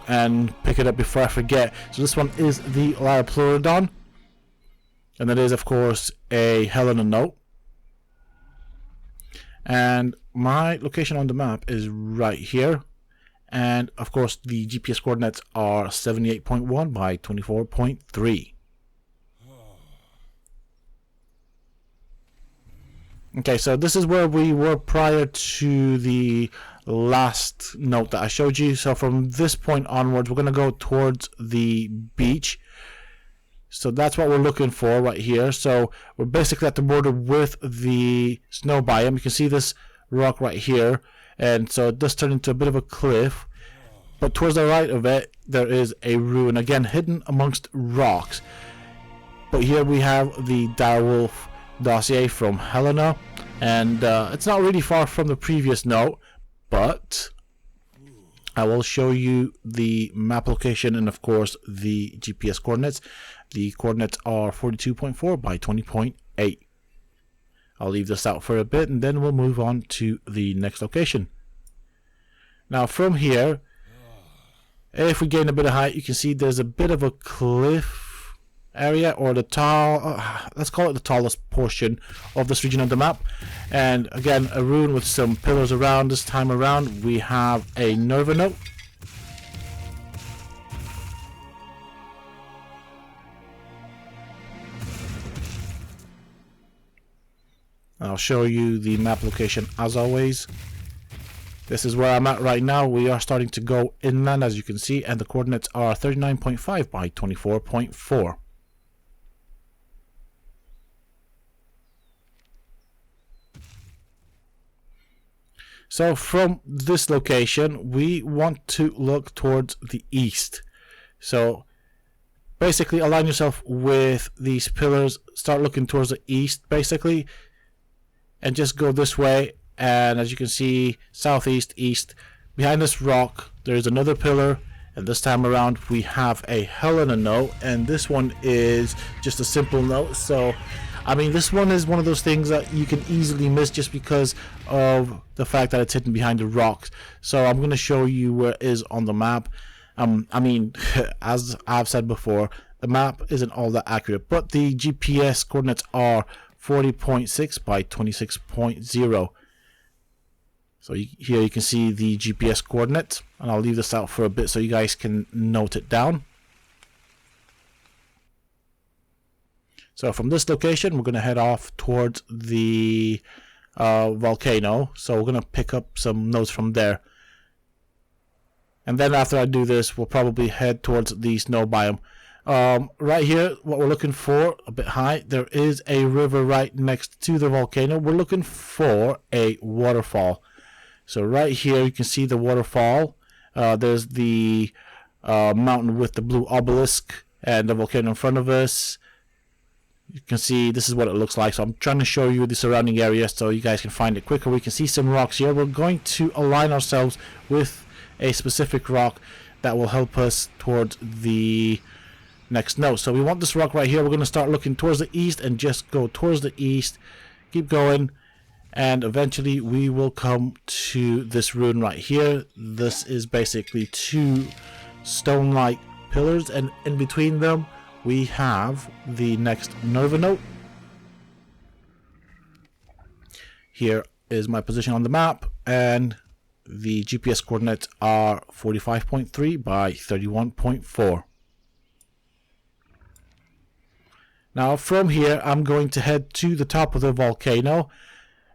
and pick it up before I forget. So this one is the Arthropleura, and that is of course a Helena Note. And my location on the map is right here, and of course the GPS coordinates are 78.1 by 24.3. Okay, so this is where we were prior to the last note that I showed you. So from this point onwards, we're going to go towards the beach. So that's what we're looking for right here. So we're basically at the border with the snow biome. You can see this rock right here, and so it does turn into a bit of a cliff, but towards the right of it there is a ruin, again hidden amongst rocks. But here we have the Direwolf Dossier from Helena, and it's not really far from the previous note, but I will show you the map location and of course the GPS coordinates. The coordinates are 42.4 by 20.8. I'll leave this out for a bit and then we'll move on to the next location. Now from here, if we gain a bit of height, you can see there's a bit of a cliff area, or the let's call it the tallest portion of this region of the map. And again, a ruin with some pillars around. This time around we have a Nerva Note. I'll show you the map location as always. This is where I'm at right now. We are starting to go inland, as you can see, and the coordinates are 39.5 by 24.4. So from this location, we want to look towards the east. So basically align yourself with these pillars, start looking towards the east basically, and just go this way. And as you can see, southeast, east, behind this rock there is another pillar, and this time around we have a Helena Note, and this one is just a simple note. So I mean, this one is one of those things that you can easily miss just because of the fact that it's hidden behind the rocks. So I'm going to show you where it is on the map. I mean, as I've said before, the map isn't all that accurate, but the GPS coordinates are 40.6 by 26.0. So here you can see the GPS coordinates, and I'll leave this out for a bit so you guys can note it down. So from this location, we're going to head off towards the volcano. So we're going to pick up some notes from there. And then after I do this, we'll probably head towards the snow biome. Right here, what we're looking for, a bit high, there is a river right next to the volcano. We're looking for a waterfall. So right here, you can see the waterfall. There's the mountain with the blue obelisk and the volcano in front of us. You can see this is what it looks like. So I'm trying to show you the surrounding area so you guys can find it quicker. We can see some rocks here. We're going to align ourselves with a specific rock that will help us towards the next note. So we want this rock right here. We're going to start looking towards the east and just go towards the east. Keep going, and eventually we will come to this ruin right here. This is basically two stone-like pillars, and in between them we have the next Nerva Note. Here is my position on the map, and the GPS coordinates are 45.3 by 31.4. Now from here I'm going to head to the top of the volcano,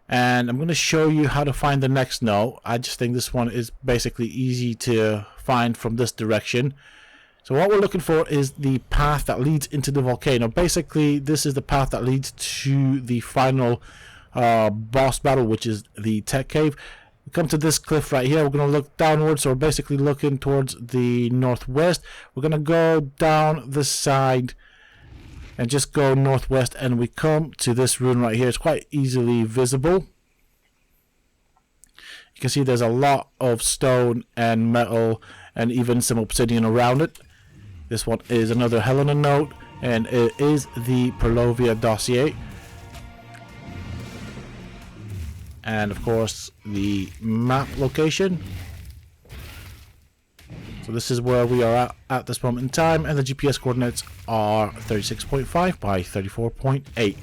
and I'm going to show you how to find the next note. I just think this one is basically easy to find from this direction. So what we're looking for is the path that leads into the volcano. Basically, this is the path that leads to the final boss battle, which is the tech cave. We come to this cliff right here. We're going to look downwards, so we're basically looking towards the northwest. We're going to go down the side and just go northwest, and we come to this ruin right here. It's quite easily visible. You can see there's a lot of stone and metal and even some obsidian around it. This one is another Helena note, and it is the Fiomia Dossier. And of course the map location. So this is where we are at this moment in time, and the GPS coordinates are 36.5 by 34.8.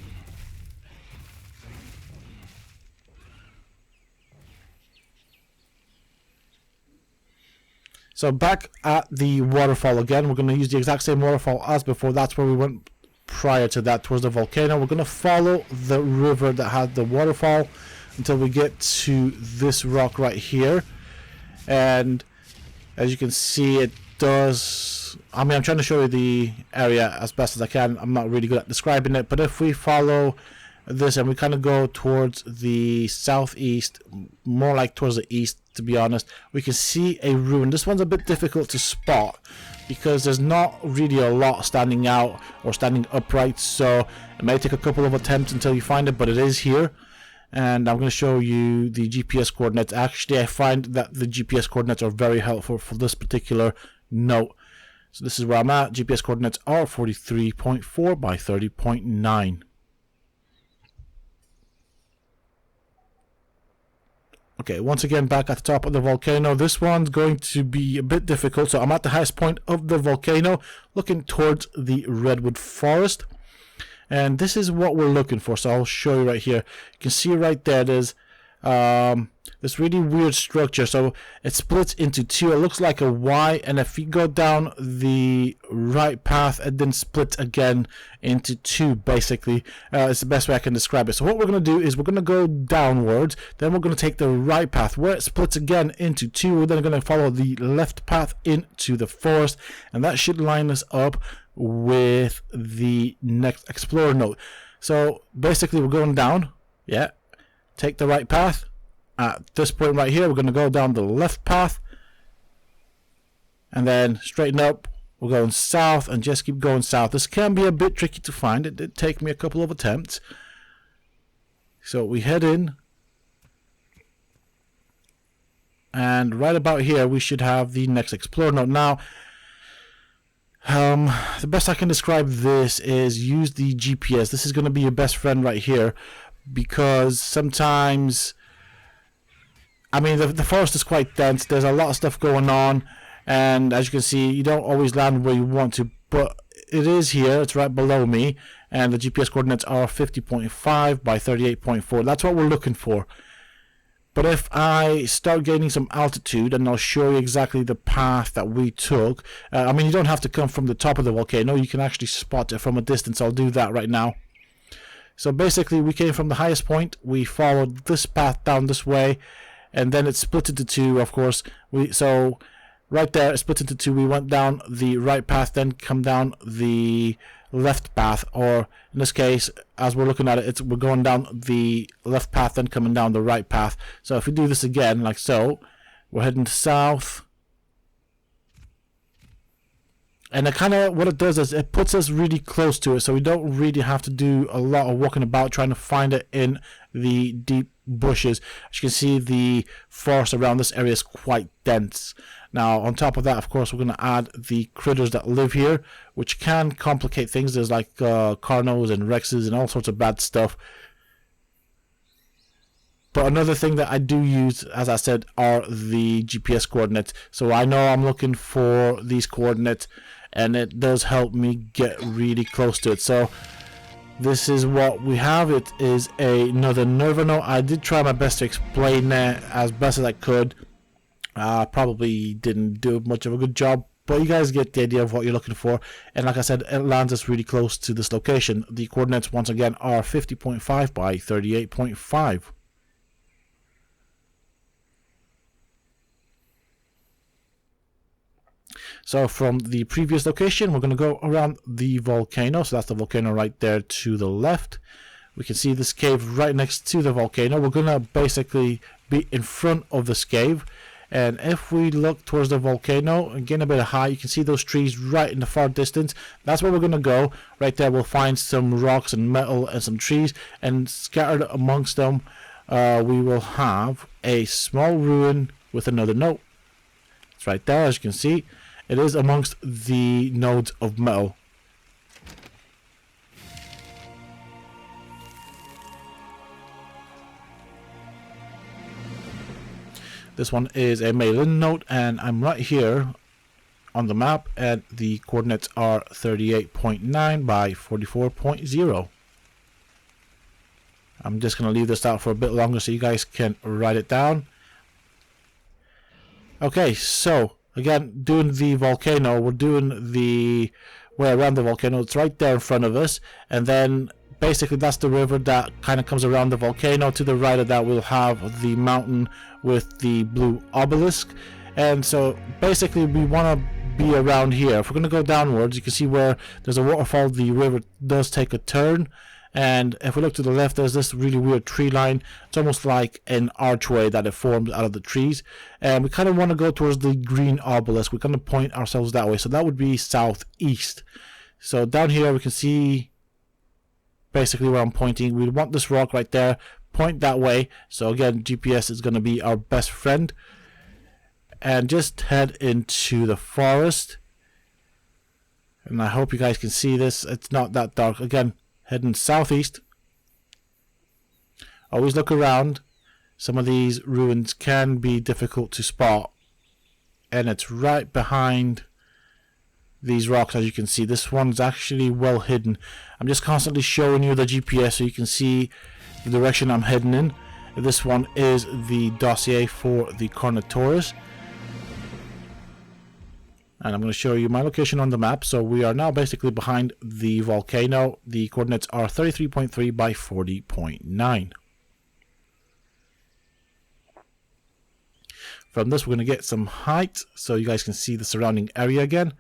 So back at the waterfall again, we're going to use the exact same waterfall as before. That's where we went prior to that, towards the volcano. We're going to follow the river that had the waterfall until we get to this rock right here. And as you can see, it does, I mean, I'm trying to show you the area as best as I can. I'm not really good at describing it, but if we follow this and we kind of go towards the southeast, more like towards the east to be honest, we can see a ruin. This one's a bit difficult to spot because there's not really a lot standing out or standing upright, so it may take a couple of attempts until you find it, but it is here. And I'm going to show you the GPS coordinates. Actually, I find that the GPS coordinates are very helpful for this particular note. So this is where I'm at. GPS coordinates are 43.4 by 30.9. Okay, once again back at the top of the volcano. This one's going to be a bit difficult. So I'm at the highest point of the volcano, looking towards the Redwood Forest. And this is what we're looking for, so I'll show you right here. You can see right there, there's this really weird structure. So it splits into two. It looks like a Y, and if you go down the right path, it then splits again into two, basically. It's the best way I can describe it. So what we're going to do is we're going to go downwards, then we're going to take the right path. Where it splits again into two, we're then going to follow the left path into the forest, and that should line us up with the next Explorer note. So basically we're going down, yeah, take the right path. At this point right here, we're going to go down the left path, and then straighten up. We're going south and just keep going south. This can be a bit tricky to find. It did take me a couple of attempts. So we head in, and right about here we should have the next Explorer note. Now the best I can describe this is use the GPS. This is going to be your best friend right here, because sometimes, I mean, the forest is quite dense. There's a lot of stuff going on, and as you can see, you don't always land where you want to, but it is here. It's right below me, and the GPS coordinates are 50.5 by 38.4. That's what we're looking for. But if I start gaining some altitude, and I'll show you exactly the path that we took. I mean, you don't have to come from the top of the volcano. You can actually spot it from a distance. I'll do that right now. So basically, we came from the highest point. We followed this path down this way, and then it split into two, of course. So right there, it split into two. We went down the right path, then come down the left path, or in this case, as we're looking at it, we're going down the left path, then coming down the right path. So if we do this again, like so, we're heading south, and it kind of, what it does is it puts us really close to it, so we don't really have to do a lot of walking about trying to find it in the deep bushes. As you can see, the forest around this area is quite dense. Now, on top of that, of course, we're going to add the critters that live here, which can complicate things. There's like Carnos and Rexes and all sorts of bad stuff. But another thing that I do use, as I said, are the GPS coordinates. So I know I'm looking for these coordinates, and it does help me get really close to it. So this is what we have. It is another Nervano. I did try my best to explain it as best as I could. Probably didn't do much of a good job, but you guys get the idea of what you're looking for. And like I said, it lands us really close to this location. The coordinates, once again, are 50.5 by 38.5. So from the previous location, we're going to go around the volcano. So that's the volcano right there to the left. We can see this cave right next to the volcano. We're gonna basically be in front of this cave, and if we look towards the volcano and get a bit high, you can see those trees right in the far distance. That's where we're gonna go. Right there we'll find some rocks and metal and some trees, and scattered amongst them we will have a small ruin with another note. It's right there, as you can see. It is amongst the nodes of metal. This one is a Malin note, and I'm right here on the map, and the coordinates are 38.9 by 44.0. I'm just going to leave this out for a bit longer so you guys can write it down. Okay, so again, doing the volcano, we're doing the way around the volcano. It's right there in front of us, and then basically that's the river that kind of comes around the volcano. To the right of that we'll have the mountain with the blue obelisk, and so basically we want to be around here. If we're going to go downwards, you can see where there's a waterfall, the river does take a turn, and if we look to the left there's this really weird tree line. It's almost like an archway that it forms out of the trees, and we kind of want to go towards the green obelisk. We're going to point ourselves that way, so that would be southeast. So down here we can see basically where I'm pointing. We want this rock right there, point that way. So again, GPS is going to be our best friend, and just head into the forest. And I hope you guys can see this. It's not that dark. Again, heading southeast. Always look around. Some of these ruins can be difficult to spot, and it's right behind these rocks. As you can see, this one's actually well hidden. I'm just constantly showing you the GPS so you can see the direction I'm heading in. This one is the dossier for the Carnotaurus, and I'm going to show you my location on the map. So we are now basically behind the volcano. The coordinates are 33.3 by 40.9. From this we're going to get some height so you guys can see the surrounding area again.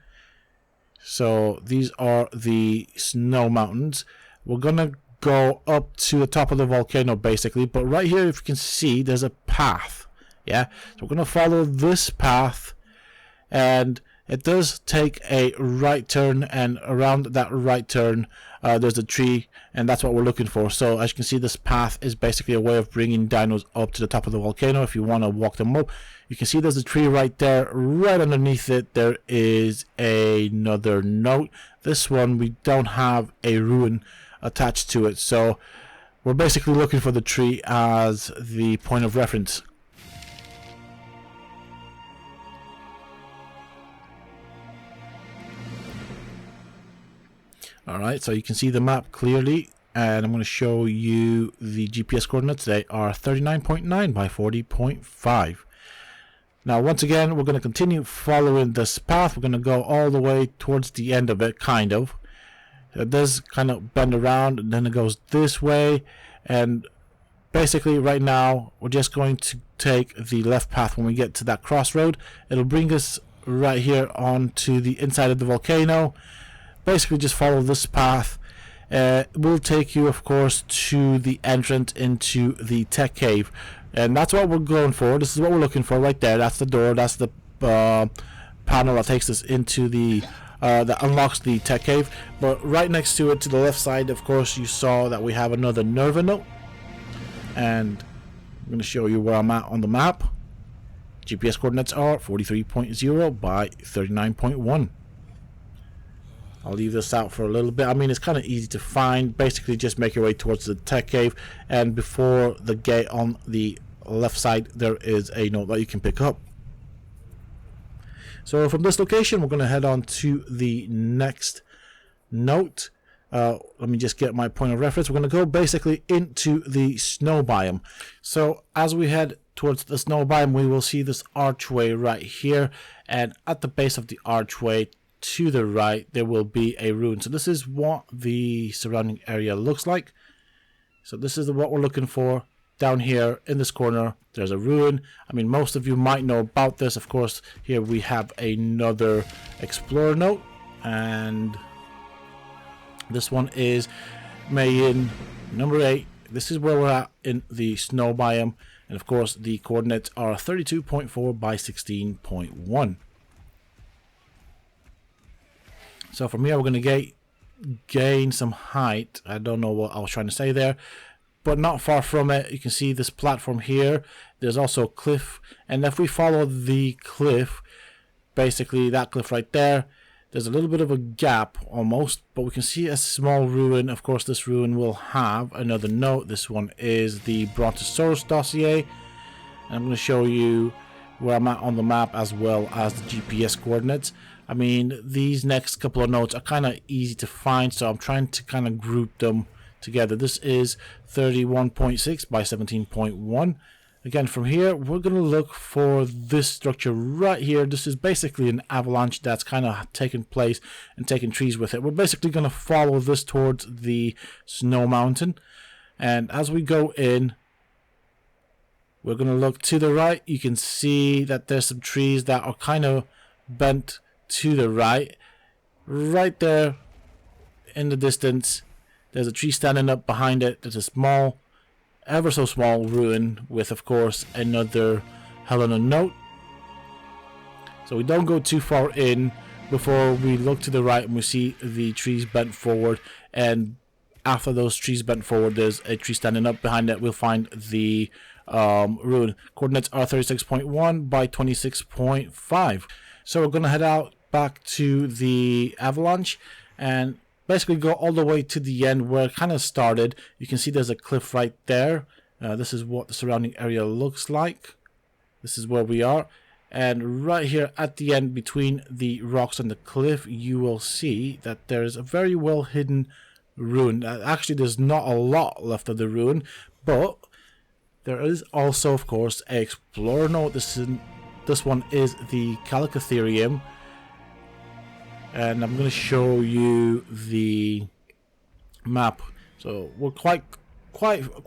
So these are the snow mountains. We're gonna go up to the top of the volcano basically, but right here, if you can see, there's a path. Yeah, so we're gonna follow this path, and it does take a right turn, and around that right turn there's a tree, and that's what we're looking for. So as you can see, this path is basically a way of bringing dinos up to the top of the volcano. If you want to walk them up, you can see there's a tree right there. Right underneath it there is another note. This one we don't have a ruin attached to it, so we're basically looking for the tree as the point of reference. Alright, so you can see the map clearly, and I'm going to show you the GPS coordinates. They are 39.9 by 40.5. Now once again, we're going to continue following this path. We're going to go all the way towards the end of it, kind of. It does kind of bend around, and then it goes this way, and basically right now we're just going to take the left path. When we get to that crossroad, it'll bring us right here onto the inside of the volcano. Basically just follow this path. It will take you, of course, to the entrance into the tech cave, and that's what we're going for. This is what we're looking for right there. That's the door. That's the panel that takes us into the that unlocks the tech cave. But right next to it, to the left side, of course, you saw that we have another Nerva note, and I'm going to show you where I'm at on the map. GPS coordinates are 43.0 by 39.1. I'll leave this out for a little bit. I mean, it's kind of easy to find. Basically just make your way towards the tech cave, and before the gate on the left side there is a note that you can pick up. So from this location we're going to head on to the next note. Let me just get my point of reference. We're going to go basically into the snow biome. So as we head towards the snow biome, we will see this archway right here, and at the base of the archway to the right there will be a ruin. So this is what the surrounding area looks like. So this is what we're looking for. Down here in this corner there's a ruin. I mean, most of you might know about this. Of course, here we have another explorer note, and this one is Mayan Number 8, this is where we're at in the snow biome, and of course the coordinates are 32.4 by 16.1. So from here we're going to gain some height. I don't know what I was trying to say there, but not far from it. You can see this platform here. There's also a cliff, and if we follow the cliff, basically that cliff right there, there's a little bit of a gap almost, but we can see a small ruin. Of course, this ruin will have another note. This one is the Brontosaurus Dossier, and I'm going to show you where I'm at on the map as well as the GPS coordinates. I mean, these next couple of notes are kind of easy to find, so I'm trying to kind of group them together. This is 31.6 by 17.1. Again, from here, we're going to look for this structure right here. This is basically an avalanche that's kind of taken place and taken trees with it. We're basically going to follow this towards the snow mountain. And as we go in, we're going to look to the right. You can see that there's some trees that are kind of bent to the right. Right there in the distance, there's a tree standing up behind it. There's a small, ever so small ruin with, of course, another Helena note. So we don't go too far in before we look to the right and we see the trees bent forward, and after those trees bent forward there's a tree standing up behind it. We'll find the ruin. Coordinates are 36.1 by 26.5. So we're going to head out back to the avalanche and basically go all the way to the end where it kind of started. You can see there's a cliff right there. This is what the surrounding area looks like. This is where we are, and right here at the end between the rocks and the cliff you will see that there's a very well hidden ruin. Actually, there's not a lot left of the ruin, but there is also, of course, an explorer note. This one is the Calicotherium, and I'm going to show you the map. So we're quite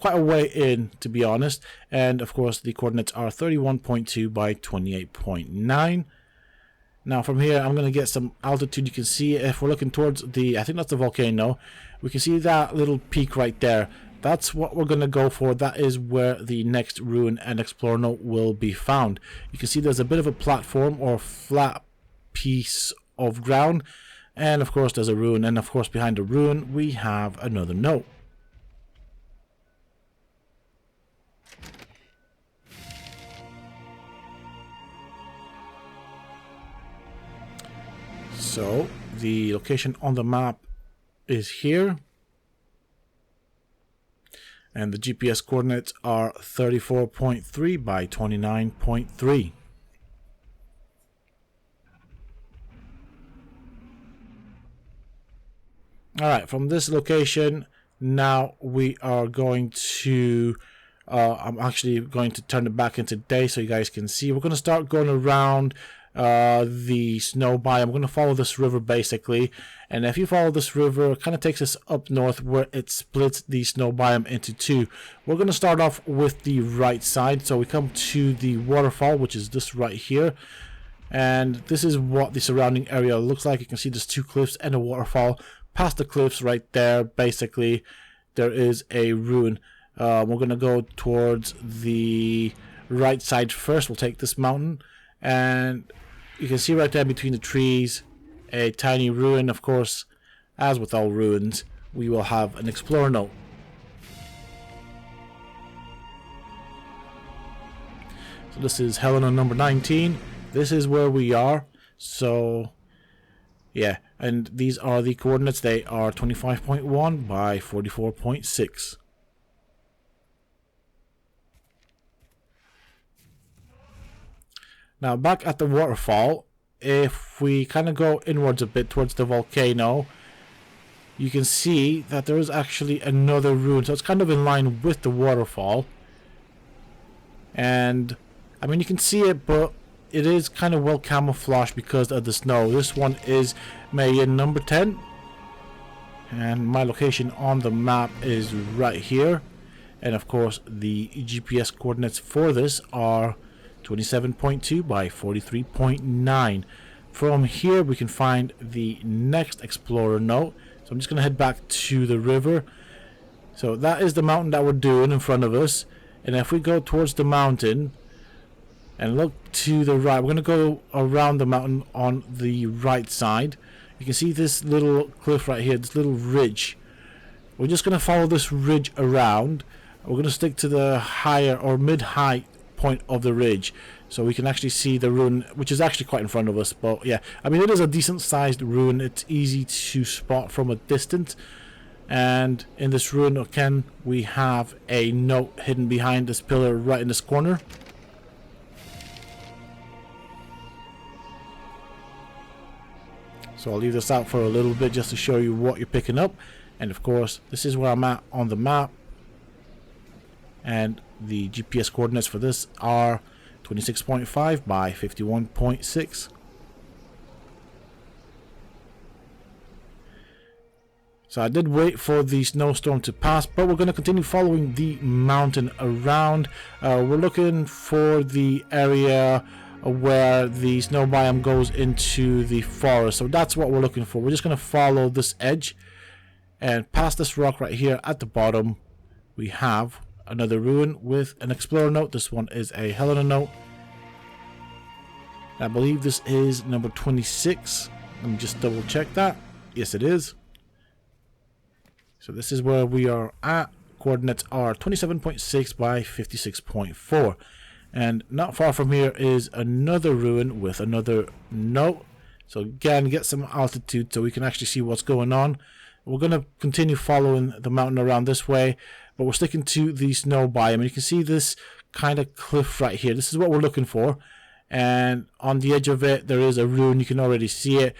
a way in, to be honest, and of course the coordinates are 31.2 by 28.9. Now from here I'm going to get some altitude. You can see if we're looking towards the, I think that's the volcano, we can see that little peak right there. That's what we're going to go for. That is where the next ruin and explorer note will be found. You can see there's a bit of a platform or flat piece of ground, and of course there's a ruin, and of course behind the ruin we have another note. So the location on the map is here, and the GPS coordinates are 34.3 by 29.3. Alright, from this location, now we are going to, I'm actually going to turn it back into day so you guys can see. We're going to start going around the snow biome. I'm going to follow this river basically, and if you follow this river, it kind of takes us up north where it splits the snow biome into two. We're going to start off with the right side, so we come to the waterfall, which is this right here, and this is what the surrounding area looks like. You can see there's two cliffs and a waterfall. Past the cliffs right there, basically there is a ruin. We're going to go towards the right side first. We'll take this mountain, and you can see right there between the trees a tiny ruin. Of course, as with all ruins, we will have an explorer note. So this is Helena number 19. This is where we are. So yeah, and these are the coordinates. They are 25.1 by 44.6. Now back at the waterfall, if we kind of go inwards a bit towards the volcano, you can see that there is actually another ruin. So it's kind of in line with the waterfall. And I mean, you can see it, but it is kind of well camouflaged because of the snow. This one is Mayan number 10. And my location on the map is right here. And of course, the GPS coordinates for this are 27.2 by 43.9. From here, we can find the next explorer note. So I'm just going to head back to the river. So that is the mountain that we're doing in front of us. And if we go towards the mountain and look to the right, we're going to go around the mountain on the right side. You can see this little cliff right here, this little ridge. We're just going to follow this ridge around. We're going to stick to the higher or mid-height point of the ridge, so we can actually see the ruin, which is actually quite in front of us. But yeah, I mean, it is a decent sized ruin. It's easy to spot from a distance. And in this ruin again, we have a note hidden behind this pillar right in this corner. So I'll leave this out for a little bit just to show you what you're picking up. And of course, this is where I'm at on the map. And the GPS coordinates for this are 26.5 by 51.6. So I did wait for the snowstorm to pass, but we're going to continue following the mountain around. We're looking for the area where the snow biome goes into the forest. So that's what we're looking for. We're just going to follow this edge. And past this rock right here at the bottom, we have another ruin with an Explorer note. This one is a Helena note. I believe this is number 26. Let me just double check that. Yes, it is. So this is where we are at. Coordinates are 27.6 by 56.4. And not far from here is another ruin with another note. So again, get some altitude so we can actually see what's going on. We're going to continue following the mountain around this way, but we're sticking to the snow biome. And you can see this kind of cliff right here. This is what we're looking for. And on the edge of it, there is a ruin. You can already see it.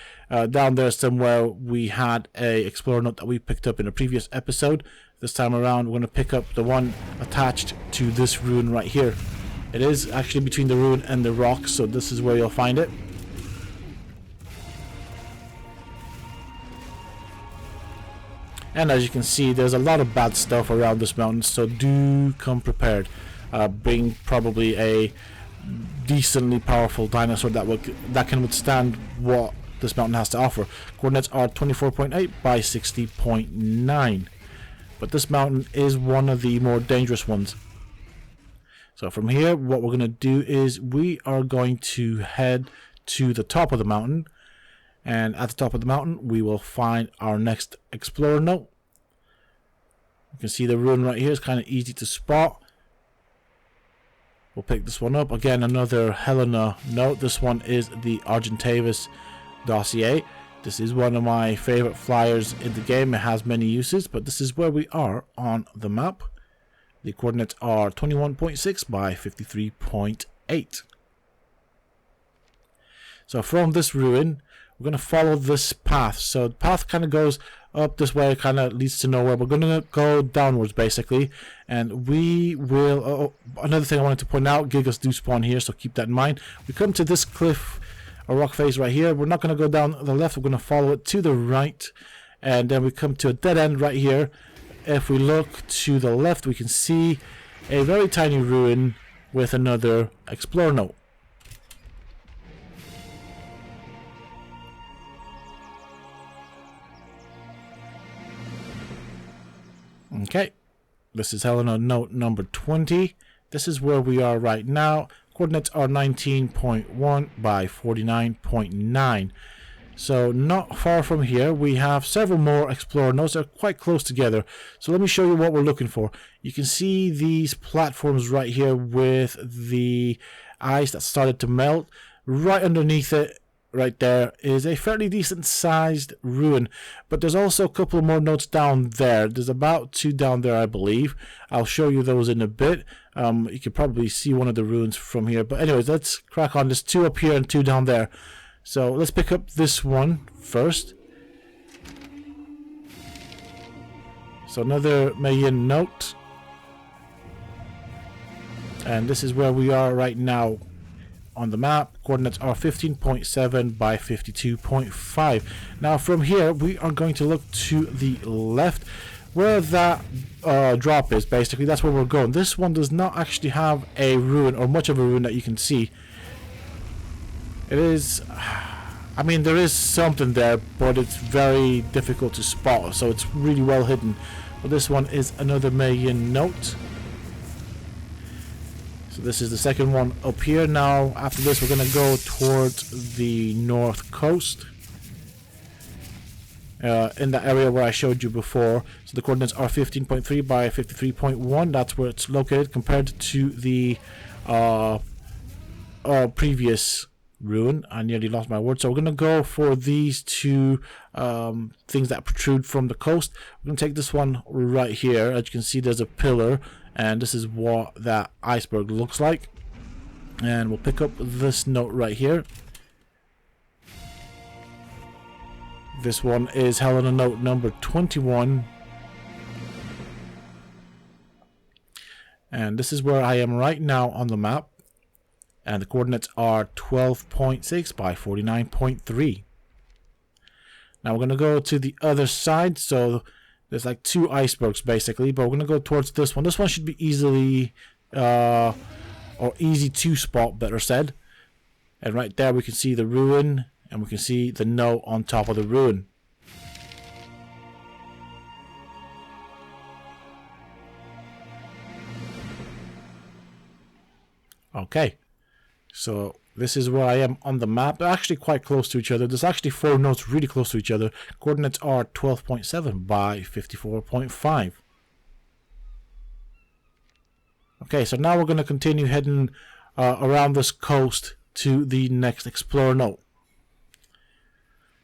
Down there somewhere, we had a Explorer note that we picked up in a previous episode. This time around, we're going to pick up the one attached to this ruin right here. It is actually between the ruin and the rock, so this is where you'll find it. And as you can see, there's a lot of bad stuff around this mountain, so do come prepared. Bring probably a decently powerful dinosaur that can withstand what this mountain has to offer. Coordinates are 24.8 by 60.9. But this mountain is one of the more dangerous ones. So from here, what we're going to do is we are going to head to the top of the mountain. And at the top of the mountain, we will find our next Explorer note. You can see the ruin right here is kind of easy to spot. We'll pick this one up. Again, another Helena note. This one is the Argentavis Dossier. This is one of my favorite flyers in the game. It has many uses, but this is where we are on the map. The coordinates are 21.6 by 53.8. So from this ruin, we're going to follow this path. So the path kind of goes up this way, kind of leads to nowhere. We're going to go downwards basically, and we will another thing I wanted to point out, gigas do spawn here, so keep that in mind. We come to this cliff or rock face right here. We're not going to go down the left, we're going to follow it to the right, and then we come to a dead end right here. If we look to the left, we can see a very tiny ruin with another Explorer note. Okay, this is Helena note number 20. This is where we are right now. Coordinates are 19.1 by 49.9. So not far from here, we have several more Explorer notes. They're quite close together. So let me show you what we're looking for. You can see these platforms right here with the ice that started to melt. Right underneath it, right there, is a fairly decent sized ruin. But there's also a couple more notes down there. There's about 2 down there, I believe. I'll show you those in a bit. You can probably see one of the ruins from here. But anyways, let's crack on. There's 2 up here and 2 down there. So let's pick up this one first. So another Mayan note. And this is where we are right now on the map. Coordinates are 15.7 by 52.5. Now from here, we are going to look to the left where that drop is. Basically, that's where we're going. This one does not actually have a ruin or much of a ruin that you can see. It is, I mean, there is something there, but it's very difficult to spot, so it's really well hidden. But this one is another Mayan note. So this is the second one up here. Now after this we're going to go towards the north coast. In the area where I showed you before. So the coordinates are 15.3 by 53.1. That's where it's located compared to the previous ruin. I nearly lost my word. So we're going to go for these two things that protrude from the coast. We're going to take this one right here. As you can see, there's a pillar. And this is what that iceberg looks like. And we'll pick up this note right here. This one is Helena Note number 21. And this is where I am right now on the map. And the coordinates are 12.6 by 49.3. Now we're going to go to the other side. So there's like two icebergs basically, but we're going to go towards this one. This one should be easily, or easy to spot, better said. And right there we can see the ruin, and we can see the note on top of the ruin. Okay, so this is where I am on the map. They're actually quite close to each other. There's actually four notes really close to each other. Coordinates are 12.7 by 54.5. Okay, so now we're going to continue heading around this coast to the next Explorer note.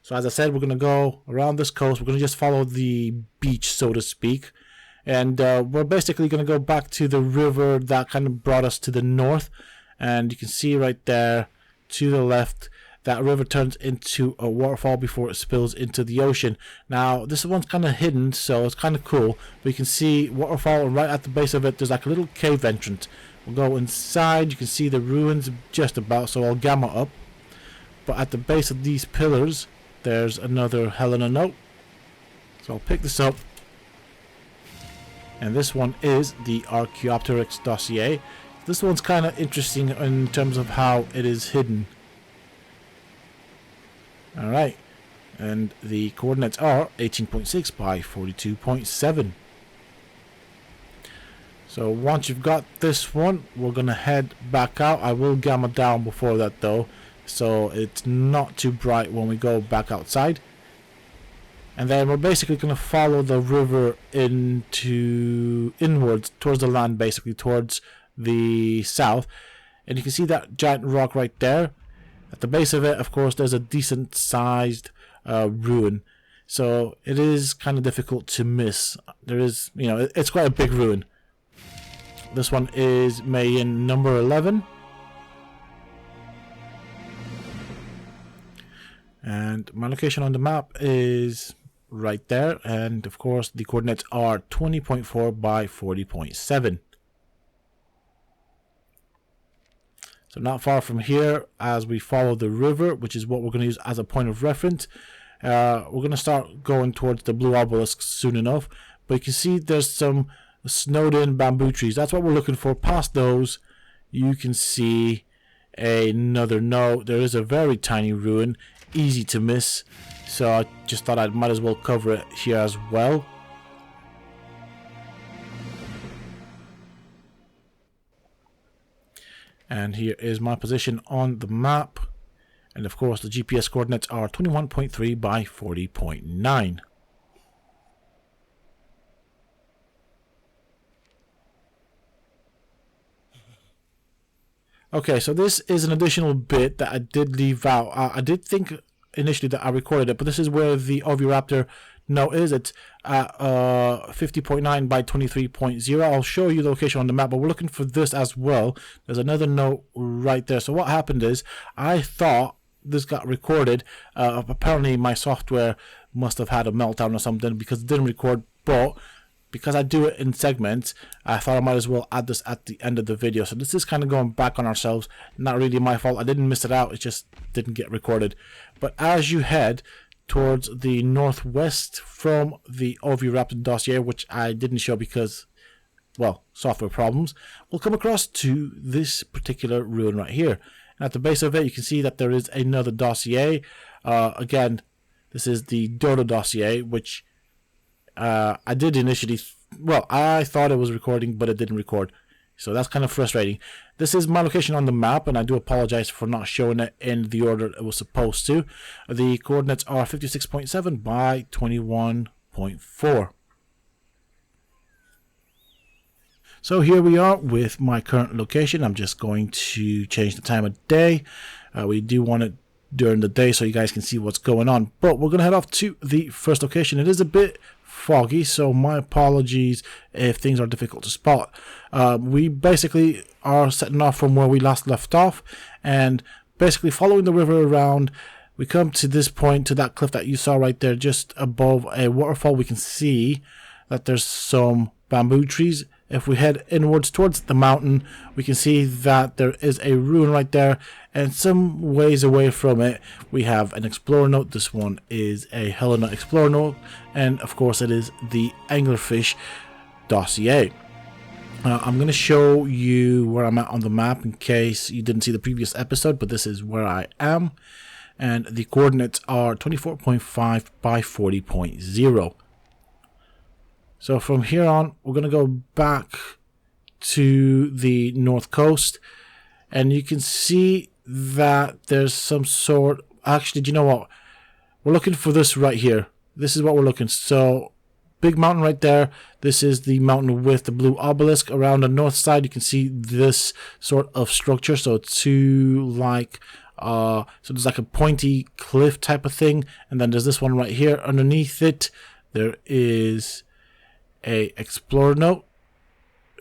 So as I said, we're going to go around this coast. We're going to just follow the beach, so to speak. And we're basically going to go back to the river that kind of brought us to the north. And you can see right there to the left, that river turns into a waterfall before it spills into the ocean. Now, this one's kind of hidden, so it's kind of cool. But you can see waterfall, and right at the base of it, there's like a little cave entrance. We'll go inside. You can see the ruins just about, so I'll gamma up. But at the base of these pillars, there's another Helena note. So I'll pick this up. And this one is the Ichthyornis Dossier. This one's kind of interesting in terms of how it is hidden. Alright. And the coordinates are 18.6 by 42.7. So once you've got this one, we're going to head back out. I will gamma down before that though, so it's not too bright when we go back outside. And then we're basically going to follow the river inwards towards the land, basically towards the south. And you can see that giant rock right there. At the base of it, of course, there's a decent sized ruin. So it is kind of difficult to miss. There is, you know, it's quite a big ruin. This one is Mayan number 11. And my location on the map is right there, and of course the coordinates are 20.4 by 40.7. So not far from here, as we follow the river, which is what we're going to use as a point of reference, we're going to start going towards the blue obelisk soon enough. But you can see there's some snowed in bamboo trees. That's what we're looking for. Past those, you can see another note. There is a very tiny ruin, easy to miss. So I just thought I might as well cover it here as well. And here is my position on the map. And of course the GPS coordinates are 21.3 by 40.9. Okay, so this is an additional bit that I did leave out. I did think initially that I recorded it, but this is where the Oviraptor note is. It's at 50.9 by 23.0. I'll show you the location on the map, but we're looking for this as well. There's another note right there. So what happened is, I thought this got recorded. Apparently my software must have had a meltdown or something because it didn't record, but because I do it in segments, I thought I might as well add this at the end of the video. So this is kind of going back on ourselves. Not really my fault. I didn't miss it out. It just didn't get recorded. But as you head towards the northwest from the Oviraptor Dossier, which I didn't show because, well, software problems, we'll come across to this particular ruin right here. And at the base of it, you can see that there is another dossier. Again, this is the Tyrannodon Dossier, which I did initially, well, I thought it was recording, but it didn't record. So that's kind of frustrating. This is my location on the map, and I do apologize for not showing it in the order it was supposed to. The coordinates are 56.7 by 21.4. So here we are with my current location. I'm just going to change the time of day. We do want it during the day so you guys can see what's going on. But we're going to head off to the first location. It is a bit foggy, so my apologies if things are difficult to spot. We basically are setting off from where we last left off, and basically following the river around, we come to this point, to that cliff that you saw right there just above a waterfall. We can see that there's some bamboo trees. If we head inwards towards the mountain, we can see that there is a ruin right there, and some ways away from it we have an Explorer Note. This one is a Helena Explorer Note, and of course it is the Anglerfish Dossier. I'm going to show you where I'm at on the map in case you didn't see the previous episode, but this is where I am, and the coordinates are 24.5 by 40.0. So from here on, we're going to go back to the north coast, and you can see that there's some sort... Actually, do you know what? We're looking for this right here. This is what we're looking. So, big mountain right there. This is the mountain with the blue obelisk. Around the north side, you can see this sort of structure. So, it's like... so there's like a pointy cliff type of thing. And then there's this one right here. Underneath it, there is a Explorer Note.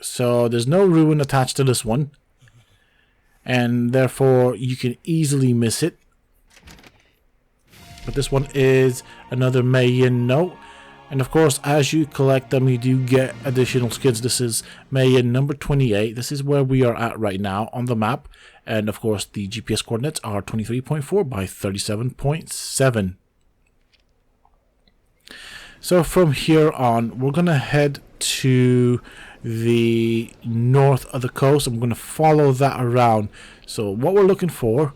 So there's no ruin attached to this one, and therefore you can easily miss it. But this one is another Mayan Note, and of course as you collect them you do get additional skins. This is Mayan number 28. This is where we are at right now on the map, and of course the GPS coordinates are 23.4 by 37.7. So from here on, we're going to head to the north of the coast. I'm going to follow that around. So what we're looking for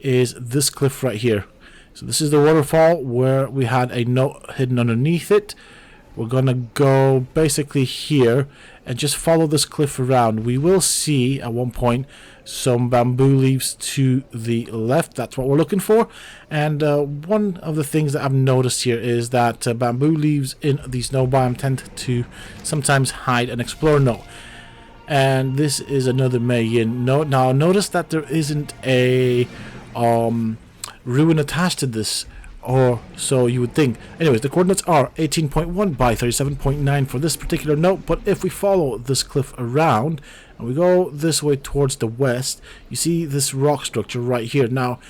is this cliff right here. So this is the waterfall where we had a note hidden underneath it. We're going to go basically here and just follow this cliff around. We will see at one point some bamboo leaves to the left. That's what we're looking for. And one of the things that I've noticed here is that bamboo leaves in the snow biome tend to sometimes hide an Explorer Note. And this is another Mayan Note. Now notice that there isn't a ruin attached to this, or so you would think. Anyways, the coordinates are 18.1 by 37.9 for this particular note. But if we follow this cliff around and we go this way towards the west, you see this rock structure right here. Now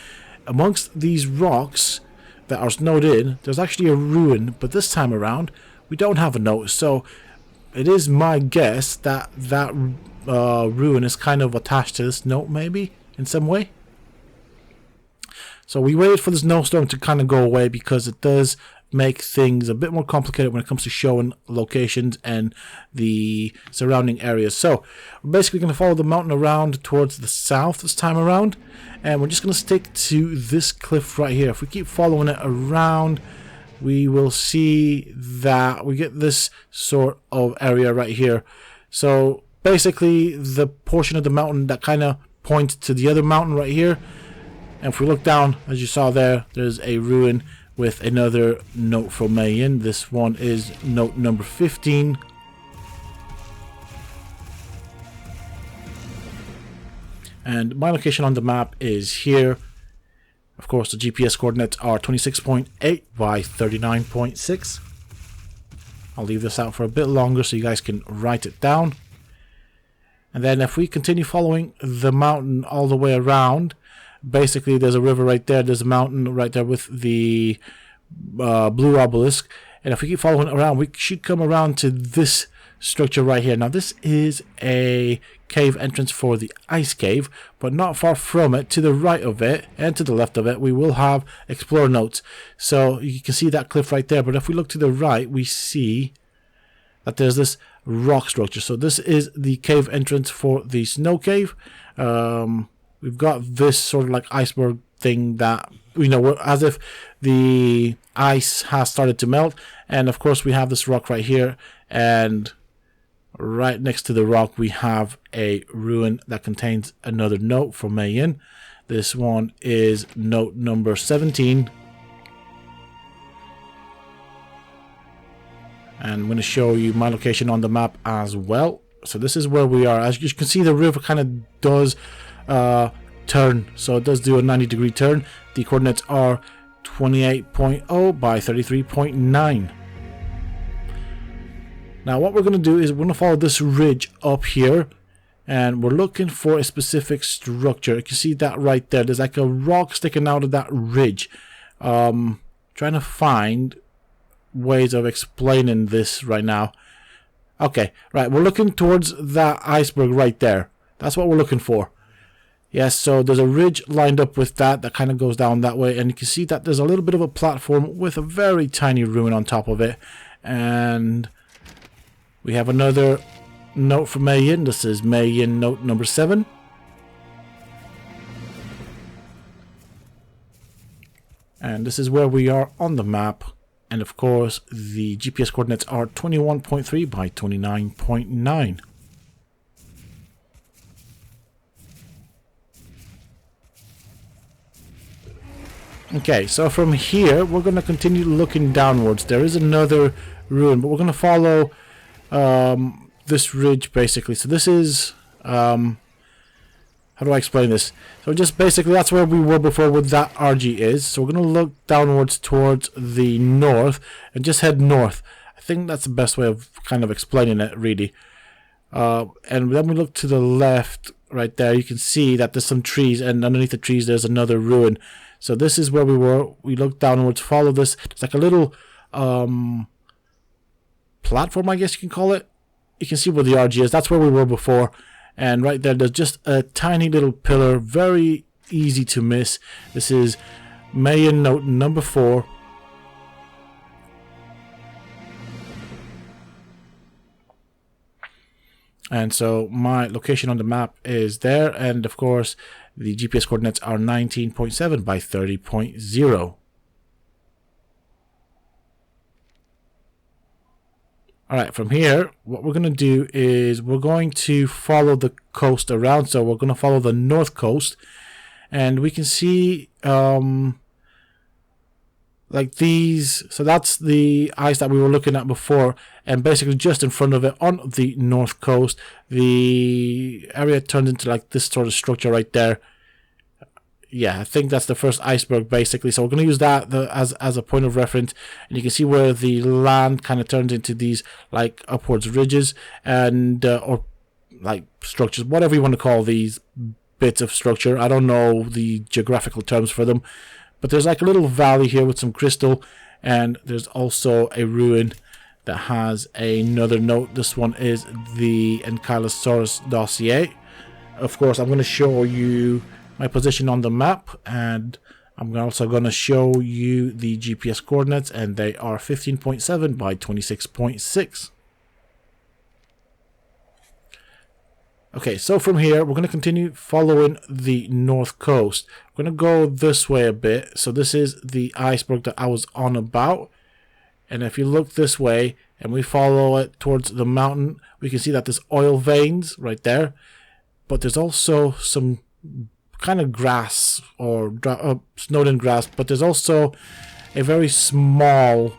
amongst these rocks that are snowed in, there's actually a ruin, but this time around we don't have a note. So it is my guess that that ruin is kind of attached to this note, maybe in some way. So we waited for the snowstorm to kind of go away because it does make things a bit more complicated when it comes to showing locations and the surrounding areas. So we're basically going to follow the mountain around towards the south this time around, and we're just going to stick to this cliff right here. If we keep following it around, we will see that we get this sort of area right here. So basically the portion of the mountain that kind of points to the other mountain right here. And if we look down, as you saw there, there's a ruin with another note from Mayan. This one is note number 15. And my location on the map is here. Of course, the GPS coordinates are 26.8 by 39.6. I'll leave this out for a bit longer so you guys can write it down. And then if we continue following the mountain all the way around, basically there's a river right there, there's a mountain right there with the blue obelisk, and if we keep following it around we should come around to this structure right here. Now this is a cave entrance for the ice cave, but not far from it, to the right of it and to the left of it, we will have Explorer Notes. So you can see that cliff right there, but if we look to the right we see that there's this rock structure. So this is the cave entrance for the snow cave. We've got this sort of like iceberg thing that you know, as if the ice has started to melt. And of course we have this rock right here, and right next to the rock we have a ruin that contains another note from Mayan. This one is note number 17. And I'm going to show you my location on the map as well. So this is where we are. As you can see, the river kind of does turn. So it does do a 90-degree turn. The coordinates are 28.0 by 33.9. Now what we're going to do is we're going to follow this ridge up here. And we're looking for a specific structure. You can see that right there. There's like a rock sticking out of that ridge. Trying to find ways of explaining this right now. Okay, right, we're looking towards that iceberg right there. That's what we're looking for. Yes, so there's a ridge lined up with that kind of goes down that way, and you can see that there's a little bit of a platform with a very tiny ruin on top of it. And we have another note from Mayan. This is Mayan note number 7. And this is where we are on the map. And of course, the GPS coordinates are 21.3 by 29.9. Okay, so from here, we're going to continue looking downwards. There is another ruin, but we're going to follow this ridge, basically. So this is... how do I explain this? So just basically that's where we were before with that RG is. So we're going to look downwards towards the north and just head north. I think that's the best way of kind of explaining it, really. And then we look to the left right there. You can see that there's some trees, and underneath the trees there's another ruin. So this is where we were. We look downwards, follow this. It's like a little platform, I guess you can call it. You can see where the RG is. That's where we were before. And right there, there's just a tiny little pillar, very easy to miss. This is Mayan note number 4. And so my location on the map is there, and of course the GPS coordinates are 19.7 by 30.0. Alright, from here, what we're going to do is we're going to follow the coast around. So we're going to follow the north coast. And we can see, like these. So that's the ice that we were looking at before. And basically just in front of it on the north coast, the area turns into like this sort of structure right there. Yeah, I think that's the first iceberg, basically. So we're going to use that as a point of reference. And you can see where the land kind of turns into these like upwards ridges and or like structures, whatever you want to call these bits of structure. I don't know the geographical terms for them. But there's like a little valley here with some crystal. And there's also a ruin that has another note. This one is the Ichthyosaurus Dossier. Of course, I'm going to show you my position on the map, and I'm also going to show you the GPS coordinates, and they are 15.7 by 26.6. Okay, so from here we're going to continue following the north coast. We're going to go this way a bit. So this is the iceberg that I was on about, and if you look this way and we follow it towards the mountain, we can see that there's oil veins right there, but there's also some kind of grass or snowed-in grass, but there's also a very small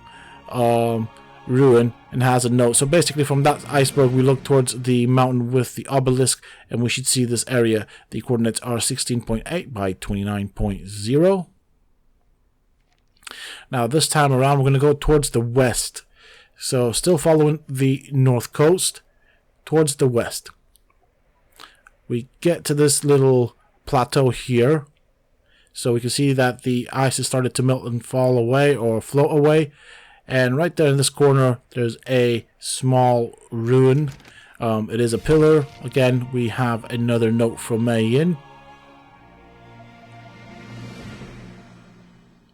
ruin and has a note. So basically from that iceberg we look towards the mountain with the obelisk, and we should see this area. The coordinates are 16.8 by 29.0. Now this time around we're going to go towards the west. So still following the north coast towards the west. We get to this little plateau here, so we can see that the ice has started to melt and fall away or float away, and right there in this corner there's a small ruin. It is a pillar. Again, we have another note from Mayan,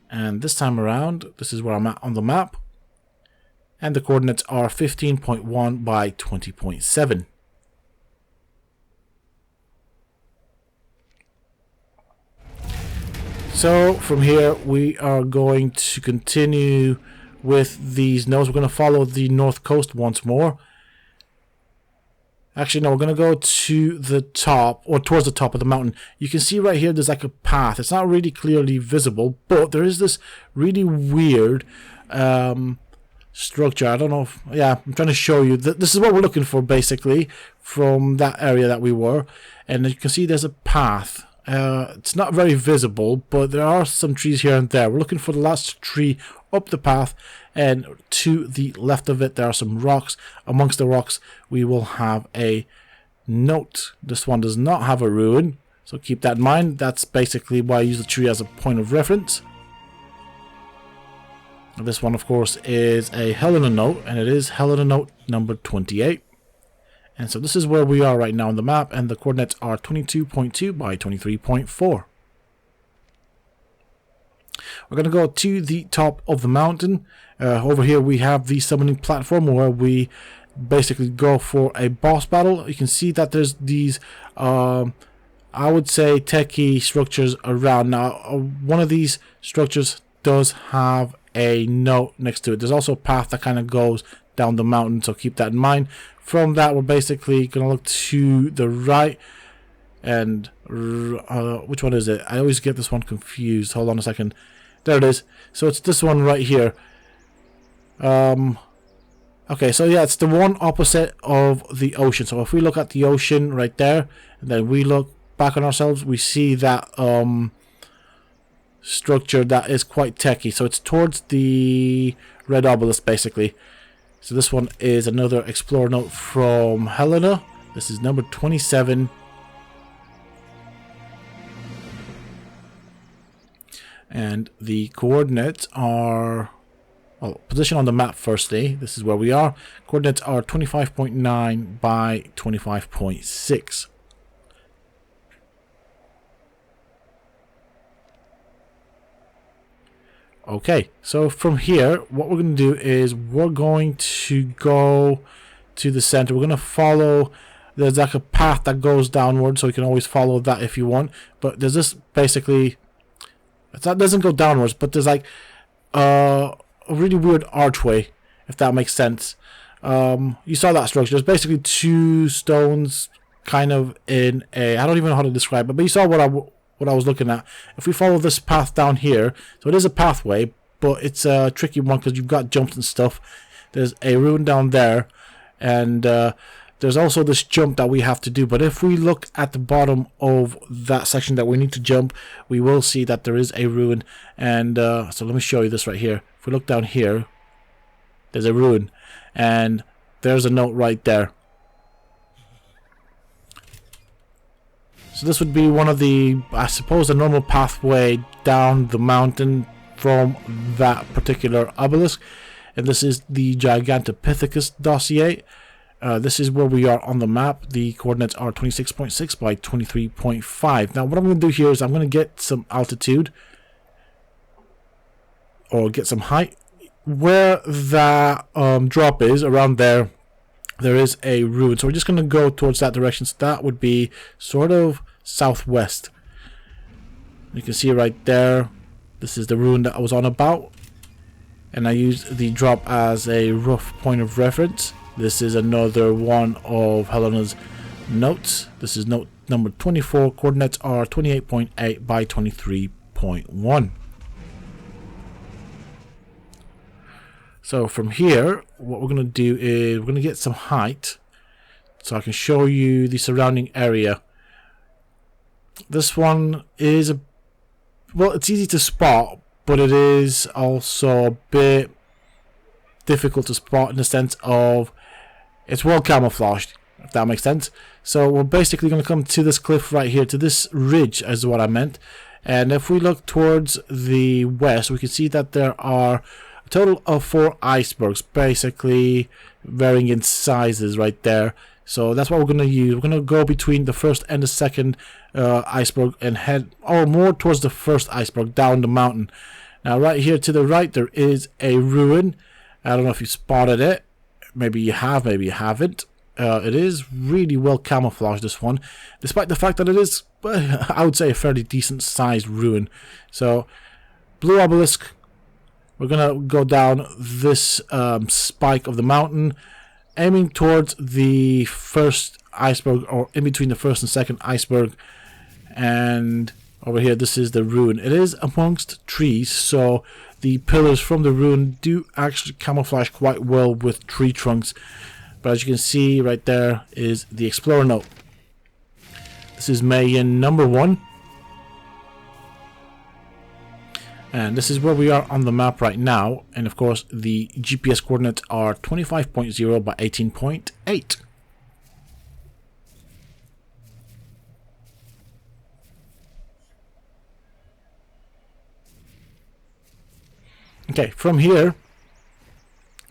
and this time around this is where I'm at on the map, and the coordinates are 15.1 by 20.7. So from here we are going to continue with these notes. We're going to follow the north coast once more. Actually, no, we're going to go to the top, or towards the top of the mountain. You can see right here there's like a path. It's not really clearly visible, but there is this really weird structure. I don't know if, yeah, I'm trying to show you. This is what we're looking for, basically, from that area that we were. And you can see there's a path. It's not very visible, but there are some trees here and there. We're looking for the last tree up the path, and to the left of it there are some rocks. Amongst the rocks we will have a note. This one does not have a ruin, so keep that in mind. That's basically why I use the tree as a point of reference. This one, of course, is a Helena note, and it is Helena note number 28. And so this is where we are right now on the map, and the coordinates are 22.2 by 23.4. We're going to go to the top of the mountain. Over here we have the summoning platform where we basically go for a boss battle. You can see that there's these, I would say, techie structures around. Now, one of these structures does have a note next to it. There's also a path that kind of goes down the mountain, so keep that in mind. From that, we're basically going to look to the right. And which one is it? I always get this one confused. Hold on a second. There it is. So it's this one right here. Okay, so yeah, it's the one opposite of the ocean. So if we look at the ocean right there, and then we look back on ourselves, we see that structure that is quite techy. So it's towards the red obelisk, basically. So this one is another Explorer note from Helena. This is number 27. And the coordinates are, well, position on the map firstly. This is where we are. Coordinates are 25.9 by 25.6. Okay, so from here, what we're going to do is we're going to go to the center. We're going to follow, there's like a path that goes downward, so you can always follow that if you want. But there's this basically, that doesn't go downwards, but there's like a really weird archway, if that makes sense. You saw that structure. There's basically two stones kind of in a, I don't even know how to describe it, but you saw what I was looking at. If we follow this path down here, so it is a pathway, but it's a tricky one because you've got jumps and stuff. There's a ruin down there, and there's also this jump that we have to do. But if we look at the bottom of that section that we need to jump, we will see that there is a ruin. And so let me show you this right here. If we look down here, there's a ruin, and there's a note right there. So this would be one of the, I suppose, the normal pathway down the mountain from that particular obelisk. And this is the Gigantopithecus Dossier. This is where we are on the map. The coordinates are 26.6 by 23.5. Now what I'm going to do here is I'm going to get some altitude, or get some height. Where that drop is, around there, there is a ruin. So we're just going to go towards that direction. So that would be sort of southwest. You can see right there, this is the ruin that I was on about. And I used the drop as a rough point of reference. This is another one of Helena's notes. This is note number 24. Coordinates are 28.8 by 23.1. So from here, what we're going to do is we're going to get some height so I can show you the surrounding area. This one is well, it's easy to spot, but it is also a bit difficult to spot in the sense of it's well camouflaged, if that makes sense. So we're basically going to come to this cliff right here, to this ridge is what I meant. And if we look towards the west, we can see that there are a total of 4 icebergs, basically varying in sizes right there. So that's what we're going to use. We're going to go between the first and the second iceberg and head more towards the first iceberg down the mountain. Now right here to the right there is a ruin. I don't know if you spotted it. Maybe you have, maybe you haven't. It is really well camouflaged, this one, despite the fact that it is I would say a fairly decent sized ruin. So blue obelisk, we're gonna go down this spike of the mountain, aiming towards the first iceberg, or in between the first and second iceberg. And over here, this is the ruin. It is amongst trees, so the pillars from the ruin do actually camouflage quite well with tree trunks. But as you can see right there is the Explorer Note. This is Mayan number 1. And this is where we are on the map right now. And of course, the GPS coordinates are 25.0 by 18.8. Okay, from here,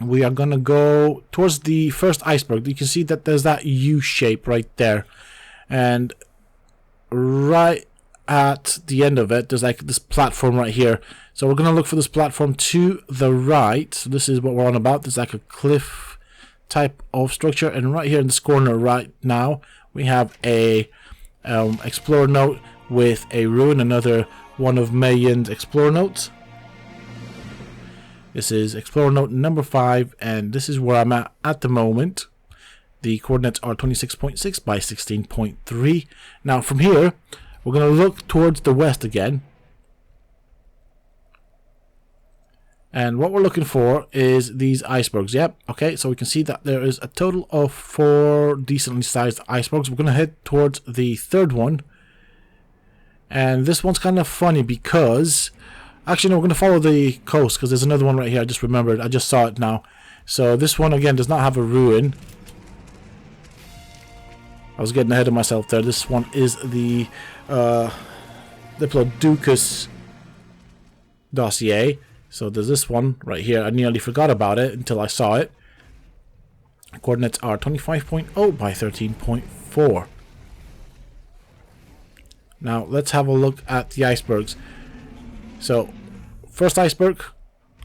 we are going to go towards the first iceberg. You can see that there's that U shape right there. And right at the end of it, there's like this platform right here. So we're going to look for this platform to the right. So this is what we're on about. There's like a cliff type of structure. And right here in this corner right now, we have a Explorer Note with a ruin, another one of Mayan's Explorer Notes. This is Explorer Note number 5, and this is where I'm at the moment. The coordinates are 26.6 by 16.3. Now from here, we're going to look towards the west again. And what we're looking for is these icebergs. Yep, okay, so we can see that there is a total of 4 decently sized icebergs. We're going to head towards the third one. And this one's kind of funny because... Actually, no, we're going to follow the coast because there's another one right here. I just remembered. I just saw it now. So this one, again, does not have a ruin. I was getting ahead of myself there. This one is the Diplodocus Dossier. So there's this one right here. I nearly forgot about it until I saw it. Coordinates are 25.0 by 13.4. Now, let's have a look at the icebergs. So, first iceberg,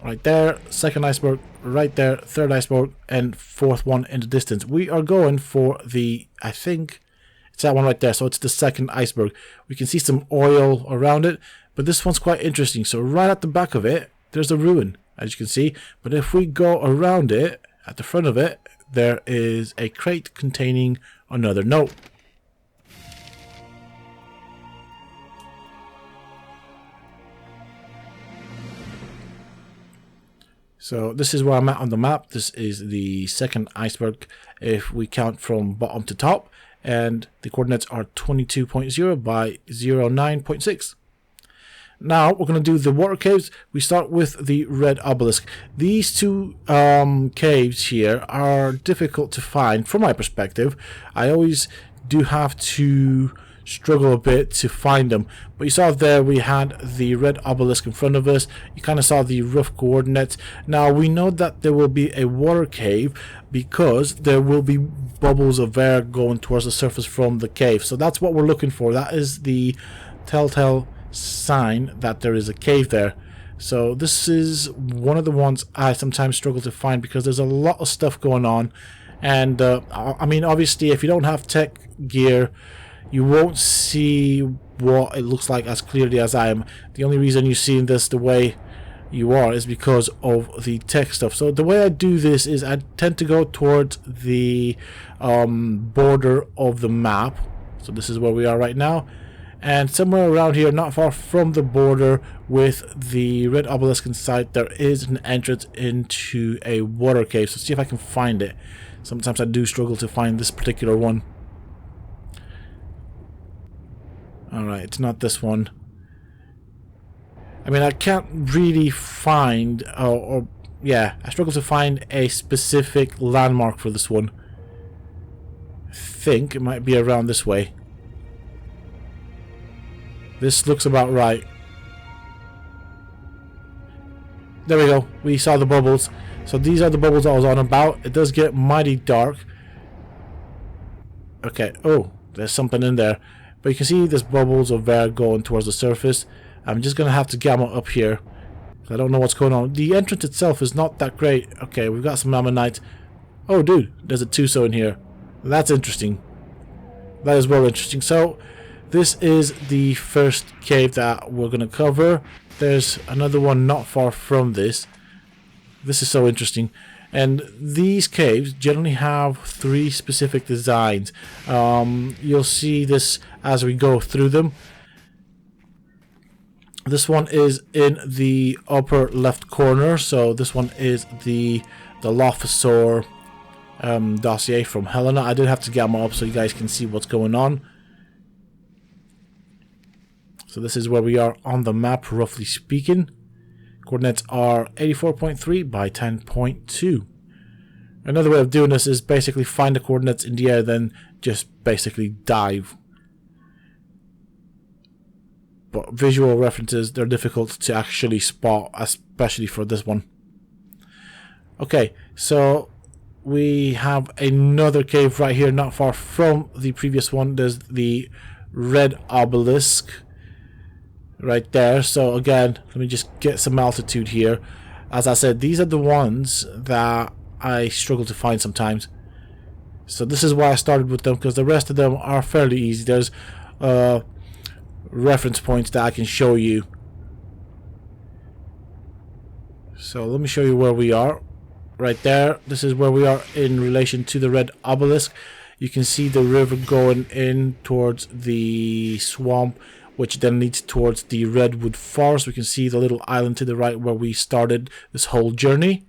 right there. Second iceberg, right there. Third iceberg, and fourth one in the distance. We are going for the, I think, it's that one right there. So, it's the second iceberg. We can see some oil around it, but this one's quite interesting. So, right at the back of it, there's a ruin, as you can see. But if we go around it, at the front of it, there is a crate containing another note. So this is where I'm at on the map. This is the second iceberg if we count from bottom to top, and the coordinates are 22.0 by 09.6. Now we're going to do the water caves. We start with the red obelisk. These two caves here are difficult to find from my perspective. I always do have to struggle a bit to find them, but you saw there we had the red obelisk in front of us. You kind of saw the rough coordinates. Now we know that there will be a water cave because there will be bubbles of air going towards the surface from the cave. So that's what we're looking for. That is the telltale sign that there is a cave there. So this is one of the ones I sometimes struggle to find because there's a lot of stuff going on, and I mean, obviously if you don't have tech gear, you won't see what it looks like as clearly as I am. The only reason you're seeing this the way you are is because of the tech stuff. So the way I do this is I tend to go towards the border of the map. So this is where we are right now. And somewhere around here, not far from the border with the red obelisk inside, there is an entrance into a water cave. So see if I can find it. Sometimes I do struggle to find this particular one. Alright, it's not this one. I mean, I can't really find, yeah, I struggle to find a specific landmark for this one. I think it might be around this way. This looks about right. There we go. We saw the bubbles. So these are the bubbles I was on about. It does get mighty dark. Okay. Oh, there's something in there. But you can see there's bubbles of air going towards the surface. I'm just going to have to gamma up here. I don't know what's going on. The entrance itself is not that great. Okay, we've got some ammonite. Oh, dude. There's a Tuso in here. That's interesting. That is well interesting. So, this is the first cave that we're going to cover. There's another one not far from this. This is so interesting. And these caves generally have 3 specific designs. You'll see this as we go through them. This one is in the upper left corner. So this one is the Dilophosaurus Dossier from Helena. I did have to get them up so you guys can see what's going on. So this is where we are on the map, roughly speaking. Coordinates are 84.3 by 10.2. Another way of doing this is basically find the coordinates in the air, then just basically dive. But visual references, they're difficult to actually spot, especially for this one. Okay, so we have another cave right here, not far from the previous one. There's the red obelisk right there. So again, let me just get some altitude here. As I said, these are the ones that I struggle to find sometimes. So this is why I started with them, because the rest of them are fairly easy. There's reference points that I can show you. So let me show you where we are. Right there, this is where we are in relation to the red obelisk. You can see the river going in towards the swamp, which then leads towards the Redwood Forest. We can see the little island to the right where we started this whole journey,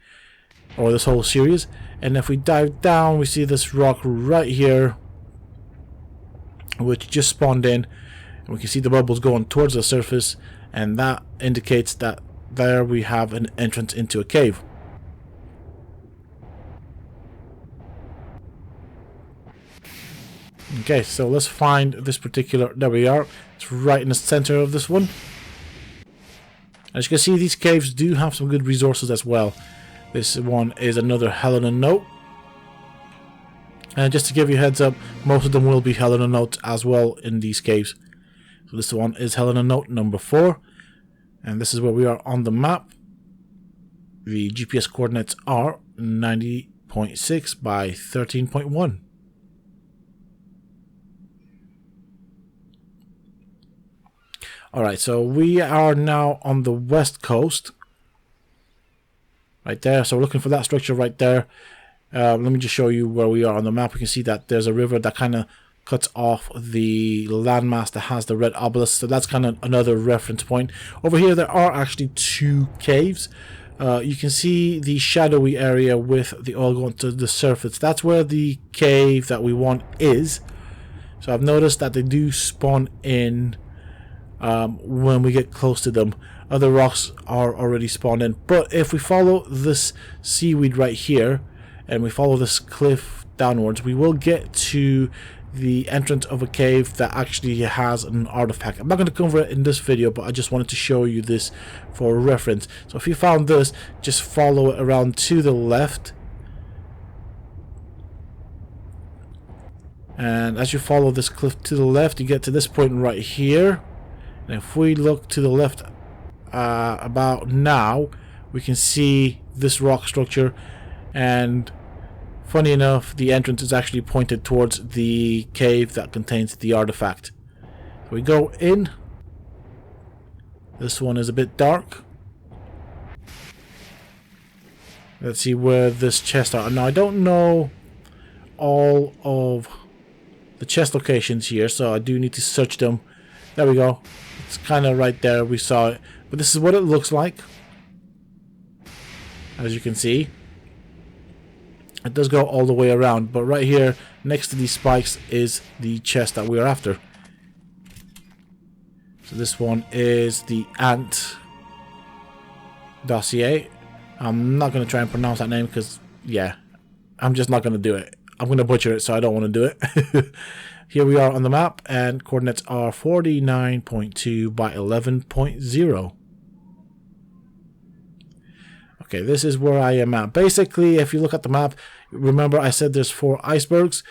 or this whole series. And if we dive down, we see this rock right here, which just spawned in. And we can see the bubbles going towards the surface, and that indicates that there we have an entrance into a cave. Okay, so let's find this particular... There we are. It's right in the center of this one. As you can see, these caves do have some good resources as well. This one is another Helena Note. And just to give you a heads up, most of them will be Helena Notes as well in these caves. So this one is Helena Note number 4. And this is where we are on the map. The GPS coordinates are 90.6 by 13.1. Alright, so we are now on the west coast. Right there, so we're looking for that structure right there. Let me just show you where we are on the map. We can see that there's a river that kind of cuts off the landmass that has the red obelisk. So that's kind of another reference point. Over here, there are actually 2 caves. You can see the shadowy area with the oil going to the surface. That's where the cave that we want is. So I've noticed that they do spawn in when we get close to them. Other rocks are already spawned in, but if we follow this seaweed right here and we follow this cliff downwards, we will get to the entrance of a cave that actually has an artifact. I'm not going to cover it in this video, but I just wanted to show you this for reference. So if you found this, just follow it around to the left, and as you follow this cliff to the left, you get to this point right here. And if we look to the left about now, we can see this rock structure, and funny enough, the entrance is actually pointed towards the cave that contains the artifact. So we go in. This one is a bit dark. Let's see where this chest are. Now I don't know all of the chest locations here, so I do need to search them. There we go. It's kind of right there. We saw it. But this is what it looks like. As you can see. It does go all the way around. But right here, next to these spikes, is the chest that we're after. So this one is the Ant Dossier. I'm not going to try and pronounce that name because, yeah, I'm just not going to do it. I'm going to butcher it, so I don't want to do it. Here we are on the map, and coordinates are 49.2 by 11.0. Okay, this is where I am at. Basically, if you look at the map, remember I said there's 4 icebergs.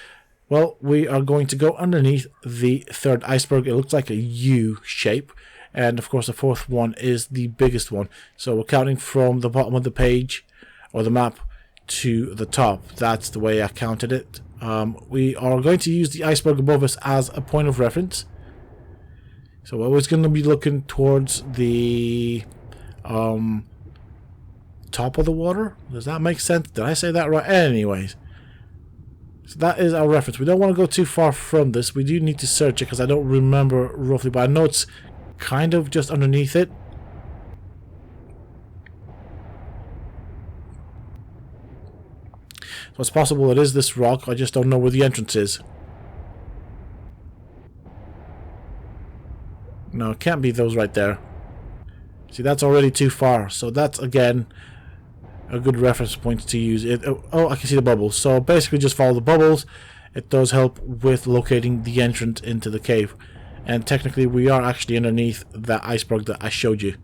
Well, we are going to go underneath the 3rd iceberg. It looks like a U shape. And of course, the 4th one is the biggest one. So we're counting from the bottom of the page, or the map, to the top. That's the way I counted it. We are going to use the iceberg above us as a point of reference. So we're always going to be looking towards the top of the water. Does that make sense? Did I say that right? Anyways, so that is our reference. We don't want to go too far from this. We do need to search it because I don't remember roughly, but I know it's kind of just underneath it. So it's possible it is this rock. I just don't know where the entrance is. No, it can't be those right there. See, that's already too far. So that's, again, a good reference point to use. Oh, I can see the bubbles. So basically just follow the bubbles. It does help with locating the entrance into the cave. And technically we are actually underneath that iceberg that I showed you.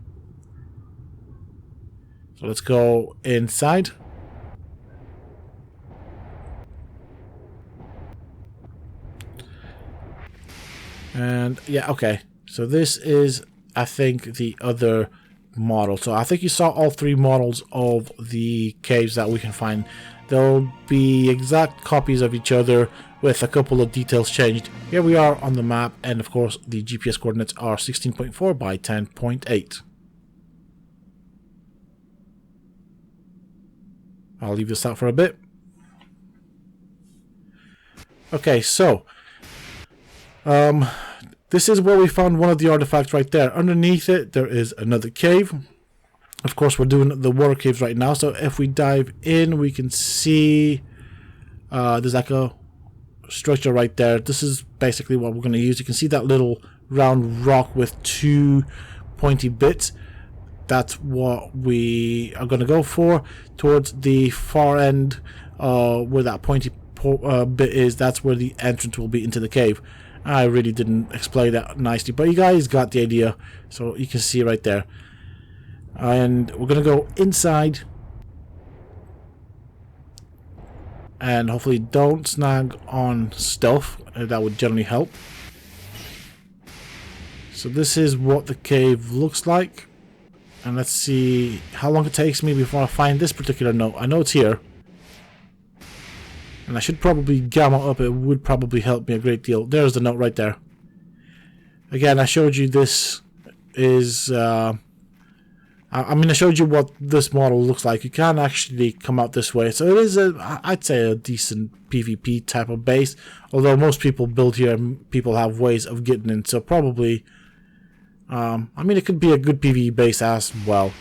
So let's go inside. And yeah, okay. So this is, I think, the other model. So I think you saw all three models of the caves that we can find. They'll be exact copies of each other with a couple of details changed. Here we are on the map, and of course the GPS coordinates are 16.4 by 10.8. I'll leave this out for a bit. Okay, so this is where we found one of the artifacts right there. Underneath it, there is another cave. Of course, we're doing the water caves right now. So if we dive in, we can see there's like a structure right there. This is basically what we're going to use. You can see that little round rock with two pointy bits. That's what we are going to go for. Towards the far end, where that pointy bit is, that's where the entrance will be into the cave. I really didn't explain that nicely, but you guys got the idea. So you can see right there. And we're going to go inside. And hopefully don't snag on stuff. That would generally help. So this is what the cave looks like. And let's see how long it takes me before I find this particular note. I know it's here. And I should probably gamma up. It would probably help me a great deal. There's the note right there. Again, I showed you this is... I showed you what this model looks like. You can actually come out this way. So it is, I'd say, a decent PvP type of base. Although most people build here and people have ways of getting in. So probably... it could be a good PvE base as well.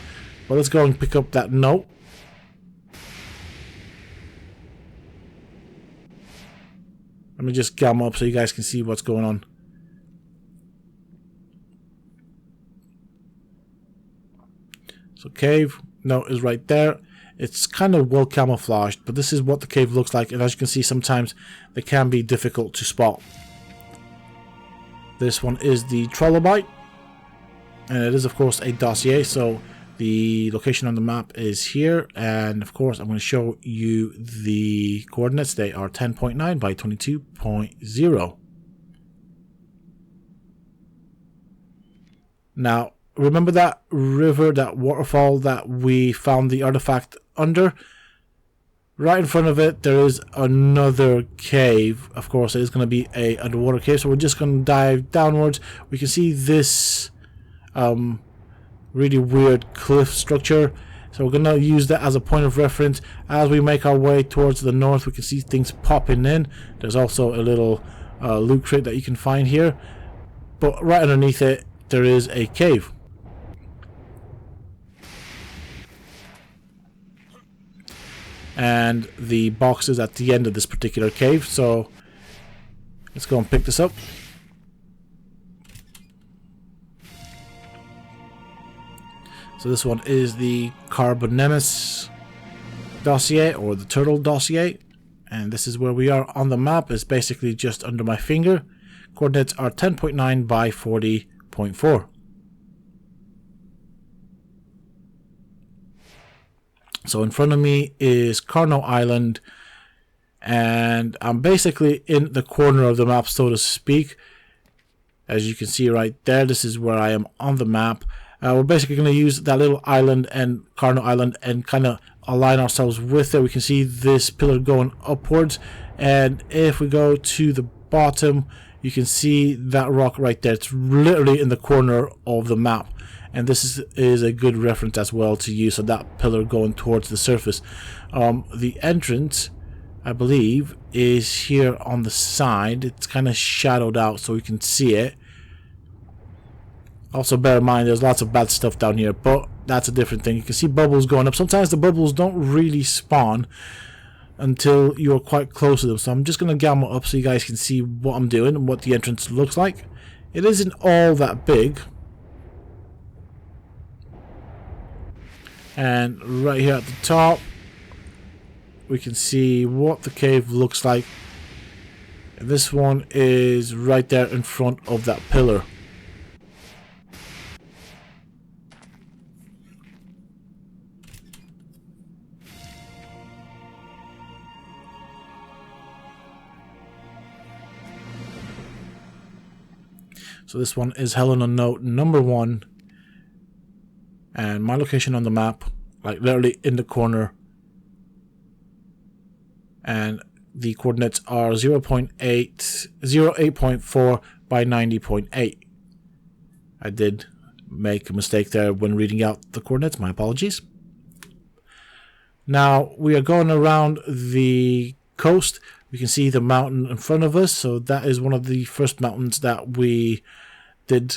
But let's go and pick up that note. Let me just gamma up so you guys can see what's going on. So cave note is right there. It's kind of well camouflaged, but this is what the cave looks like. And as you can see, sometimes they can be difficult to spot. This one is the trilobite. And it is, of course, a dossier. So the location on the map is here. And, of course, I'm going to show you the coordinates. They are 10.9 by 22.0. Now, remember that river, that waterfall that we found the artifact under? Right in front of it, there is another cave. Of course, it is going to be a underwater cave. So we're just going to dive downwards. We can see this... really weird cliff structure, so we're gonna use that as a point of reference. As we make our way towards the north, we can see things popping in. There's also a little loot crate that you can find here, but right underneath it there is a cave. And the box is at the end of this particular cave, so let's go and pick this up. So this one is the Carbonemys Dossier, or the Turtle Dossier. And this is where we are on the map. It's basically just under my finger. Coordinates are 10.9 by 40.4. So in front of me is Coronal Island. And I'm basically in the corner of the map, so to speak. As you can see right there, this is where I am on the map. We're basically going to use that little island and Coronal Island and kind of align ourselves with it. We can see this pillar going upwards, and if we go to the bottom, you can see that rock right there. It's literally in the corner of the map, and this is a good reference as well to use. So that pillar going towards the surface. The entrance, I believe, is here on the side. It's kind of shadowed out so we can see it. Also bear in mind there's lots of bad stuff down here, but that's a different thing. You can see bubbles going up. Sometimes the bubbles don't really spawn until you're quite close to them. So I'm just going to gamma up so you guys can see what I'm doing and what the entrance looks like. It isn't all that big. And right here at the top, we can see what the cave looks like. And this one is right there in front of that pillar. So this one is Helena Note number 1. And my location on the map, like literally in the corner. And the coordinates are 08.4 by 90.8. I did make a mistake there when reading out the coordinates. My apologies. Now we are going around the coast. We can see the mountain in front of us. So that is one of the first mountains that we did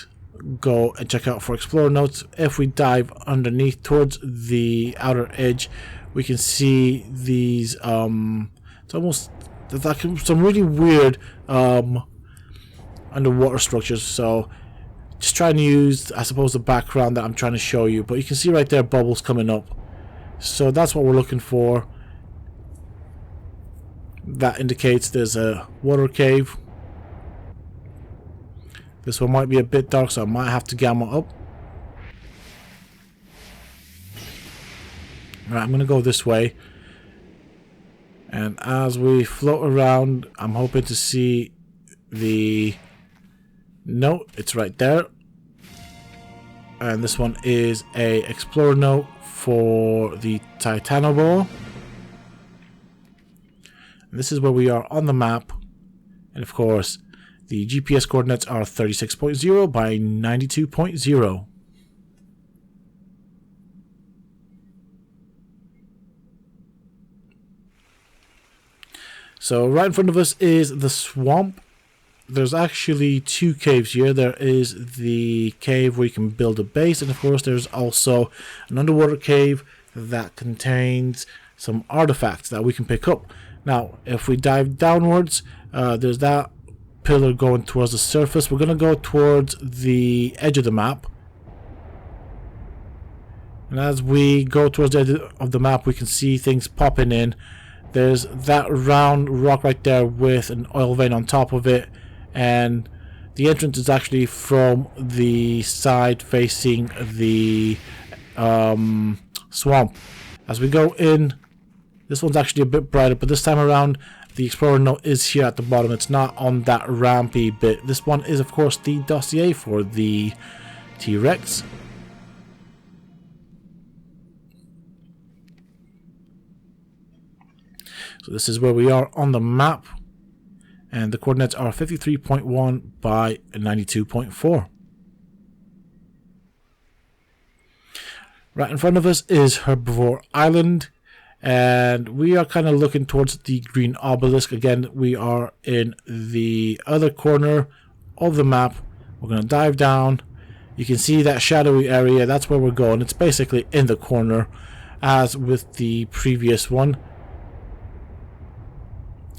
go and check out for Explorer Notes. If we dive underneath towards the outer edge, we can see these it's almost like some really weird underwater structures. So just trying to use, I suppose, the background that I'm trying to show you, but you can see right there bubbles coming up. So that's what we're looking for. That indicates there's a water cave. This one might be a bit dark, so I might have to gamma up. Alright, I'm going to go this way. And as we float around, I'm hoping to see the note. It's right there. And this one is a Explorer Note for the Tyrannodon. And this is where we are on the map. And of course, the GPS coordinates are 36.0 by 92.0. So right in front of us is the swamp. There's actually 2 caves here. There is the cave where you can build a base, and of course there's also an underwater cave that contains some artifacts that we can pick up. Now, if we dive downwards, there's that pillar going towards the surface. We're going to go towards the edge of the map. And as we go towards the edge of the map, we can see things popping in. There's that round rock right there with an oil vein on top of it. And the entrance is actually from the side facing the swamp. As we go in, this one's actually a bit brighter, but this time around the Explorer Note is here at the bottom. It's not on that rampy bit. This one is, of course, the dossier for the T-Rex. So this is where we are on the map. And the coordinates are 53.1 by 92.4. Right in front of us is Herbivore Island. And we are kind of looking towards the green obelisk. Again, we are in the other corner of the map. We're going to dive down. You can see that shadowy area. That's where we're going. It's basically in the corner, as with the previous one.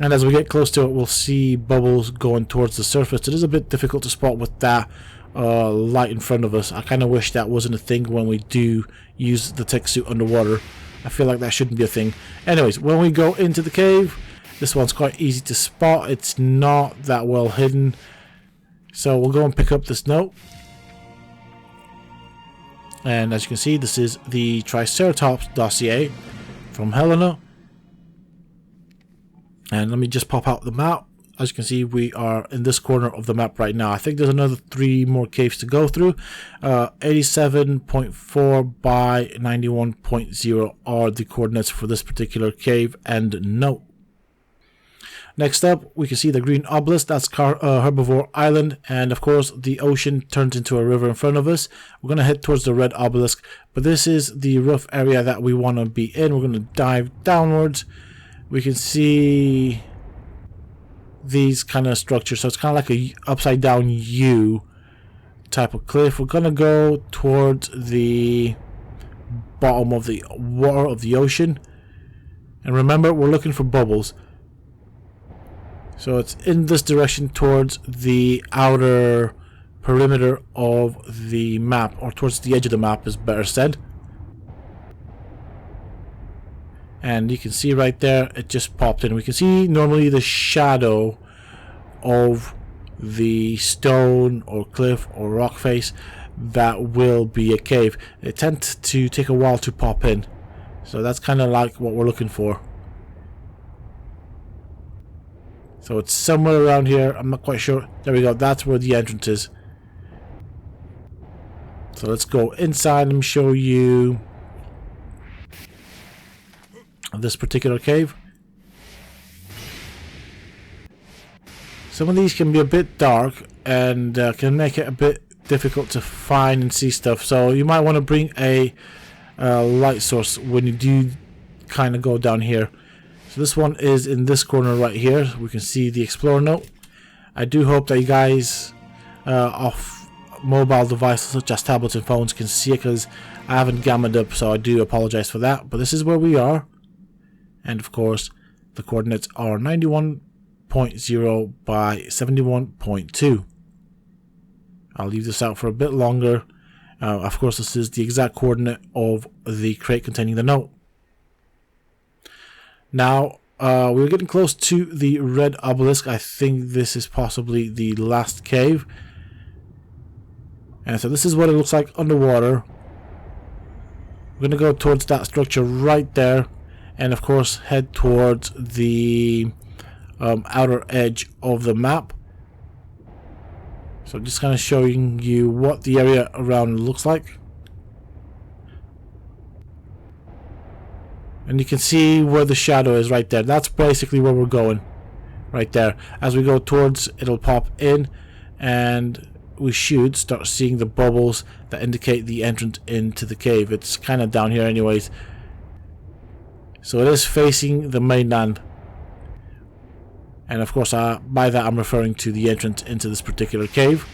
And as we get close to it, we'll see bubbles going towards the surface. It is a bit difficult to spot with that light in front of us. I kind of wish that wasn't a thing when we do use the tech suit underwater. I feel like that shouldn't be a thing. Anyways, when we go into the cave, this one's quite easy to spot. It's not that well hidden. So we'll go and pick up this note. And as you can see, this is the Triceratops Dossier from Helena. And let me just pop out the map. As you can see, we are in this corner of the map right now. I think there's another 3 more caves to go through. 87.4 by 91.0 are the coordinates for this particular cave and note. Next up, we can see the green obelisk. That's Herbivore Island, and of course the ocean turns into a river in front of us. We're going to head towards the red obelisk, but this is the rough area that we want to be in. We're going to dive downwards. We can see these kind of structures, so it's kind of like a upside down U type of cliff. We're going to go towards the bottom of the water of the ocean, and remember, we're looking for bubbles. So it's in this direction towards the outer perimeter of the map, or towards the edge of the map is better said. And you can see right there, it just popped in. We can see normally the shadow of the stone or cliff or rock face that will be a cave. It tends to take a while to pop in. So that's kind of like what we're looking for. So it's somewhere around here. I'm not quite sure. There we go. That's where the entrance is. So let's go inside and show you this particular cave. Some of these can be a bit dark and can make it a bit difficult to find and see stuff. So you might want to bring a light source when you do kind of go down here. So this one is in this corner right here. We can see the Explorer Note. I do hope that you guys off mobile devices such as tablets and phones can see it, because I haven't gammed up, so I do apologize for that. But this is where we are. And of course, the coordinates are 91.0 by 71.2. I'll leave this out for a bit longer. Of course, this is the exact coordinate of the crate containing the note. Now, we're getting close to the red obelisk. I think this is possibly the last cave. And so this is what it looks like underwater. We're going to go towards that structure right there. And of course, head towards the outer edge of the map. So just kind of showing you what the area around looks like. And you can see where the shadow is right there. That's basically where we're going. Right there. As we go towards, it'll pop in. And we should start seeing the bubbles that indicate the entrance into the cave. It's kind of down here anyways. So it is facing the mainland. And of course, by that I'm referring to the entrance into this particular cave.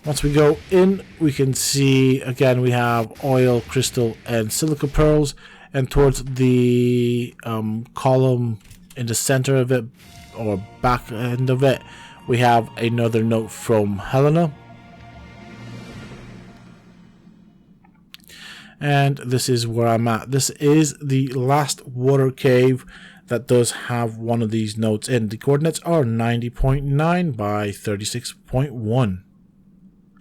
Once we go in, we can see, again, we have oil, crystal, and silica pearls. And towards the column in the center of it, or back end of it, we have another note from Helena. And this is where I'm at. This is the last water cave that does have one of these notes in. The coordinates are 90.9 by 36.1.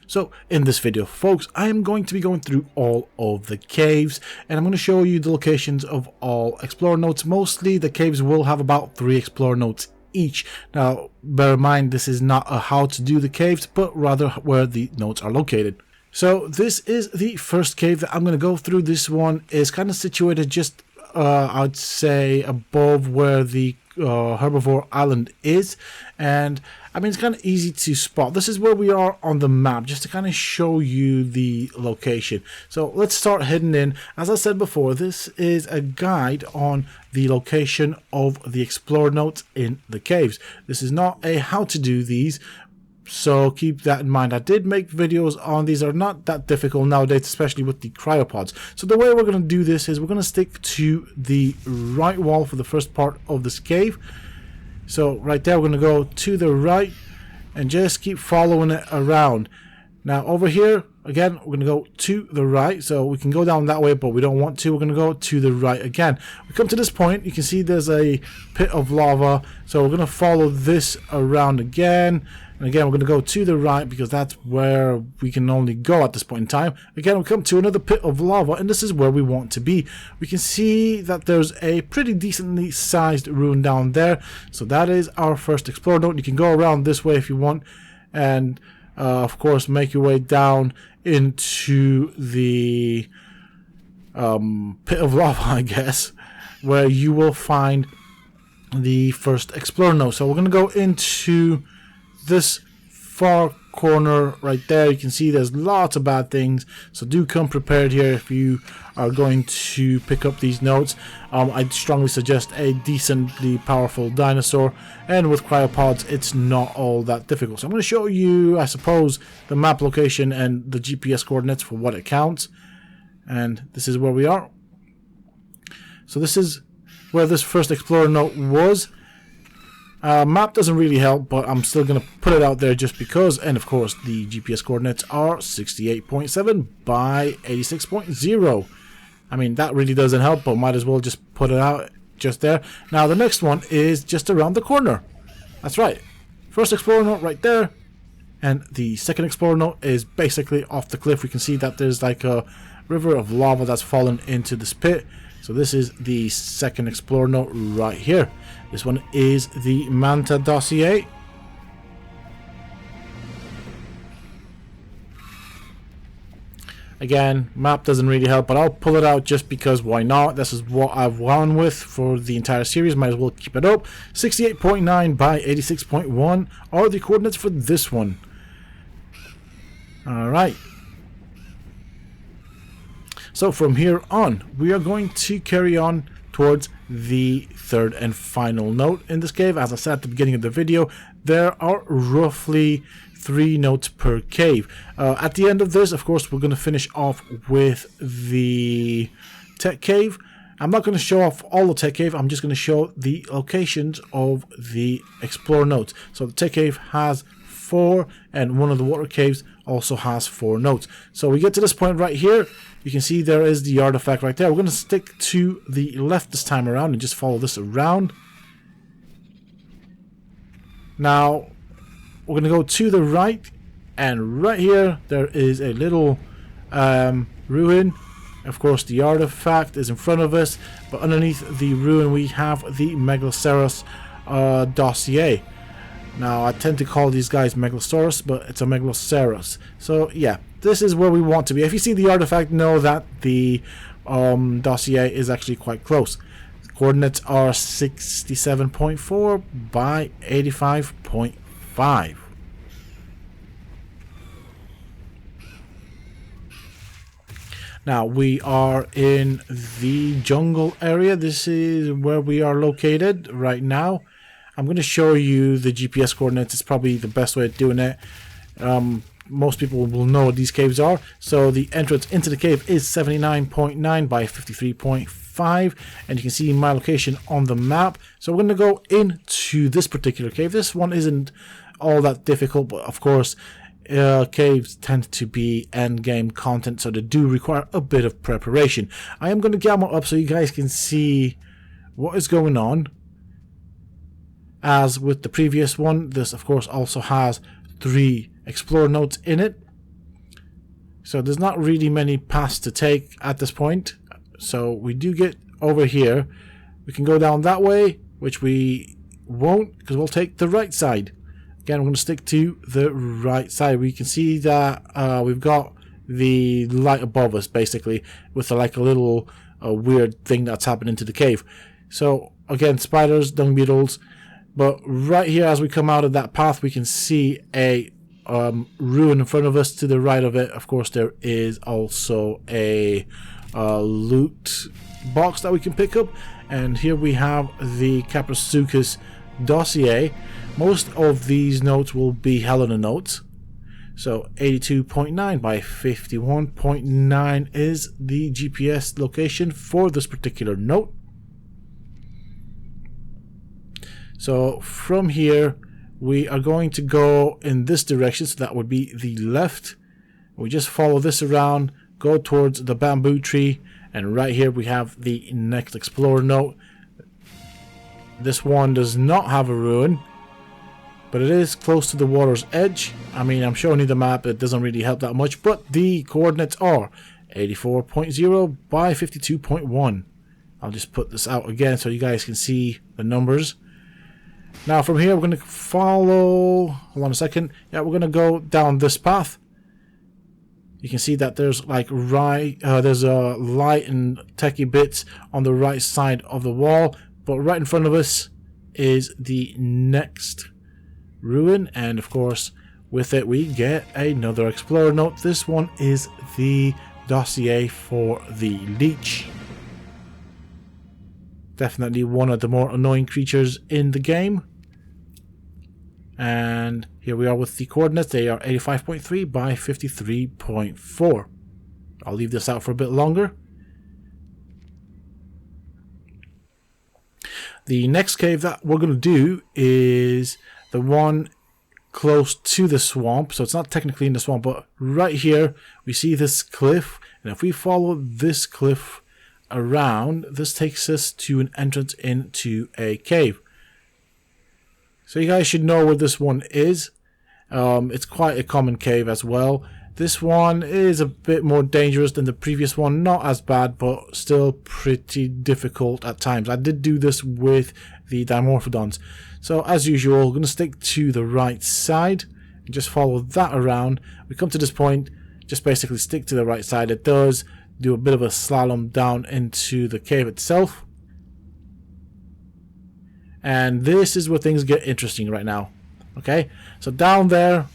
So in this video, folks, I am going to be going through all of the caves, and I'm going to show you the locations of all Explorer notes. Mostly the caves will have about 3 Explorer notes each. Now, bear in mind, this is not a how to do the caves, but rather where the notes are located. So this is the first cave that I'm going to go through. This one is kind of situated just, I'd say, above where the Herbivore Island is, and I mean, it's kind of easy to spot. This is where we are on the map, just to kind of show you the location. So let's start heading in. As I said before, this is a guide on the location of the Explorer notes in the caves. This is not a how to do these, so keep that in mind. I did make videos on these. Are not that difficult nowadays, especially with the cryopods. So the way we're going to do this is we're going to stick to the right wall for the first part of this cave. So right there, we're going to go to the right and just keep following it around. Now over here, again, we're going to go to the right. So we can go down that way, but we don't want to. We're going to go to the right again. We come to this point. You can see there's a pit of lava. So we're going to follow this around again. And again, we're going to go to the right because that's where we can only go at this point in time. Again, we come to another pit of lava, and this is where we want to be. We can see that there's a pretty decently sized ruin down there. So that is our first Explorer note. You can go around this way if you want, and of course, make your way down into the pit of lava, I guess, where you will find the first Explorer Note. So we're going to go into this far corner right there. You can see there's lots of bad things, so do come prepared here if you are going to pick up these notes. I'd strongly suggest a decently powerful dinosaur, and with cryopods it's not all that difficult. So I'm going to show you, I suppose, the map location and the GPS coordinates for what it counts, and this is where we are. So this is where this first Explorer Note was. Map doesn't really help, but I'm still going to put it out there just because. And of course, the GPS coordinates are 68.7 by 86.0. I mean, that really doesn't help, but might as well just put it out just there. Now, the next one is just around the corner. That's right. First Explorer Note right there. And the second Explorer Note is basically off the cliff. We can see that there's like a river of lava that's fallen into this pit. So this is the second Explorer Note right here. This one is the Manta Dossier. Again, map doesn't really help, but I'll pull it out just because why not? This is what I've gone with for the entire series. Might as well keep it up. 68.9 by 86.1 are the coordinates for this one. Alright. So from here on, we are going to carry on towards the third and final note in this cave. As I said at the beginning of the video, there are roughly 3 notes per cave. At the end of this, of course, we're going to finish off with the tech cave. I'm not going to show off all the tech cave. I'm just going to show the locations of the Explorer notes. So the tech cave has 4, and one of the water caves also has 4 notes. So we get to this point right here. You can see there is the artifact right there. We're going to stick to the left this time around and just follow this around. Now, we're going to go to the right, and right here there is a little ruin. Of course, the artifact is in front of us, but underneath the ruin we have the Megalosaurus Dossier. Now, I tend to call these guys Megalosaurus, but it's a Megalosaurus. So, yeah, this is where we want to be. If you see the artifact, know that the Dossier is actually quite close. The coordinates are 67.4 by 85.5. Now, we are in the jungle area. This is where we are located right now. I'm going to show you the GPS coordinates. It's probably the best way of doing it. Most people will know what these caves are. So the entrance into the cave is 79.9 by 53.5. And you can see my location on the map. So we're going to go into this particular cave. This one isn't all that difficult, but of course, caves tend to be end game content, so they do require a bit of preparation. I am going to gamma up so you guys can see what is going on. As with the previous one, this of course also has 3 Explorer notes in it. So there's not really many paths to take at this point. So we do get over here. We can go down that way, which we won't because we'll take the right side. Again, I'm going to stick to the right side. We can see that we've got the light above us basically with like a little weird thing that's happening to the cave. So again, spiders, dung beetles. But right here, as we come out of that path, we can see a ruin in front of us. To the right of it, of course, there is also a loot box that we can pick up. And here we have the Castroidis Dossier. Most of these notes will be Helena notes. So 82.9 by 51.9 is the GPS location for this particular note. So from here, we are going to go in this direction, so that would be the left. We just follow this around, go towards the bamboo tree, and right here we have the next Explorer note. This one does not have a ruin, but it is close to the water's edge. I mean, I'm showing you the map, it doesn't really help that much, but the coordinates are 84.0 by 52.1. I'll just put this out again so you guys can see the numbers. Now from here we're going to follow, hold on a second, yeah, we're going to go down this path. You can see that there's like there's a light and techie bits on the right side of the wall, but right in front of us is the next ruin, and of course with it we get another Explorer note. This one is the dossier for the leech. Definitely one of the more annoying creatures in the game. And here we are with the coordinates. They are 85.3 by 53.4. I'll leave this out for a bit longer. The next cave that we're going to do is the one close to the swamp. So it's not technically in the swamp, but right here we see this cliff. And if we follow this cliff around, this takes us to an entrance into a cave. So you guys should know where this one is. It's quite a common cave as well. This one is a bit more dangerous than the previous one. Not as bad, but still pretty difficult at times. I did do this with the Dimorphodons. So as usual, we're going to stick to the right side. And just follow that around. We come to this point, just basically stick to the right side. It does do a bit of a slalom down into the cave itself. And this is where things get interesting right now. Okay, so down there,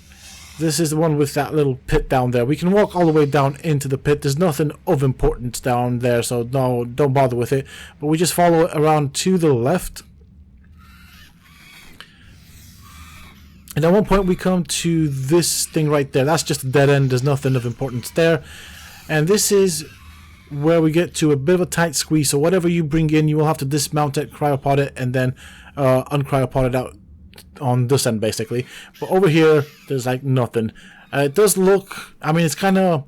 this is the one with that little pit down there. We can walk all the way down into the pit. There's nothing of importance down there, so no, don't bother with it. But we just follow it around to the left. And at one point we come to this thing right there. That's just a dead end. There's nothing of importance there. And this is where we get to a bit of a tight squeeze. So whatever you bring in, you will have to dismount it, cryopod it, and then uncryopod it out on this end basically. But over here there's like nothing. It does look, I mean, it's kind of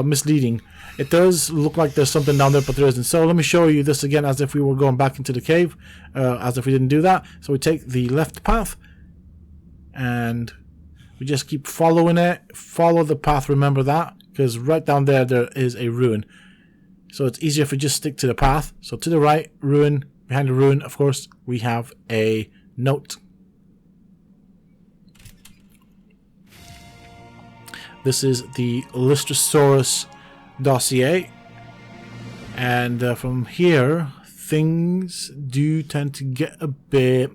misleading. It does look like there's something down there, but there isn't. So let me show you this again as if we were going back into the cave, as if we didn't do that. So we take the left path and we just keep following it. Follow the path, remember that, because right down there there is a ruin. So it's easier if we just stick to the path. So to the right, ruin. Behind the ruin, of course, we have a note. This is the Ichthyosaurus Dossier. And from here, things do tend to get a bit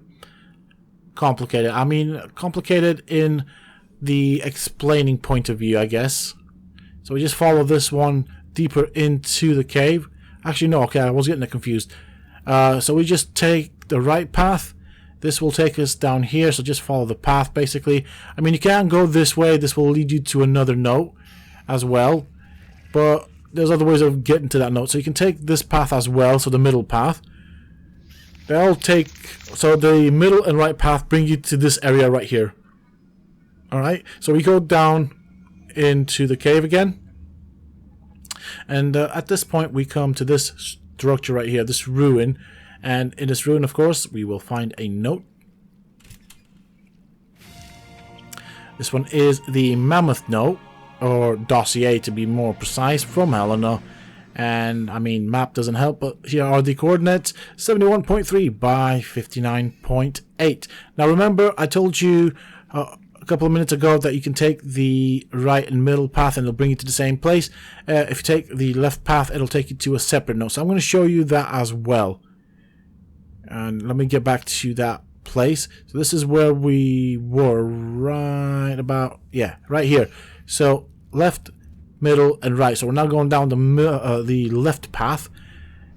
complicated. I mean, complicated in the explaining point of view, I guess. So we just follow this one deeper into the cave. Actually, no, okay, I was getting confused. So we just take the right path. This will take us down here, so just follow the path basically. I mean, you can go this way. This will lead you to another note as well. But there's other ways of getting to that note. So you can take this path as well, so the middle path. They all take, so the middle and right path bring you to this area right here. Alright, so we go down into the cave again. And at this point we come to this structure right here, this ruin. And in this ruin, of course, we will find a note. This one is the Mammoth Note, or Dossier to be more precise, from Helena. And I mean, map doesn't help, but here are the coordinates: 71.3 by 59.8. Now remember, I told you a couple of minutes ago that you can take the right and middle path and it'll bring you to the same place. If you take the left path, it'll take you to a separate note. So I'm going to show you that as well. And let me get back to that place. So this is where we were, right about, yeah, right here. So left, middle, and right. So we're now going down the left path,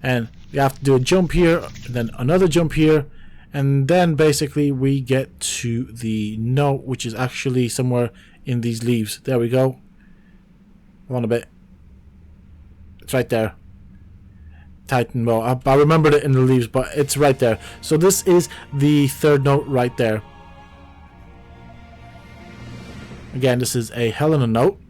and you have to do a jump here, and then another jump here, and then basically we get to the note, which is actually somewhere in these leaves. There we go. Hold on a bit. It's right there. Titan, well, I remembered it in the leaves, but it's right there. So this is the third note right there. Again, this is a Helena note.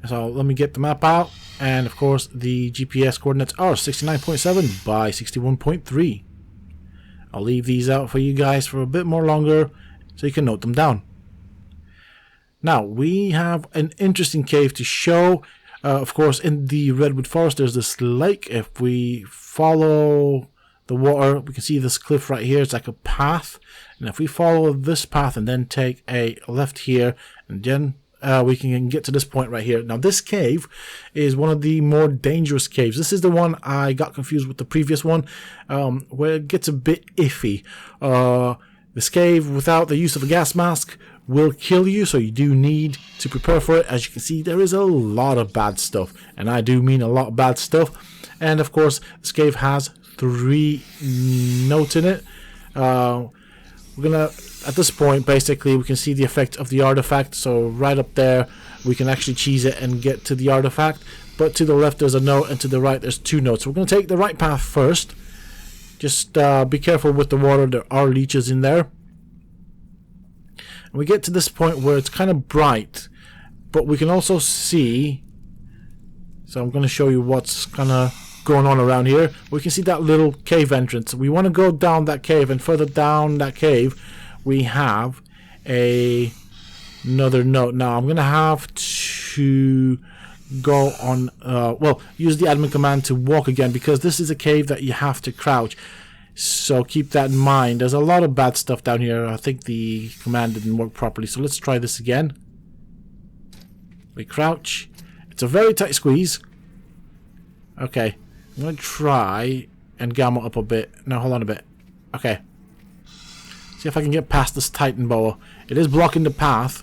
So let me get the map out, and of course the GPS coordinates are 69.7 by 61.3. I'll leave these out for you guys for a bit more longer so you can note them down. Now we have an interesting cave to show. Of course, in the Redwood Forest there's this lake. If we follow the water, we can see this cliff right here. It's like a path, and if we follow this path and then take a left here and then we can get to this point right here. Now this cave is one of the more dangerous caves. This is the one I got confused with the previous one, where it gets a bit iffy. This cave, without the use of a gas mask, will kill you, so you do need to prepare for it. As you can see, there is a lot of bad stuff, and I do mean a lot of bad stuff. And of course, this cave has 3 notes in it. We're gonna, at this point, basically, we can see the effect of the artifact. So right up there, we can actually cheese it and get to the artifact. But to the left, there's a note, and to the right, there's 2 notes. So we're gonna take the right path first. Just be careful with the water. There are leeches in there. And we get to this point where it's kind of bright, but we can also see. So I'm going to show you what's kind of going on around here. We can see that little cave entrance. We want to go down that cave, and further down that cave, we have another note. Now I'm going to have to go on, use the admin command to walk again, because this is a cave that you have to crouch. So keep that in mind. There's a lot of bad stuff down here. I think the command didn't work properly. So let's try this again. We crouch. It's a very tight squeeze. Okay. I'm going to try and gamma up a bit. No, hold on a bit. Okay. See if I can get past this Titan boa. It is blocking the path.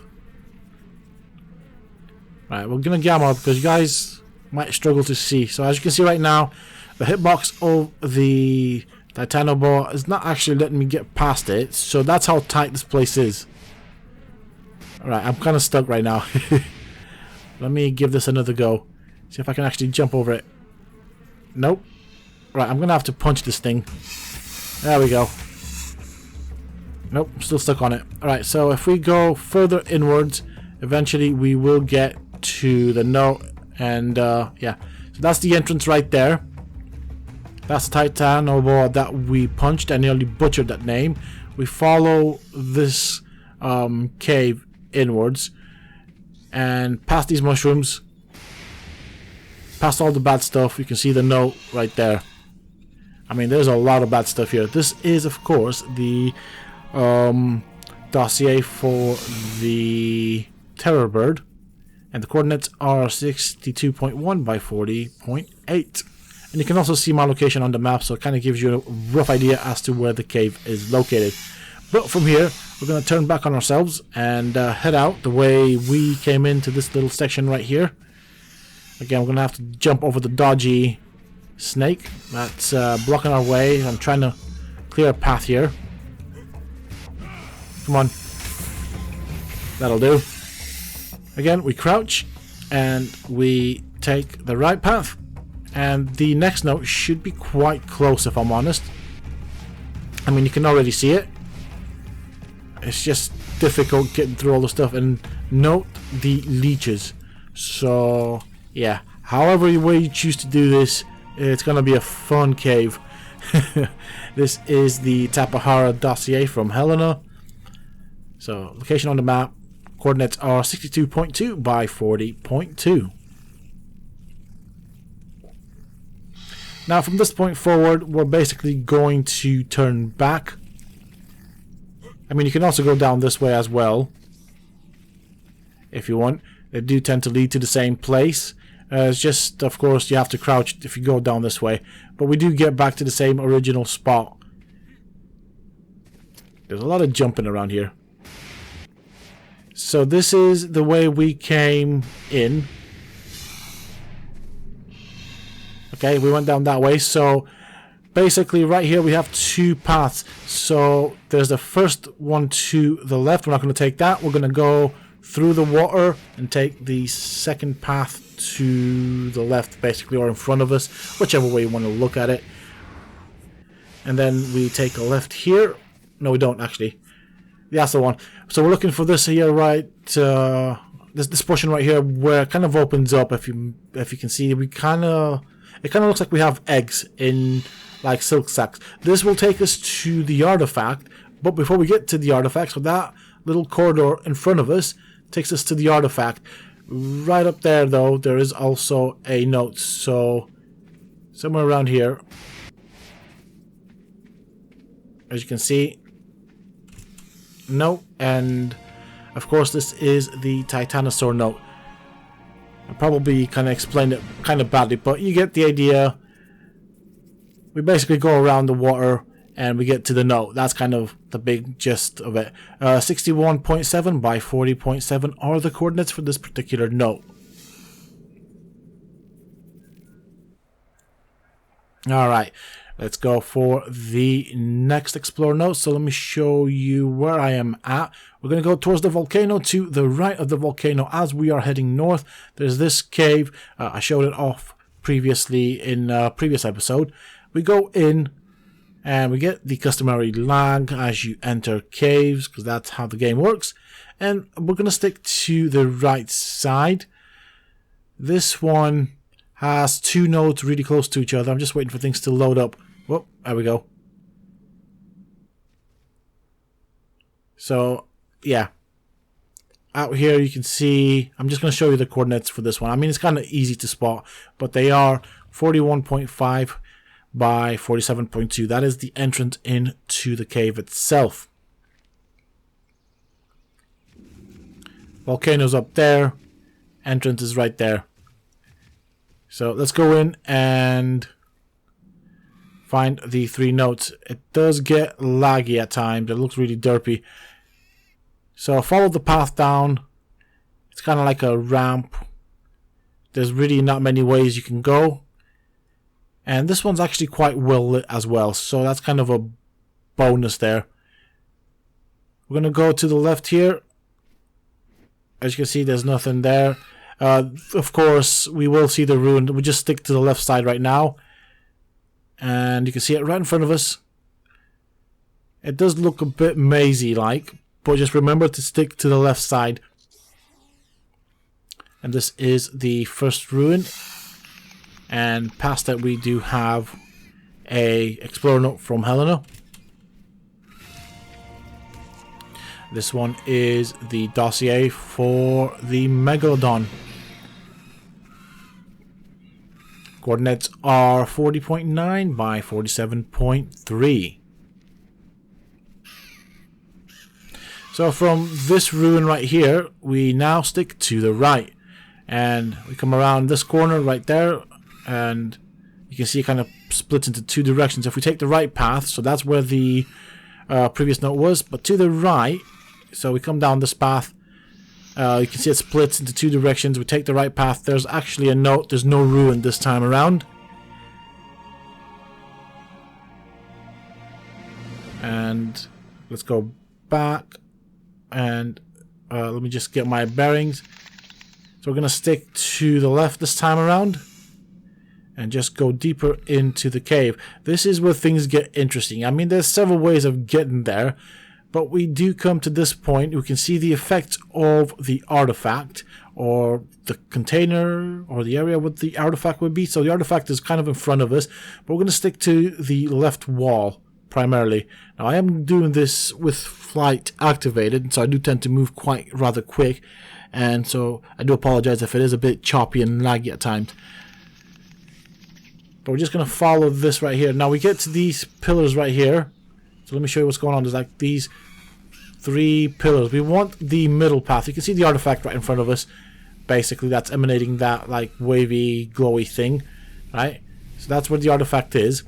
Right, we're going to gamma up because you guys might struggle to see. So as you can see right now, the hitbox of the Titanoboa is not actually letting me get past it. So that's how tight this place is. Alright, I'm kind of stuck right now. Let me give this another go. See if I can actually jump over it. Nope. Right, I'm going to have to punch this thing. There we go. Nope, I'm still stuck on it. Alright, so if we go further inwards, eventually we will get to the note. And yeah, so that's the entrance right there. That's the Titanoboa that we punched. I nearly butchered that name. We follow this cave inwards and past these mushrooms, past all the bad stuff. You can see the note right there. I mean, there's a lot of bad stuff here. This is, of course, the dossier for the terror bird, and the coordinates are 62.1 by 40.8. And you can also see my location on the map, so it kind of gives you a rough idea as to where the cave is located. But from here, we're going to turn back on ourselves and head out the way we came into this little section right here. Again, we're going to have to jump over the dodgy snake that's blocking our way. I'm trying to clear a path here. Come on. That'll do. Again, we crouch and we take the right path. And the next note should be quite close, if I'm honest. I mean, you can already see it. It's just difficult getting through all the stuff. And note the leeches. So, yeah. However way you choose to do this, it's going to be a fun cave. This is the Tyrannodon Dossier from Helena. So, location on the map. Coordinates are 62.2 by 40.2. Now from this point forward, we're basically going to turn back. I mean, you can also go down this way as well, if you want. They do tend to lead to the same place. It's just, of course, you have to crouch if you go down this way. But we do get back to the same original spot. There's a lot of jumping around here. So this is the way we came in. Okay, we went down that way. So basically right here we have 2 paths. So there's the first one to the left. We're not going to take that. We're going to go through the water and take the second path to the left, basically, or in front of us, whichever way you want to look at it. And then we take a left here. No, we don't actually. That's the one. So we're looking for this here, right? This portion right here where it kind of opens up. If you can see, it kind of looks like we have eggs in like silk sacks. This will take us to the artifact, but before we get to the artifact, so that little corridor in front of us takes us to the artifact. Right up there, though, there is also a note. So somewhere around here, as you can see, note, and Of course, this is the Tyrannodon Note. I probably kind of explained it kind of badly, but you get the idea. We basically go around the water and we get to the note. That's kind of the big gist of it. 61.7 by 40.7 are the coordinates for this particular note. Alright, let's go for the next Explorer note. So let me show you where I am at. We're going to go towards the volcano, to the right of the volcano as we are heading north. There's this cave. I showed it off previously in a previous episode. We go in and we get the customary lag as you enter caves, because that's how the game works. And we're going to stick to the right side. This one has two nodes really close to each other. I'm just waiting for things to load up. Whoop, there we go. So, yeah. Out here you can see, I'm just going to show you the coordinates for this one. I mean, it's kind of easy to spot, but they are 41.5 by 47.2. That is the entrance into the cave itself. Volcano's up there. Entrance is right there. So let's go in and find the three notes. It does get laggy at times. It looks really derpy. So follow the path down. It's kind of like a ramp. There's really not many ways you can go. And this one's actually quite well lit as well. So that's kind of a bonus there. We're going to go to the left here. As you can see, there's nothing there. Of course, we will see the ruin. We just stick to the left side right now. And you can see it right in front of us. It does look a bit mazy-like, but just remember to stick to the left side. And this is the first ruin. And past that we do have a Explorer note from Helena. This one is the dossier for the Megalodon. Coordinates are 40.9 by 47.3. So from this ruin right here, we now stick to the right. And we come around this corner right there. And you can see it kind of splits into two directions. If we take the right path, so that's where the previous note was. But to the right, so we come down this path. You can see it splits into two directions. We take the right path. There's actually a note. There's no ruin this time around. And let's go back. And let me just get my bearings. So we're going to stick to the left this time around. And just go deeper into the cave. This is where things get interesting. I mean, there's several ways of getting there. But we do come to this point. We can see the effects of the artifact, or the container, or the area where the artifact would be. So the artifact is kind of in front of us, but we're going to stick to the left wall primarily. Now I am doing this with flight activated, so I do tend to move quite rather quick, and so I do apologize if it is a bit choppy and laggy at times. But we're just going to follow this right here. Now we get to these pillars right here. So let me show you what's going on. There's like these three pillars. We want the middle path. You can see the artifact right in front of us. Basically, that's emanating that like wavy, glowy thing, right? So that's where the artifact is.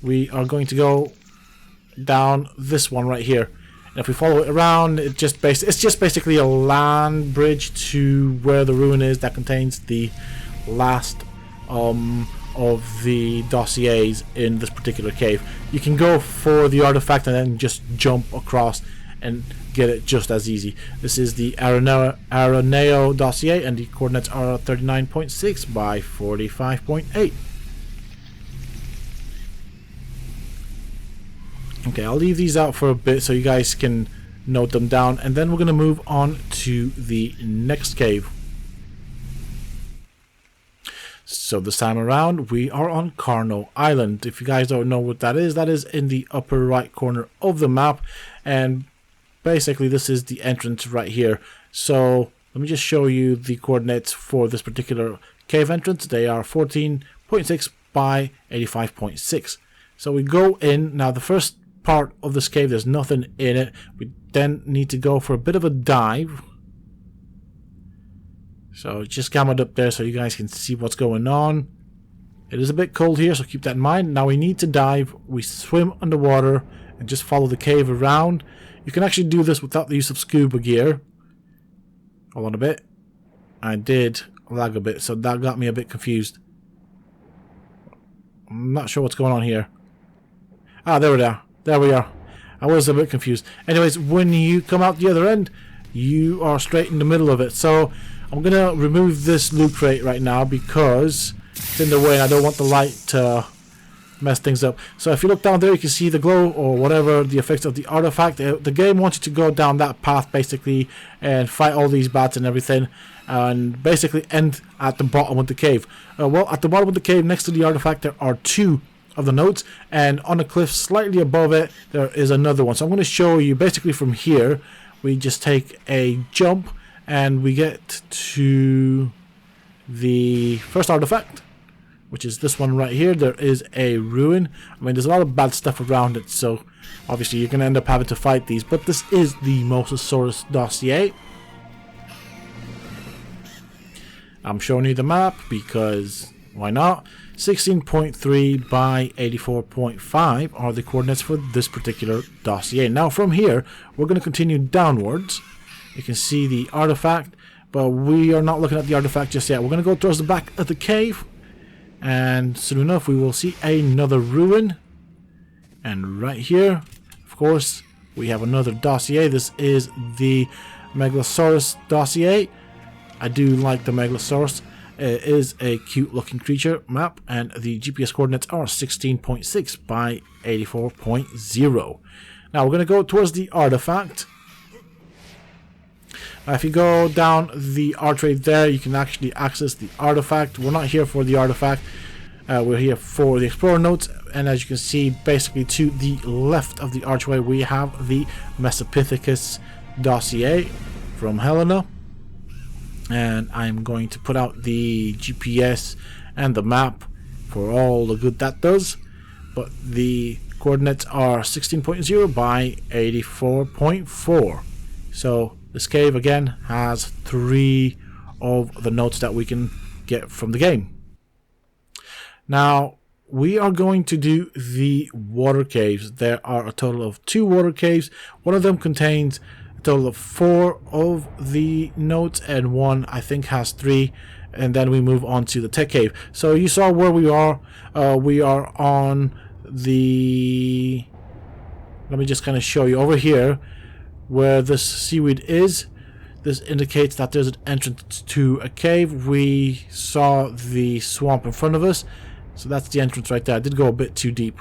We are going to go down this one right here. And if we follow it around, it's just basically a land bridge to where the ruin is that contains the last of the dossiers in this particular cave. You can go for the artifact and then just jump across and get it just as easy. This is the Rhino Dossier, and the coordinates are 39.6 by 45.8. Okay, I'll leave these out for a bit so you guys can note them down, and then we're going to move on to the next cave. So this time around, we are on Coronal Island. If you guys don't know what that is in the upper right corner of the map. And basically, this is the entrance right here. So let me just show you the coordinates for this particular cave entrance. They are 14.6 by 85.6. So we go in. Now, the first part of this cave. There's nothing in it. We then need to go for a bit of a dive. So just camera up there so you guys can see what's going on. It is a bit cold here, so keep that in mind. Now we need to dive. We swim underwater and just follow the cave around. You can actually do this without the use of scuba gear. Hold on a bit. I did lag a bit, so that got me a bit confused. I'm not sure what's going on here. Ah, there we are. There we are. I was a bit confused. Anyways, when you come out the other end, you are straight in the middle of it. So I'm going to remove this loot crate right now because it's in the way and I don't want the light to mess things up. So if you look down there, you can see the glow or whatever the effects of the artifact. The game wants you to go down that path basically and fight all these bats and everything, and basically end at the bottom of the cave. Well, at the bottom of the cave next to the artifact there are two of the notes, and on a cliff slightly above it there is another one. So I'm going to show you basically from here. We just take a jump and we get to the first artifact, which is this one right here. There is a ruin. I mean, there's a lot of bad stuff around it, so obviously you're going to end up having to fight these. But this is the Mosasaurus Dossier. I'm showing you the map because why not? 16.3 by 84.5 are the coordinates for this particular dossier. Now from here, we're going to continue downwards. You can see the artifact, but we are not looking at the artifact just yet. We're going to go towards the back of the cave, and soon enough we will see another ruin. And right here, of course, we have another dossier. This is the Megalosaurus Dossier. I do like the Megalosaurus. It is a cute looking creature map, and the GPS coordinates are 16.6 by 84.0. Now we're going to go towards the artifact. If you go down the arch right there, you can actually access the artifact. We're not here for the artifact. We're here for the Explorer notes, and as you can see, basically to the left of the archway we have the Mesopithecus Dossier from Helena. And I'm going to put out the GPS and the map for all the good that does. But the coordinates are 16.0 by 84.4. So this cave again has 3 of the notes that we can get from the game. Now we are going to do the water caves. There are a total of 2 water caves. One of them contains a total of 4 of the notes, and one I think has 3, and then we move on to the tech cave. So you saw where we are. We are on the, let me just kind of show you over here where this seaweed is. This indicates that there's an entrance to a cave. We saw the swamp in front of us, so that's the entrance right there. I did go a bit too deep.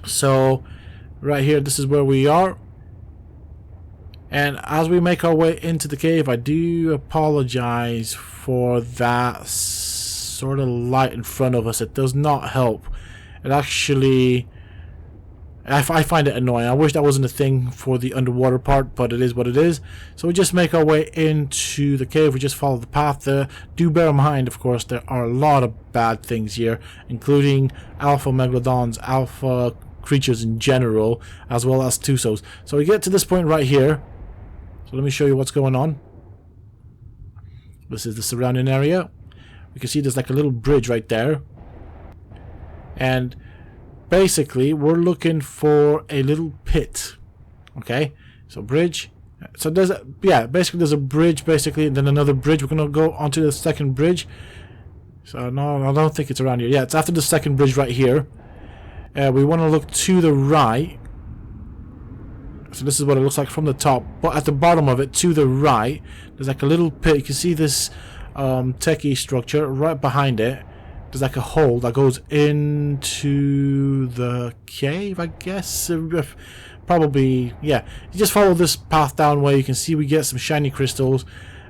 So right here, this is where we are. And as we make our way into the cave, I do apologize for that sort of light in front of us. It does not help. It actually, I find it annoying. I wish that wasn't a thing for the underwater part, but it is what it is. So we just make our way into the cave. We just follow the path there. Do bear in mind, of course, there are a lot of bad things here, including alpha megalodons, alpha creatures in general, as well as Tusos. So we get to this point right here. So let me show you what's going on. This is the surrounding area. We can see there's like a little bridge right there. And basically we're looking for a little pit. Okay, so bridge. So there's a, yeah, basically there's a bridge basically, and then another bridge. We're gonna go onto the second bridge. So no, I don't think it's around here. Yeah, it's after the second bridge right here. We want to look to the right. So this is what it looks like from the top, but at the bottom of it, to the right, there's like a little pit. You can see this techie structure right behind it. There's like a hole that goes into the cave, I guess. Probably, yeah. You just follow this path down where you can see we get some shiny crystals.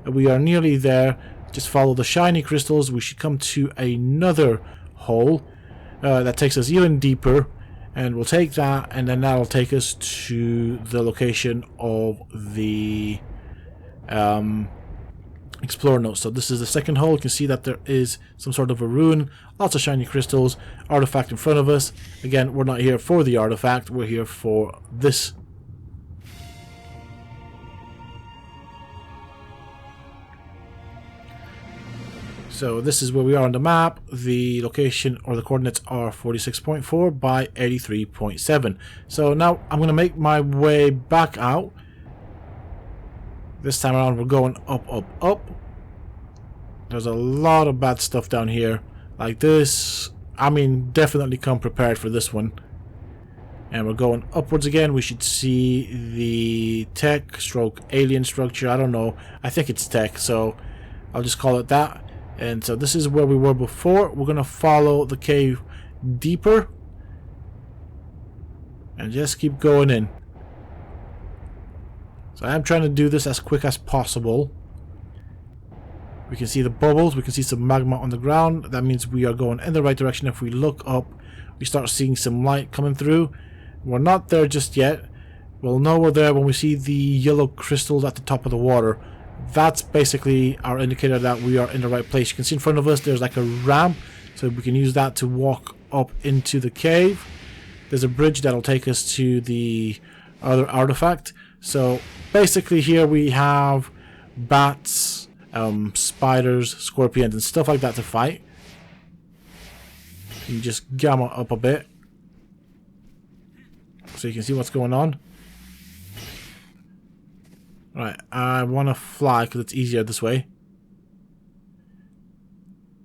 We are nearly there. Just follow the shiny crystals. We should come to another hole that takes us even deeper. And we'll take that, and then that'll take us to the location of the Explorer Note. So this is the second hole. You can see that there is some sort of a ruin, lots of shiny crystals, artifact in front of us. Again, we're not here for the artifact, we're here for this. So this is where we are on the map. The location or the coordinates are 46.4 by 83.7. So now I'm going to make my way back out. This time around we're going up, up, up. There's a lot of bad stuff down here. Like this. I mean, definitely come prepared for this one. And we're going upwards again. We should see the tech stroke alien structure. I don't know. I think it's tech, so I'll just call it that. And so this is where we were before. We're going to follow the cave deeper. And just keep going in. So I am trying to do this as quick as possible. We can see the bubbles. We can see some magma on the ground. That means we are going in the right direction. If we look up, we start seeing some light coming through. We're not there just yet. We'll know we're there when we see the yellow crystals at the top of the water. That's basically our indicator that we are in the right place. You can see in front of us there's like a ramp, so we can use that to walk up into the cave. There's a bridge that'll take us to the other artifact. So basically here we have bats, spiders, scorpions and stuff like that to fight. You just gamma up a bit so you can see what's going on. Right, I want to fly because it's easier this way.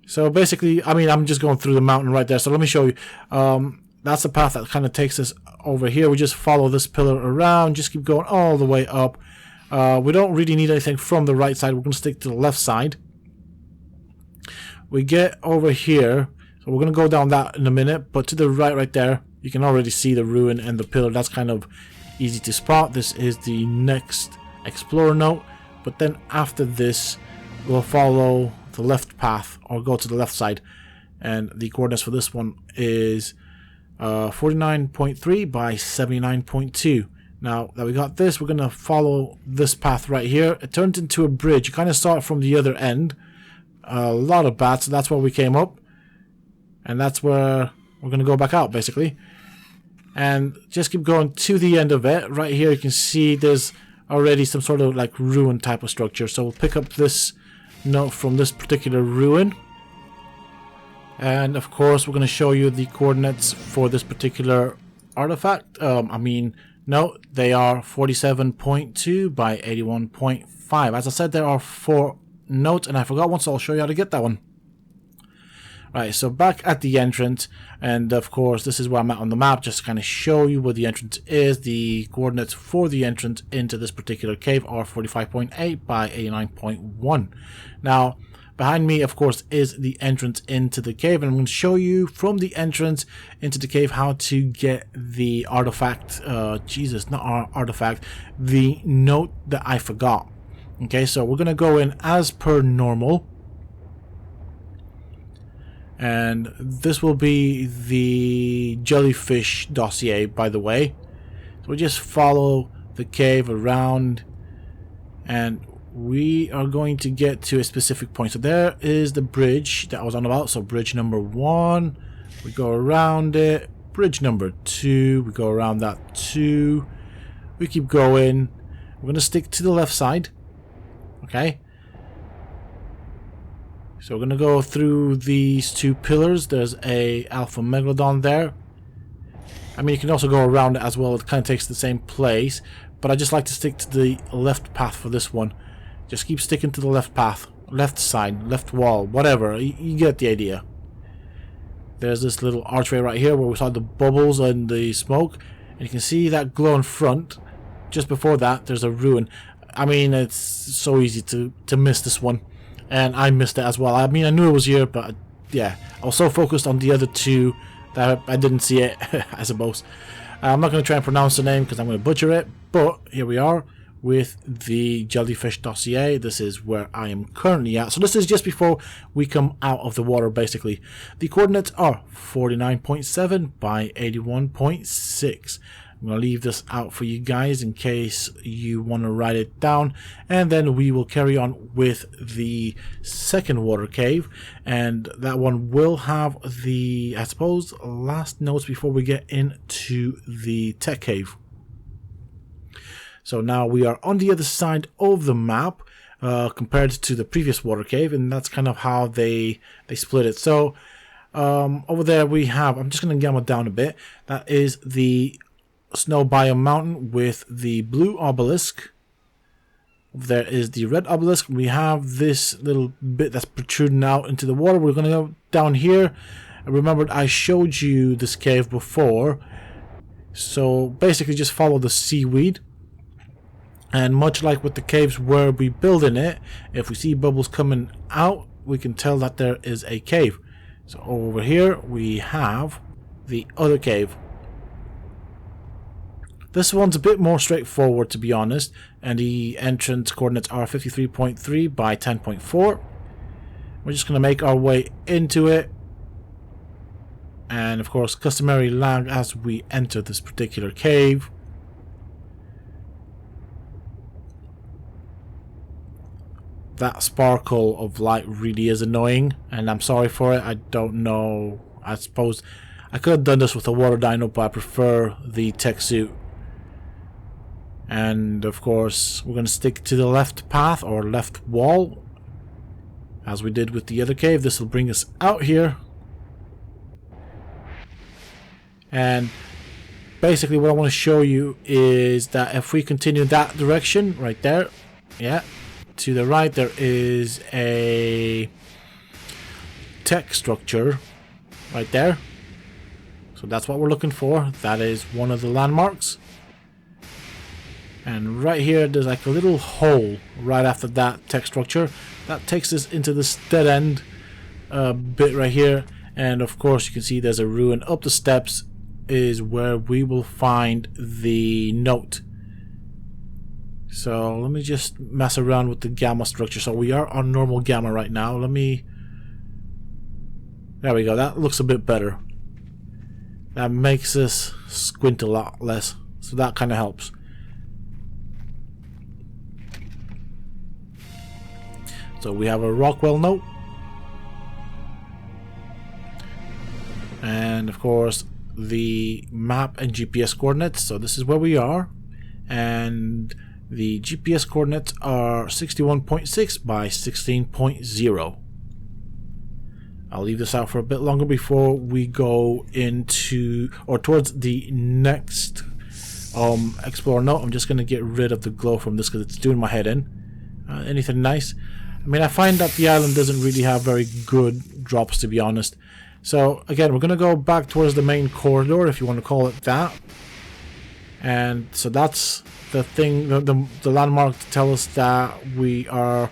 So basically, I mean, I'm just going through the mountain right there. So let me show you. That's the path that kind of takes us over here. We just follow this pillar around, just keep going all the way up. We don't really need anything from the right side. We're going to stick to the left side. We get over here. So we're going to go down that in a minute. But to the right there, you can already see the ruin and the pillar. That's kind of easy to spot. This is the next Explorer Note, but then after this we'll follow the left path or go to the left side, and the coordinates for this one is 49.3 by 79.2. Now that we got this, we're gonna follow this path right here. It turns into a bridge. You kind of start from the other end. A lot of bats, so that's where we came up, and that's where we're gonna go back out basically, and just keep going to the end of it. Right here you can see there's already some sort of like ruin type of structure, so we'll pick up this note from this particular ruin, and of course we're going to show you the coordinates for this particular artifact. No, they are 47.2 by 81.5. As I said, there are 4 notes and I forgot one, so I'll show you how to get that one. Right, so back at the entrance, and of course this is where I'm at on the map, just to kind of show you where the entrance is. The coordinates for the entrance into this particular cave are 45.8 by 89.1. Now behind me of course is the entrance into the cave, and I'm going to show you from the entrance into the cave how to get the artifact, not our artifact, the note that I forgot. Okay, so we're going to go in as per normal. And this will be the Jellyfish Dossier, by the way. So we just follow the cave around, and we are going to get to a specific point. So there is the bridge that I was on about. So bridge number 1, we go around it. Bridge number 2, we go around that too. We keep going. We're going to stick to the left side. Okay. So we're going to go through these 2 pillars. There's a Alpha Megalodon there. I mean, you can also go around it as well. It kind of takes the same place. But I just like to stick to the left path for this one. Just keep sticking to the left path. Left side, left wall, whatever. You get the idea. There's this little archway right here where we saw the bubbles and the smoke. And you can see that glow in front. Just before that, there's a ruin. I mean, it's so easy to miss this one. And I missed it as well. I mean, I knew it was here, but yeah, I was so focused on the other 2 that I didn't see it, I suppose. I'm not going to try and pronounce the name because I'm going to butcher it, but here we are with the Jellyfish Dossier. This is where I am currently at. So this is just before we come out of the water, basically. The coordinates are 49.7 by 81.6. I'm going to leave this out for you guys in case you want to write it down, and then we will carry on with the second water cave, and that one will have the, I suppose, last notes before we get into the tech cave. So now we are on the other side of the map compared to the previous water cave, and that's kind of how they split it. So over there we have, I'm just going to gamma down a bit, that is the snow biome mountain with the blue obelisk. There is the red obelisk. We have this little bit that's protruding out into the water. We're going to go down here. Remember, I showed you this cave before, so basically just follow the seaweed, and much like with the caves where we build in it, if we see bubbles coming out, we can tell that there is a cave. So over here we have the other cave. This one's a bit more straightforward, to be honest, and the entrance coordinates are 53.3 by 10.4. We're just going to make our way into it, and of course customary lag as we enter this particular cave. That sparkle of light really is annoying, and I'm sorry for it. I don't know, I suppose I could have done this with a water dino, but I prefer the tech suit. And of course we're going to stick to the left path or left wall as we did with the other cave. This will bring us out here, and basically what I want to show you is that if we continue that direction right there, yeah, to the right there is a tech structure right there. So that's what we're looking for. That is one of the landmarks. And right here there's like a little hole right after that tech structure that takes us into this dead end bit right here. And of course you can see there's a ruin. Up the steps is where we will find the note. So let me just mess around with the gamma structure. So we are on normal gamma right now. Let me, there we go, that looks a bit better. That makes us squint a lot less, so that kind of helps. So we have a Rockwell Note, and of course the map and GPS coordinates. So this is where we are, and the GPS coordinates are 61.6 by 16.0. I'll leave this out for a bit longer before we go into, or towards the next Explorer Note. I'm just going to get rid of the glow from this because it's doing my head in. Anything nice? I mean, I find that the island doesn't really have very good drops, to be honest. So again, we're going to go back towards the main corridor, if you want to call it that. And so that's the thing, the landmark to tell us that we are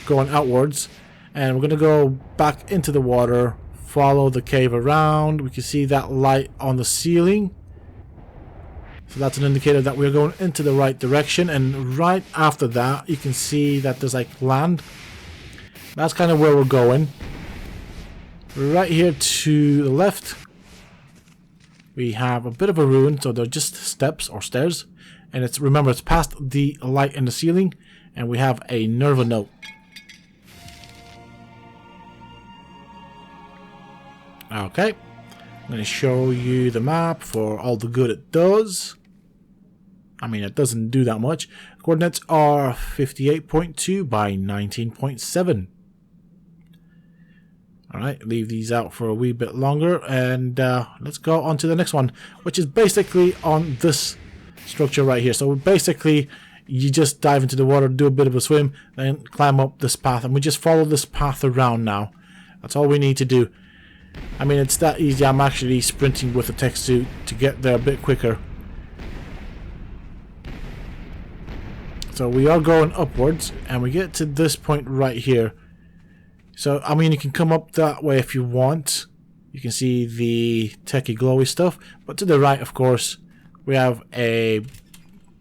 going outwards. And we're going to go back into the water, follow the cave around. We can see that light on the ceiling. So that's an indicator that we're going into the right direction. And right after that, you can see that there's like land. That's kind of where we're going. Right here to the left, we have a bit of a ruin. So they're just steps or stairs. And it's, remember, it's past the light in the ceiling. And we have a Nerva note. Okay. I'm going to show you the map for all the good it does. I mean, it doesn't do that much. Coordinates are 58.2 by 19.7. Alright, leave these out for a wee bit longer, and let's go on to the next one, which is basically on this structure right here. So basically, you just dive into the water, do a bit of a swim, then climb up this path, and we just follow this path around now. That's all we need to do. I mean, it's that easy. I'm actually sprinting with a tech suit to get there a bit quicker. So we are going upwards, and we get to this point right here. So, I mean, you can come up that way if you want. You can see the techie glowy stuff. But to the right, of course, we have a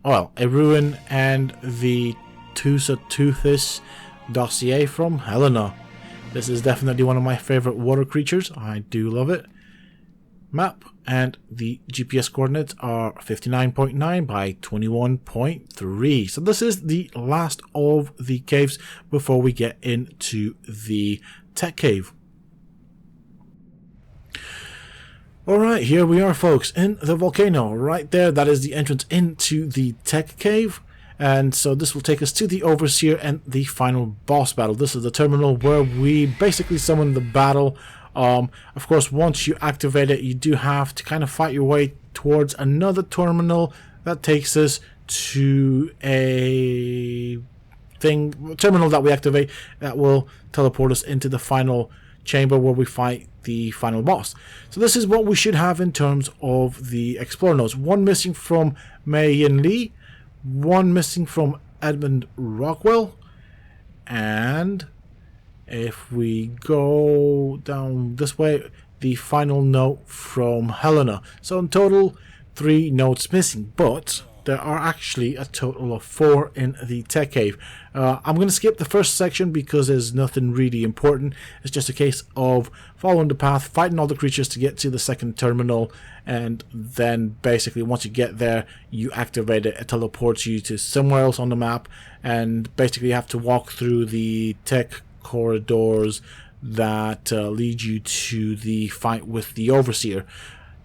ruin and the Therozinosaurus Dossier from Helena. This is definitely one of my favorite water creatures. I do love it. Map and the GPS coordinates are 59.9 by 21.3. So this is the last of the caves before we get into the tech cave. Alright, here we are, folks, in the volcano. Right there, that is the entrance into the tech cave. And so this will take us to the Overseer and the final boss battle. This is the terminal where we basically summon the battle. Of course, once you activate it, you do have to kind of fight your way towards another terminal that takes us to a terminal that we activate that will teleport us into the final chamber where we fight the final boss. So this is what we should have in terms of the Explorer Notes. One missing from Mei Yin Lee, one missing from Edmund Rockwell, and if we go down this way, the final note from Helena. So in total, 3 notes missing, but there are actually a total of 4 in the tech cave. I'm going to skip the first section because there's nothing really important. It's just a case of following the path, fighting all the creatures to get to the second terminal, and then basically once you get there, you activate it. It teleports you to somewhere else on the map, and basically you have to walk through the tech corridors that lead you to the fight with the Overseer.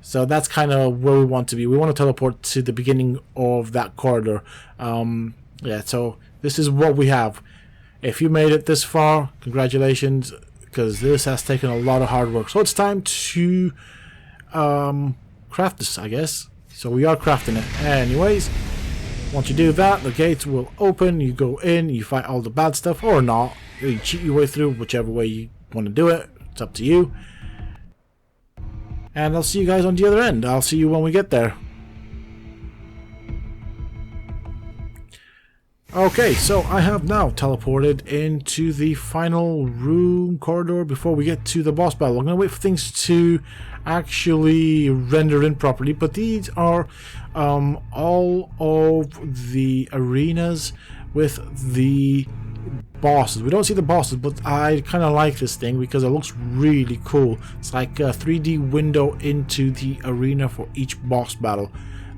So that's kind of where we want to be. We want to teleport to the beginning of that corridor. Yeah, so this is what we have. If you made it this far, congratulations, because this has taken a lot of hard work. So it's time to craft this, I guess. So we are crafting it. Anyways, once you do that, the gates will open. You go in, you fight all the bad stuff, or not. You cheat your way through, whichever way you want to do it. It's up to you. And I'll see you guys on the other end. I'll see you when we get there. Okay, so I have now teleported into the final room corridor before we get to the boss battle. I'm going to wait for things to actually render in properly, but these are all of the arenas with the bosses. We don't see the bosses, but I kind of like this thing because it looks really cool. It's like a 3D window into the arena for each boss battle.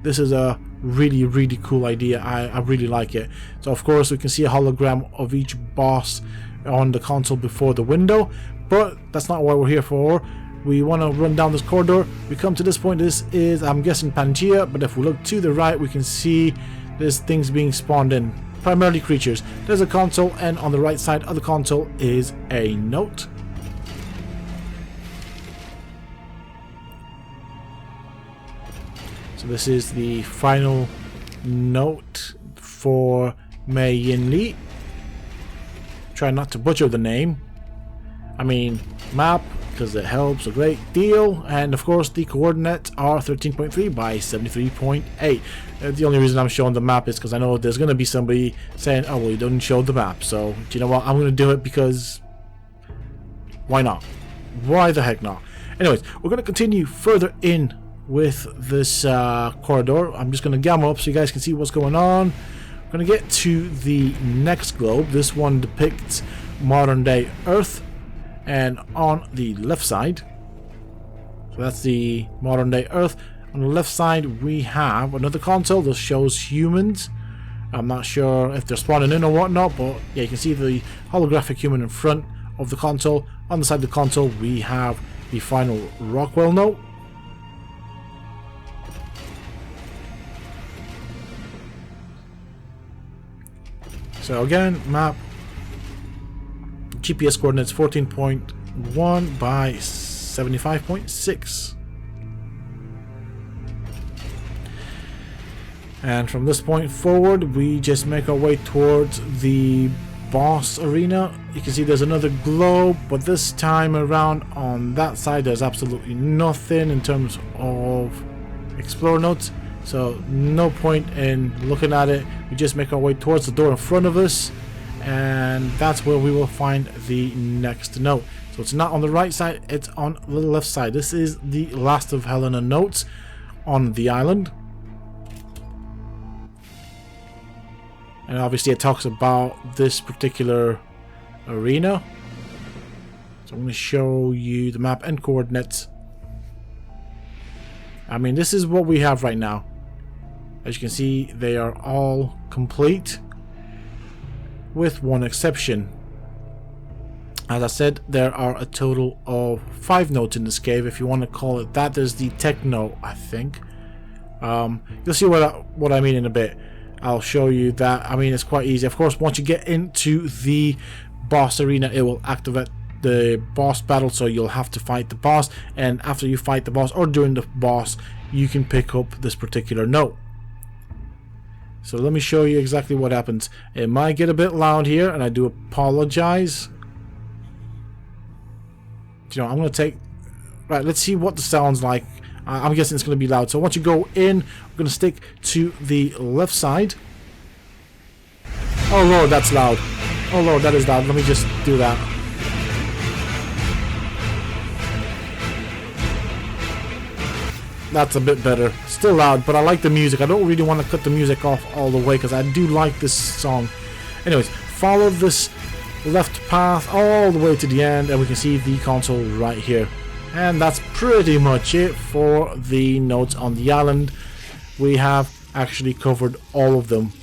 This is a really cool idea. I really like it. So of course we can see a hologram of each boss on the console before the window, but that's not what we're here for. We want to run down this corridor. We come to this point. This is, I'm guessing, Pangea, but if we look to the right, we can see there's things being spawned in, primarily creatures. There's a console, and on the right side of the console is a note. So this is the final note for Mei Yin Lee. Try not to butcher the name. I mean, map, because it helps a great deal. And of course the coordinates are 13.3 by 73.8. The only reason I'm showing the map is because I know there's going to be somebody saying, oh well, you didn't show the map. So do you know what, I'm going to do it because why not? Why the heck not? Anyways, we're going to continue further in with this corridor. I'm just going to gamma up so you guys can see what's going on. We're going to get to the next globe. This one depicts modern day Earth, and on the left side, so that's the modern day Earth. On the left side we have another console that shows humans. I'm not sure if they're spawning in or whatnot, but yeah, you can see the holographic human in front of the console. On the side of the console we have the final Rockwell Note. So again, map, GPS coordinates 14.1 by 75.6. And from this point forward, we just make our way towards the boss arena. You can see there's another globe, but this time around on that side there's absolutely nothing in terms of Explorer Notes. So no point in looking at it. We just make our way towards the door in front of us, and that's where we will find the next note. So it's not on the right side, it's on the left side. This is the last of Helena notes on the island, and obviously it talks about this particular arena. So I'm going to show you the map and coordinates. I mean, this is what we have right now. As you can see, they are all complete, with one exception. As I said, there are a total of 5 notes in this cave, if you want to call it that. There's the tech note, I think. You'll see what I mean in a bit. I'll show you that. I mean, it's quite easy. Of course, once you get into the boss arena, it will activate the boss battle, so you'll have to fight the boss, and after you fight the boss or during the boss, you can pick up this particular note. So let me show you exactly what happens. It might get a bit loud here, and I do apologize. You know, I'm going to take... Right, let's see what the sound's like. I'm guessing it's going to be loud. So once you go in, we're going to stick to the left side. Oh lord, that's loud. Oh lord, that is loud. Let me just do that. That's a bit better. Still loud, but I like the music. I don't really want to cut the music off all the way because I do like this song. Anyways, follow this left path all the way to the end, and we can see the console right here. And that's pretty much it for the notes on the island. We have actually covered all of them.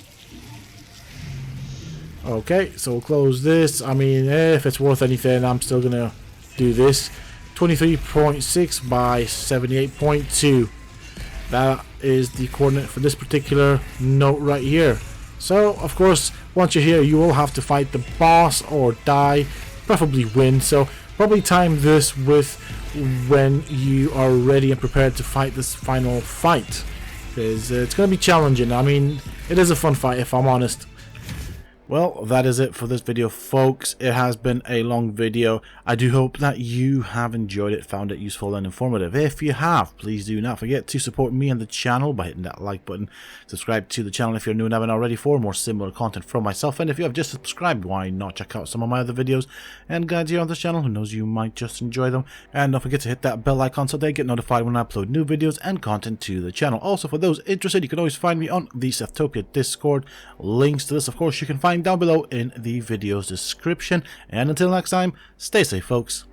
Okay, so we'll close this. I mean, if it's worth anything, I'm still gonna do this. 23.6 by 78.2. That is the coordinate for this particular note right here. So, of course, once you're here, you will have to fight the boss or die, preferably win. So, probably time this with when you are ready and prepared to fight this final fight. Because it's going to be challenging. I mean, it is a fun fight, if I'm honest. Well, that is it for this video, folks. It has been a long video. I do hope that you have enjoyed it, found it useful and informative. If you have, please do not forget to support me and the channel by hitting that like button. Subscribe to the channel if you're new and haven't already for more similar content from myself. And if you have just subscribed, why not check out some of my other videos and guides here on this channel? Who knows, you might just enjoy them. And don't forget to hit that bell icon so they get notified when I upload new videos and content to the channel. Also, for those interested, you can always find me on the Sethtopia Discord. Links to this, of course, you can find down below in the video's description. And until next time, stay safe, folks.